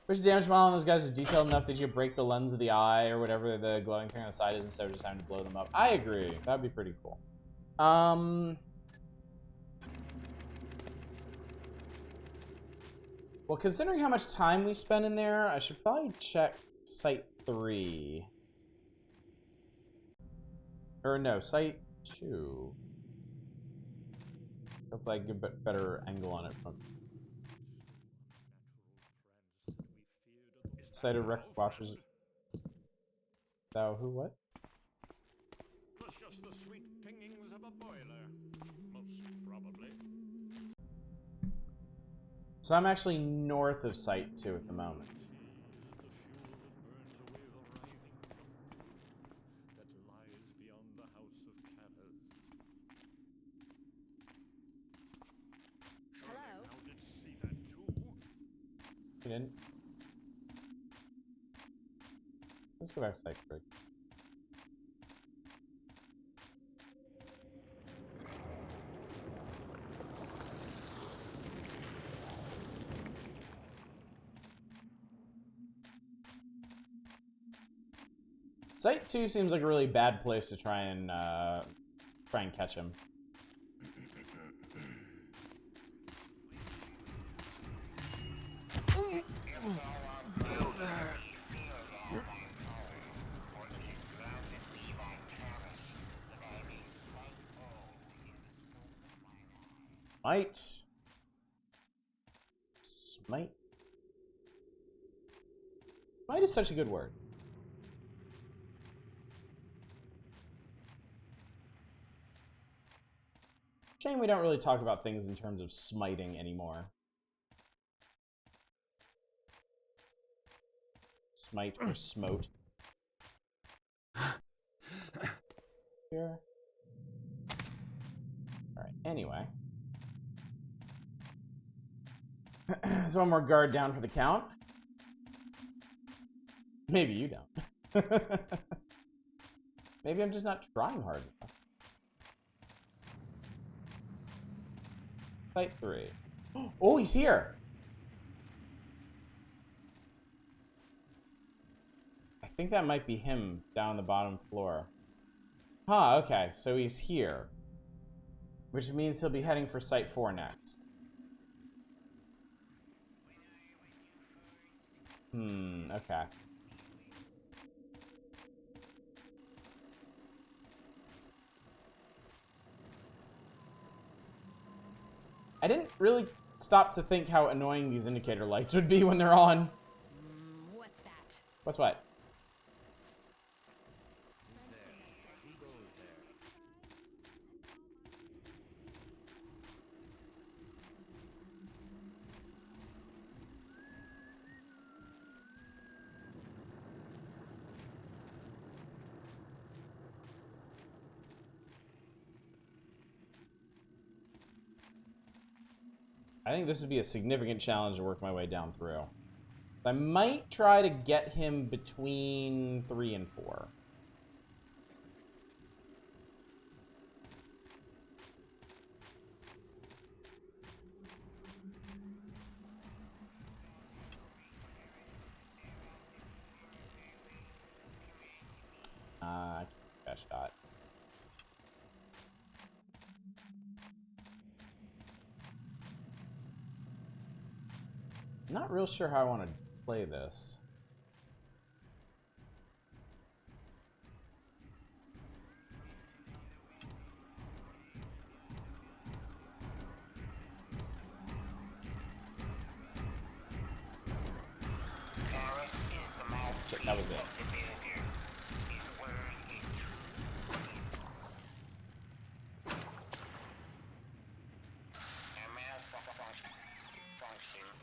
Which damage model on those guys is detailed enough that you break the lens of the eye or whatever the glowing thing on the side is instead of just having to blow them up. I agree. That'd be pretty cool. Well, considering how much time we spent in there, I should probably check Site 3. Or no, Site 2. Hopefully I can get a better angle on it from... Site of wrecked watchers... Thou who, what? Was just the sweet pingings of a boiler, most probably. So I'm actually north of Site 2 at the moment. Hello? You didn't? Let's go back to Site 3. Site 2 seems like a really bad place to try and catch him. Smite. Smite is such a good word. Shame we don't really talk about things in terms of smiting anymore. Smite or smote. Here. Alright, anyway. There's one more guard down for the count. Maybe you don't. Maybe I'm just not trying hard enough. Site 3. Oh, he's here! I think that might be him down the bottom floor. Huh, okay, so he's here. Which means he'll be heading for Site 4 next. Okay. I didn't really stop to think how annoying these indicator lights would be when they're on. What's that? What's what? I think this would be a significant challenge to work my way down through. I might try to get him between 3 and 4. Best shot. Not real sure how I want to play this. Shit, that was it.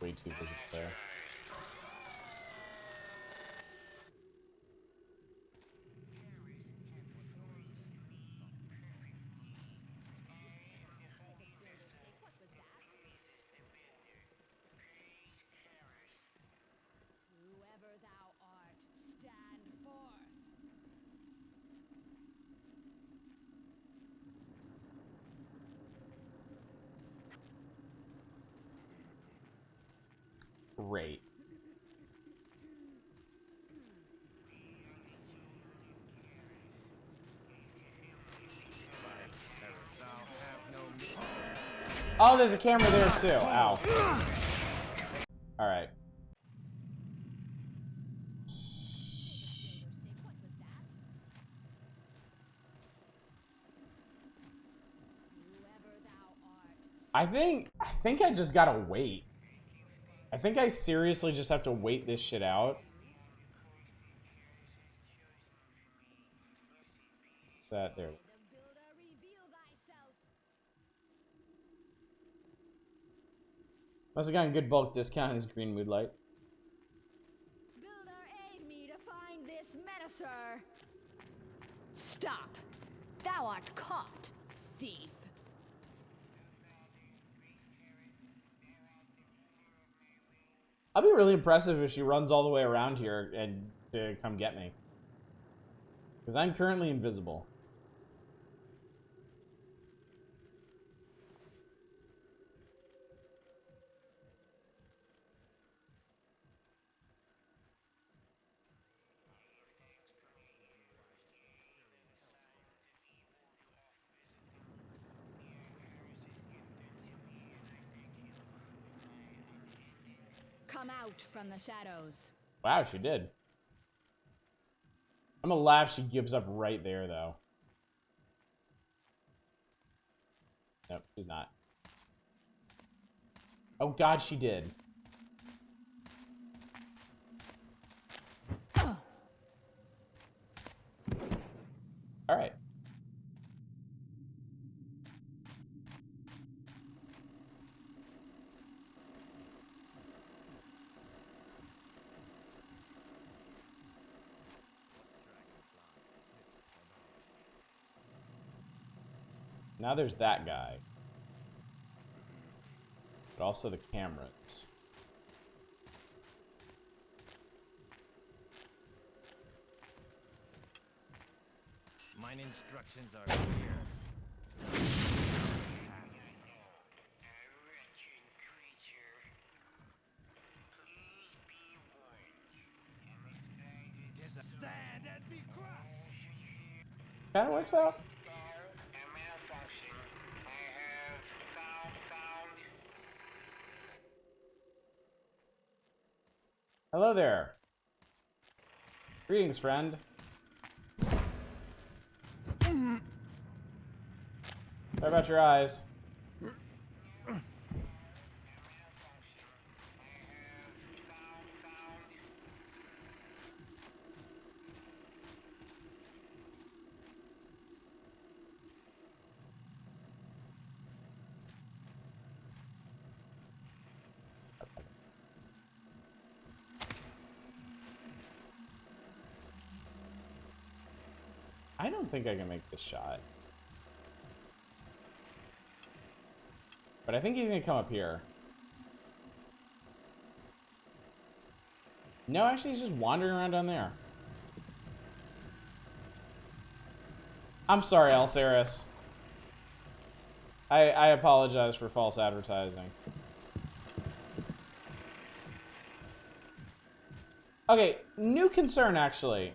Way too visible there. Whoever thou art, stand forth. Great. Oh, there's a camera there too. Ow. All right. I think I just gotta wait. I think I seriously just have to wait this shit out. That there. Must have gotten a good bulk discount on his green mood lights. Builder, aid me to find this menacer. Stop! Thou art caught, thief. I'll be really impressive if she runs all the way around here and to come get me. Because I'm currently invisible. Come out from the shadows. Wow, she did. I'm gonna laugh she gives up right there, though. Nope, she's not. Oh god, she did. Alright. Now there's that guy. But also the cameras. Mine instructions are clear. Stand and be crushed. Kinda works out. Hello there. Greetings, friend. Sorry about your eyes. I don't think I can make this shot. But I think he's gonna come up here. No, actually he's just wandering around down there. I'm sorry, Alceris. I apologize for false advertising. Okay, new concern actually.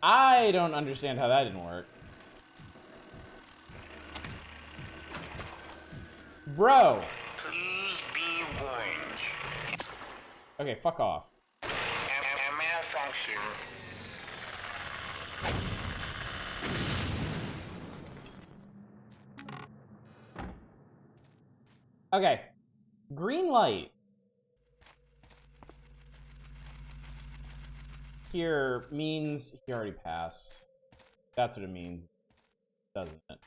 I don't understand how that didn't work. Bro! Please be warned. Okay, fuck off. A malfunction. Okay. Green light. Here means he already passed. That's what it means, doesn't it?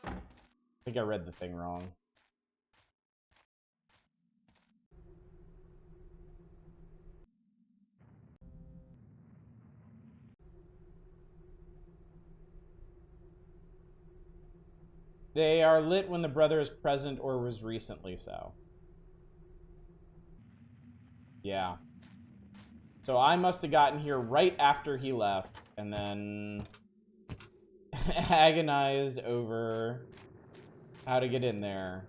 I think I read the thing wrong. They are lit when the brother is present or was recently so. Yeah. So I must have gotten here right after he left and then agonized over how to get in there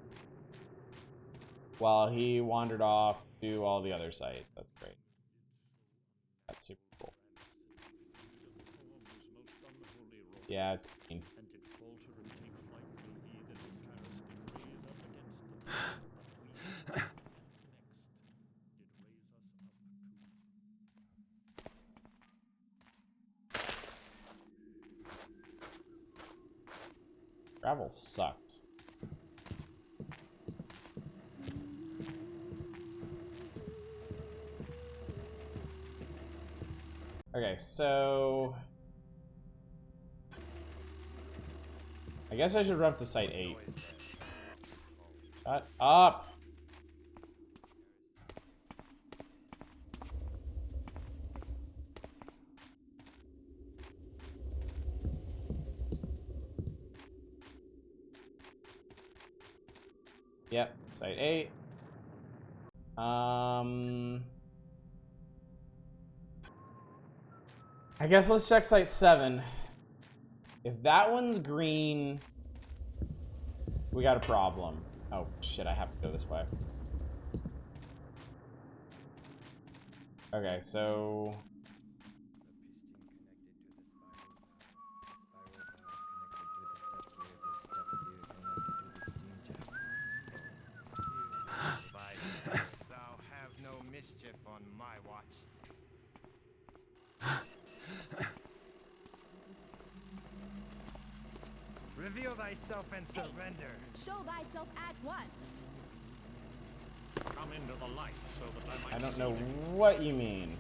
while he wandered off to all the other sites. That's great. That's super cool. Yeah, it's mean. Gravel sucks. Okay, so I guess I should run up to Site 8. Shut up! Yep, Site 8. I guess let's check Site 7. If that one's green, we got a problem. Oh shit, I have to go this way. Okay, so Thou have no mischief on my watch. Reveal thyself and surrender. Show thyself at once. Come into the light so that I might I don't see know thee. what you mean.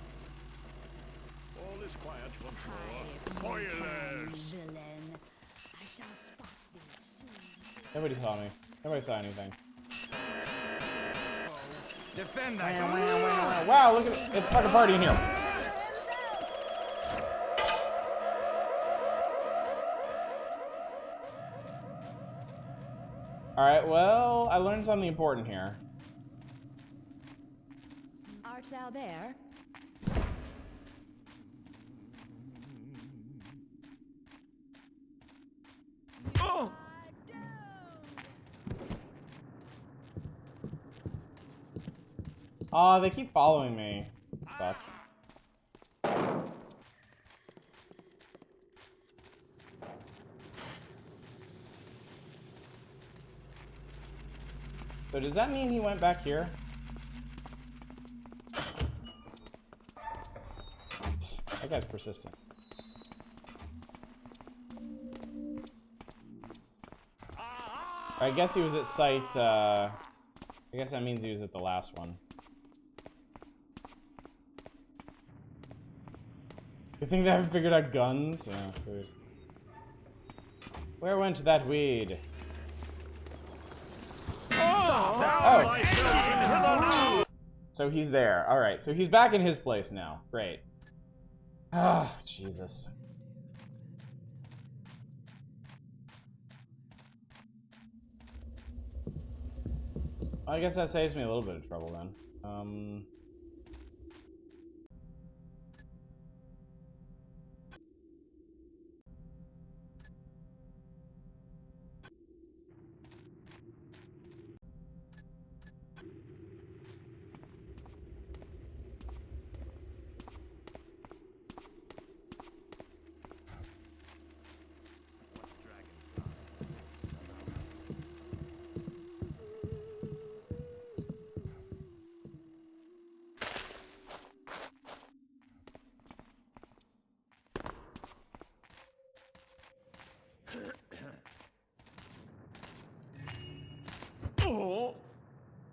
All is quiet once Hi, more. Spoilers! villain. I shall spot thee soon. Nobody saw me. Nobody saw anything. Defend that. Wow, look at it. It's a fucking party in here. Alright, well, I learned something important here. Art thou there? Oh! Aw, they keep following me. Sucks. So does that mean he went back here? That guy's persistent. I guess he was at site, I guess that means he was at the last one. You think they haven't figured out guns? Yeah, seriously. Where went that weed? Oh! So he's there. Alright, so he's back in his place now. Great. Ah, Jesus. I guess that saves me a little bit of trouble then.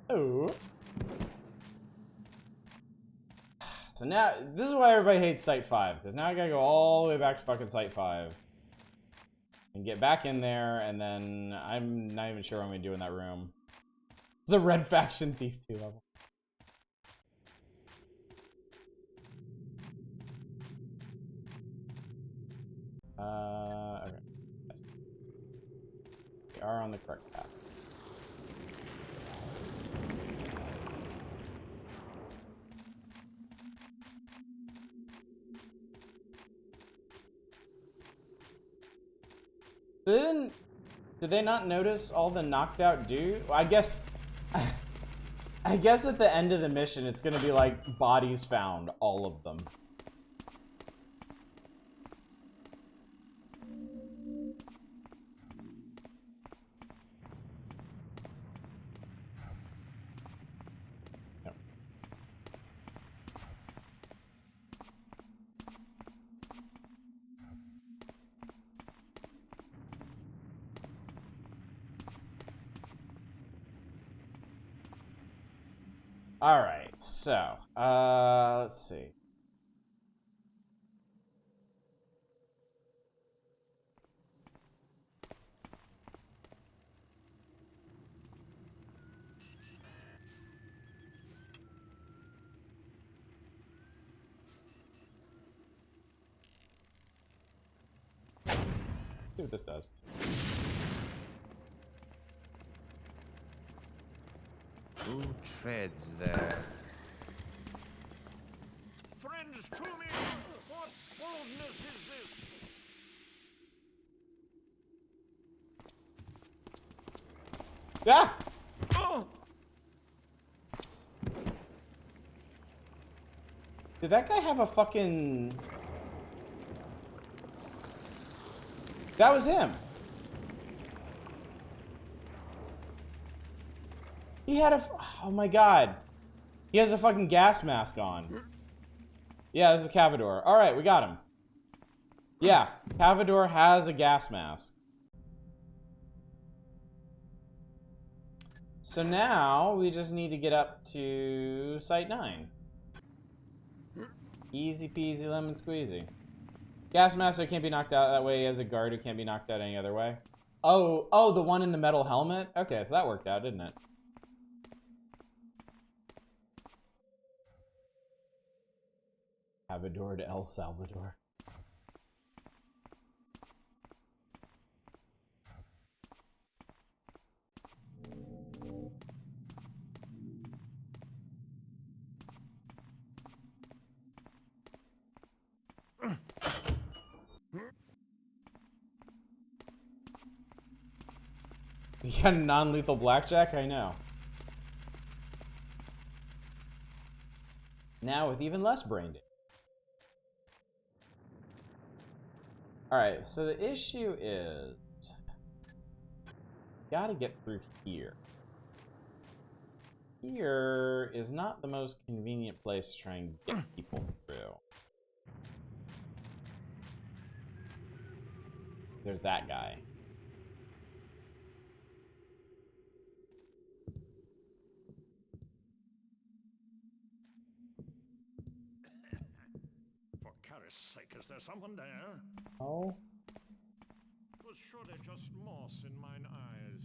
Oh. So now, this is why everybody hates Site 5, because now I gotta go all the way back to fucking Site 5. And get back in there, and then I'm not even sure what I'm gonna do in that room. It's the Red Faction Thief 2 level. Okay. We are on the correct path. Did they not notice all the knocked out dude? Well, I guess at the end of the mission it's gonna be like bodies found, all of them. Yep. All right, so let's see. See what this does. Who treads there? Friends to me! What boldness is this? Ah! Oh! Did that guy have a fucking... That was him. He had a... Oh my god. He has a fucking gas mask on. Yeah, this is Cavador. Alright, we got him. Yeah, Cavador has a gas mask. So now, we just need to get up to Site 9. Easy peasy lemon squeezy. Gas mask so he can't be knocked out that way. He has a guard who can't be knocked out any other way. Oh, the one in the metal helmet? Okay, so that worked out, didn't it? Cavador to El Salvador. You got a non-lethal blackjack? I know. Now with even less brain damage. Alright, so the issue is... Gotta get through here. Here is not the most convenient place to try and get people through. There's that guy. For Karis' sake, is there someone there? Oh? It was surely just moss in mine eyes.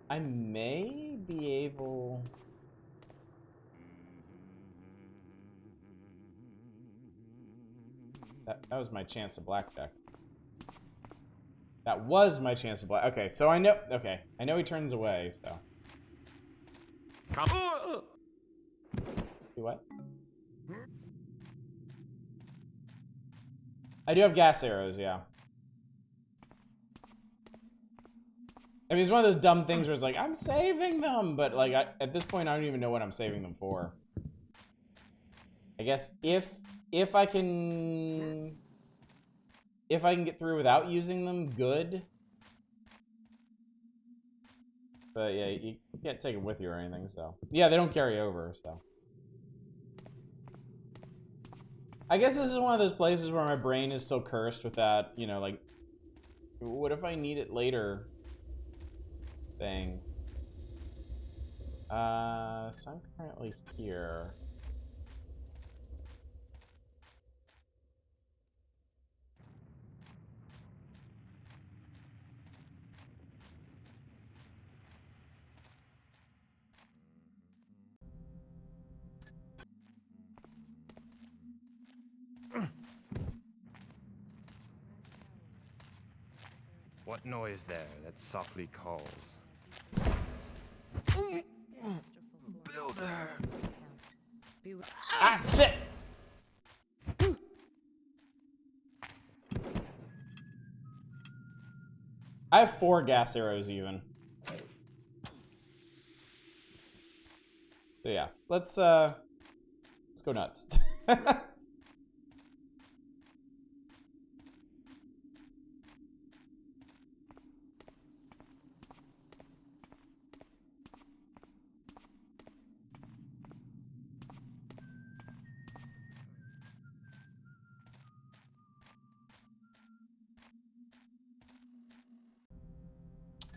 I may be able... That was my chance of blackjack. That was my chance of black. Okay, so I know... Okay, I know he turns away, so... Come. Do what? I do have gas arrows, yeah. I mean, it's one of those dumb things where it's like, I'm saving them! But, like, at this point, I don't even know what I'm saving them for. I guess if I can... If I can get through without using them, good. But, yeah, you can't take them with you or anything, so... Yeah, they don't carry over, so... I guess this is one of those places where my brain is still cursed with that, you know, like... What if I need it later? Thing. So I'm currently here. What noise there that softly calls? Builder! Ah, shit! I have 4 gas arrows even. So yeah, let's go nuts.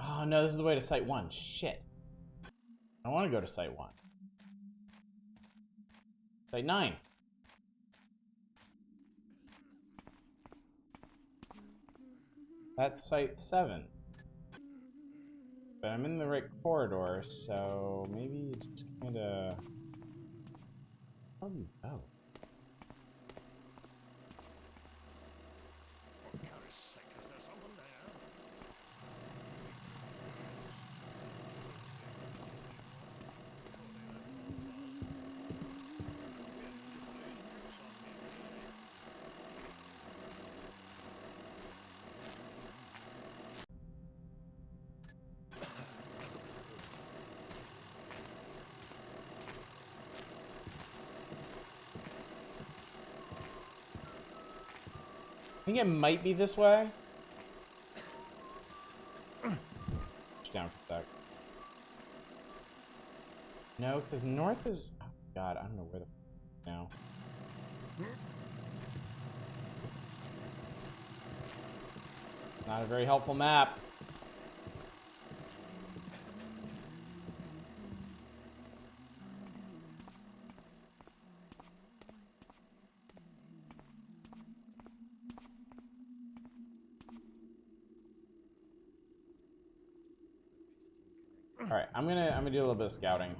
Oh no, this is the way to Site 1. Shit. I don't want to go to Site 1. Site 9. That's Site 7. But I'm in the right corridor, so maybe you just kinda... How do you go? For Karis' sake, is there someone there? I think it might be this way. Down for a sec. No, because north is... Oh god, I don't know where the... now. Not a very helpful map. Alright, I'm gonna do a little bit of scouting.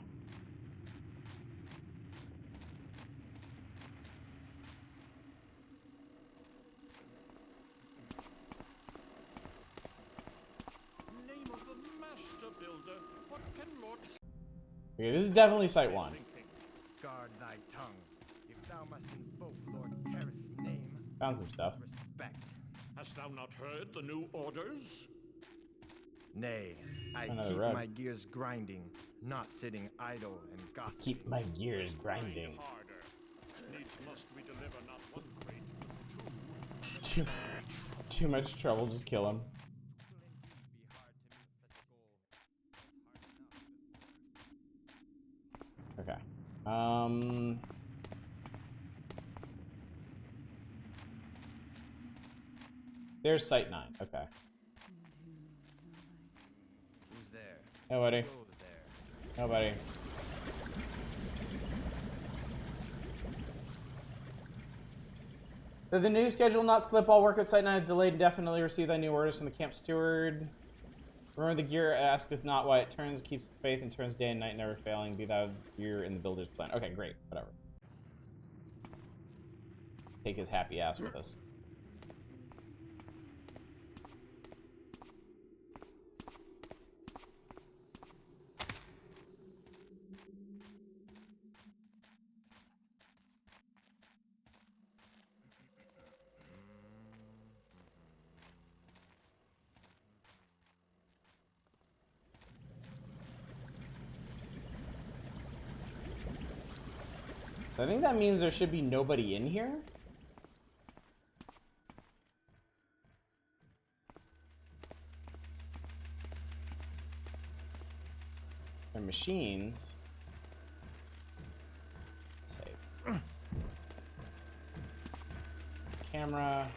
Name of the master builder. What can Lord Okay, this is definitely Site 1. Guard thy tongue. If thou must invoke Lord Karis' name, Found some stuff. respect. Hast thou not heard the new orders? Nay, I Another keep rug. my gears grinding, not sitting idle and gossiping. Keep my gears grinding. Harder. Needs must we deliver not one crate, but two. Too much trouble, just kill him. Okay. There's Site 9. Okay. Who's there? Nobody. Goes there. Nobody. Did the new schedule not slip? All work at Site 9 is delayed indefinitely. Receive thy new orders from the camp steward. Remember the gear asketh not why it turns, keeps faith, and turns day and night, never failing. Be thou gear in the builder's plan. Okay, great. Whatever. Take his happy ass with us. I think that means there should be nobody in here. They're machines. Save. Camera.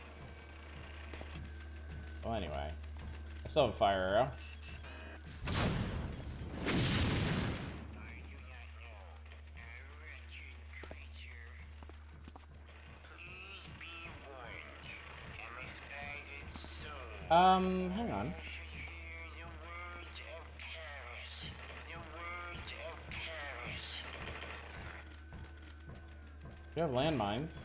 Well, anyway. I still have a fire arrow. Hang on. You have landmines.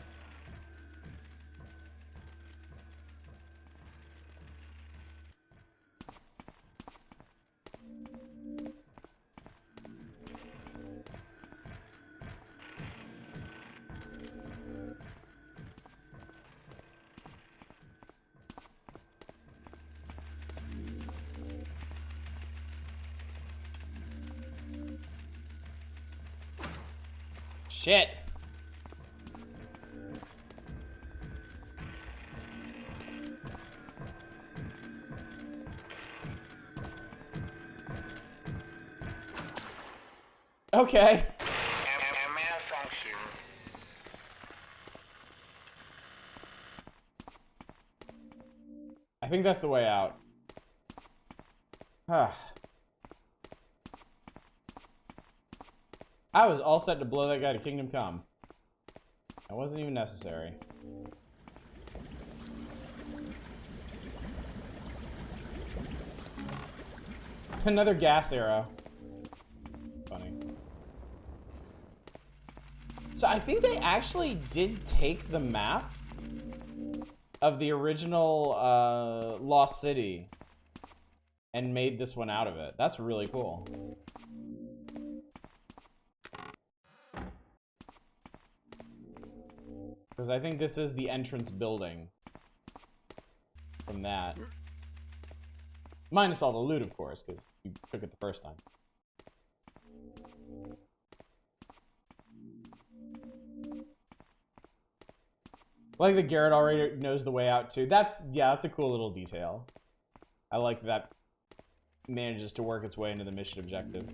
Shit. Okay. Malfunction. I think that's the way out. I was all set to blow that guy to Kingdom Come. That wasn't even necessary. Another gas arrow. Funny. So I think they actually did take the map of the original Lost City and made this one out of it. That's really cool. Because I think this is the entrance building from that. Minus all the loot, of course, because you took it the first time. Like that Garrett already knows the way out too. That's a cool little detail. I like that manages to work its way into the mission objective.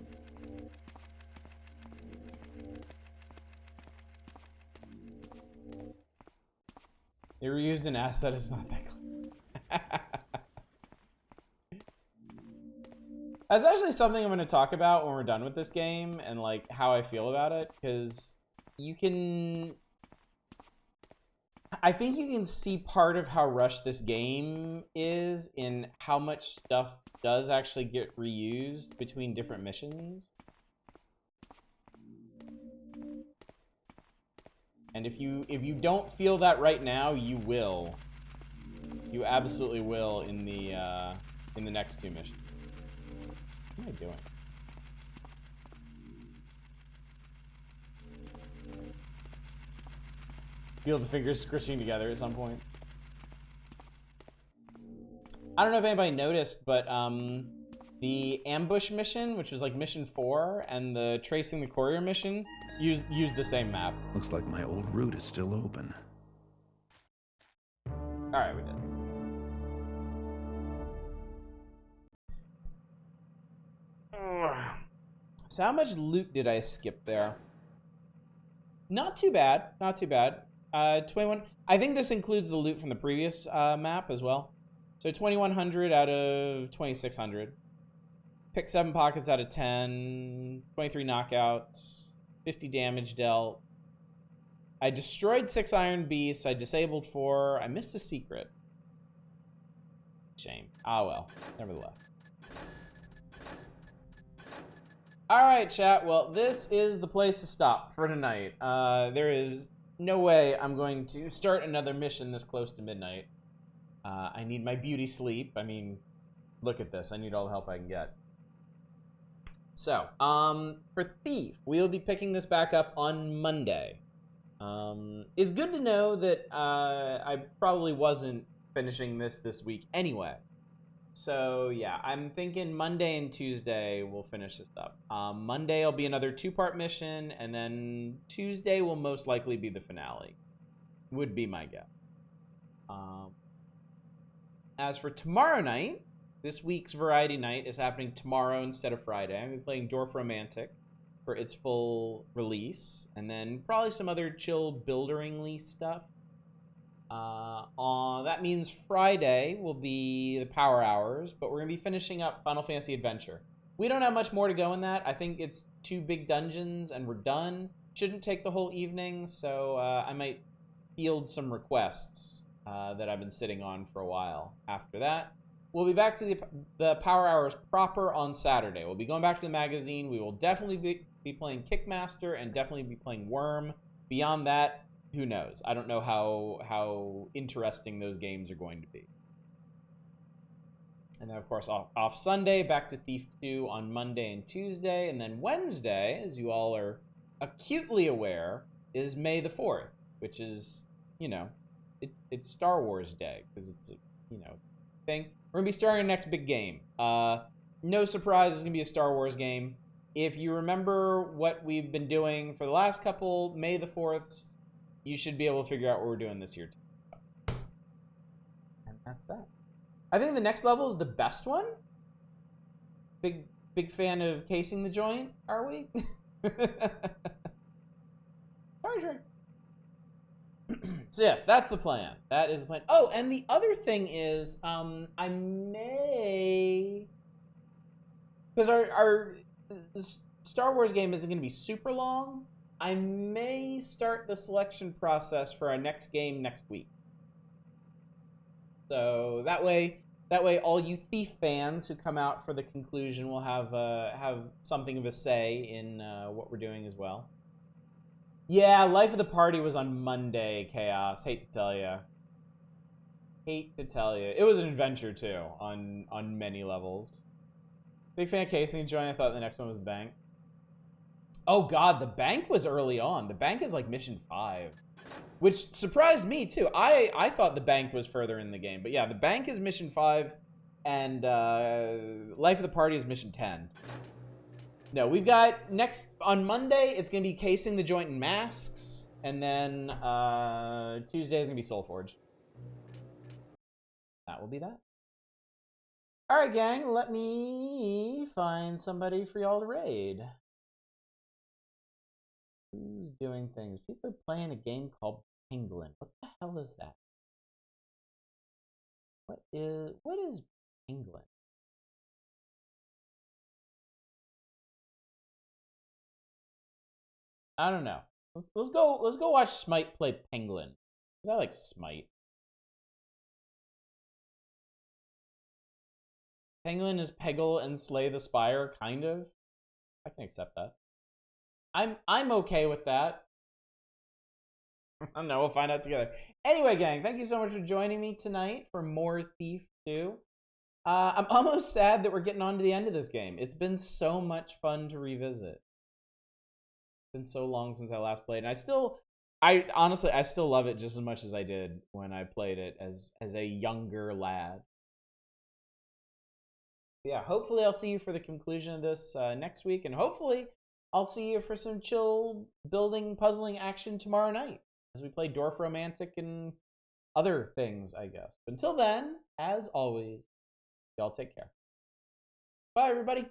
They reused an asset is not that clear. That's actually something I'm going to talk about when we're done with this game and like how I feel about it, because you can... I think you can see part of how rushed this game is in how much stuff does actually get reused between different missions. And if you don't feel that right now, you will. You absolutely will in the next two missions. What am I doing? Feel the fingers squishing together at some point. I don't know if anybody noticed, but the ambush mission, which was like mission 4, and the tracing the courier mission used the same map. Looks like my old route is still open. All right, we did. So how much loot did I skip there? Not too bad. Not too bad. 21. I think this includes the loot from the previous map as well. So 2,100 out of 2,600. Pick 7 pockets out of 10. 23 knockouts. 50 damage dealt. I destroyed 6 iron beasts. I disabled 4. I missed a secret. Shame. Ah, well. Nevertheless. Alright, chat. Well, this is the place to stop for tonight. There is no way I'm going to start another mission this close to midnight. I need my beauty sleep. I mean, look at this. I need all the help I can get. So, for Thief, we'll be picking this back up on Monday. It's good to know that I probably wasn't finishing this week anyway. So, yeah, I'm thinking Monday and Tuesday we'll finish this up. Monday will be another 2-part mission, and then Tuesday will most likely be the finale. Would be my guess. As for tomorrow night, this week's Variety Night is happening tomorrow instead of Friday. I'm going to be playing Dorfromantik for its full release, and then probably some other chill Buildering stuff. That means Friday will be the Power Hours, but we're going to be finishing up Final Fantasy Adventure. We don't have much more to go in that. I think it's 2 big dungeons, and we're done. Shouldn't take the whole evening, so I might field some requests that I've been sitting on for a while. After that, we'll be back to the Power Hours proper on Saturday. We'll be going back to the magazine. We will definitely be playing Kickmaster and definitely be playing Worm. Beyond that, who knows? I don't know how interesting those games are going to be. And then, of course, off Sunday, back to Thief 2 on Monday and Tuesday. And then Wednesday, as you all are acutely aware, is May the 4th, which is, you know, it's Star Wars Day, because it's a, you know, thing. We're going to be starting our next big game. No surprise, it's going to be a Star Wars game. If you remember what we've been doing for the last couple May the 4ths, you should be able to figure out what we're doing this year. And that's that. I think the next level is the best one. Big fan of casing the joint, are we? Sorry, Trey. So yes, that's the plan. That is the plan. Oh, and the other thing is, I may, because our Star Wars game isn't going to be super long, I may start the selection process for our next game next week. So that way, all you Thief fans who come out for the conclusion will have something of a say in what we're doing as well. Yeah, Life of the Party was on Monday, Chaos. Hate to tell you. Hate to tell you. It was an adventure, too, on many levels. Big fan of casing and joint. I thought the next one was the bank. Oh, God, the bank was early on. The bank is, like, mission 5. Which surprised me, too. I thought the bank was further in the game. But, yeah, the bank is mission 5, and Life of the Party is mission 10. No, we've got next on Monday, it's going to be casing the joint and masks. And then Tuesday is going to be Soulforge. That will be that. All right, gang, let me find somebody for y'all to raid. Who's doing things? People are playing a game called Penguin. What the hell is that? What is Penguin? I don't know. Let's go watch Smite play Penguin. Because I like Smite. Penguin is Peggle and Slay the Spire, kind of. I can accept that. I'm okay with that. I don't know, we'll find out together. Anyway, gang, thank you so much for joining me tonight for more Thief 2. I'm almost sad that we're getting on to the end of this game. It's been so much fun to revisit. It's been so long since I last played, and I honestly still love it just as much as I did when I played it as a younger lad. Yeah, hopefully I'll see you for the conclusion of this next week, and hopefully I'll see you for some chill building, puzzling action tomorrow night as we play Dorfromantik and other things, I guess. Until then, as always, y'all take care. Bye, everybody.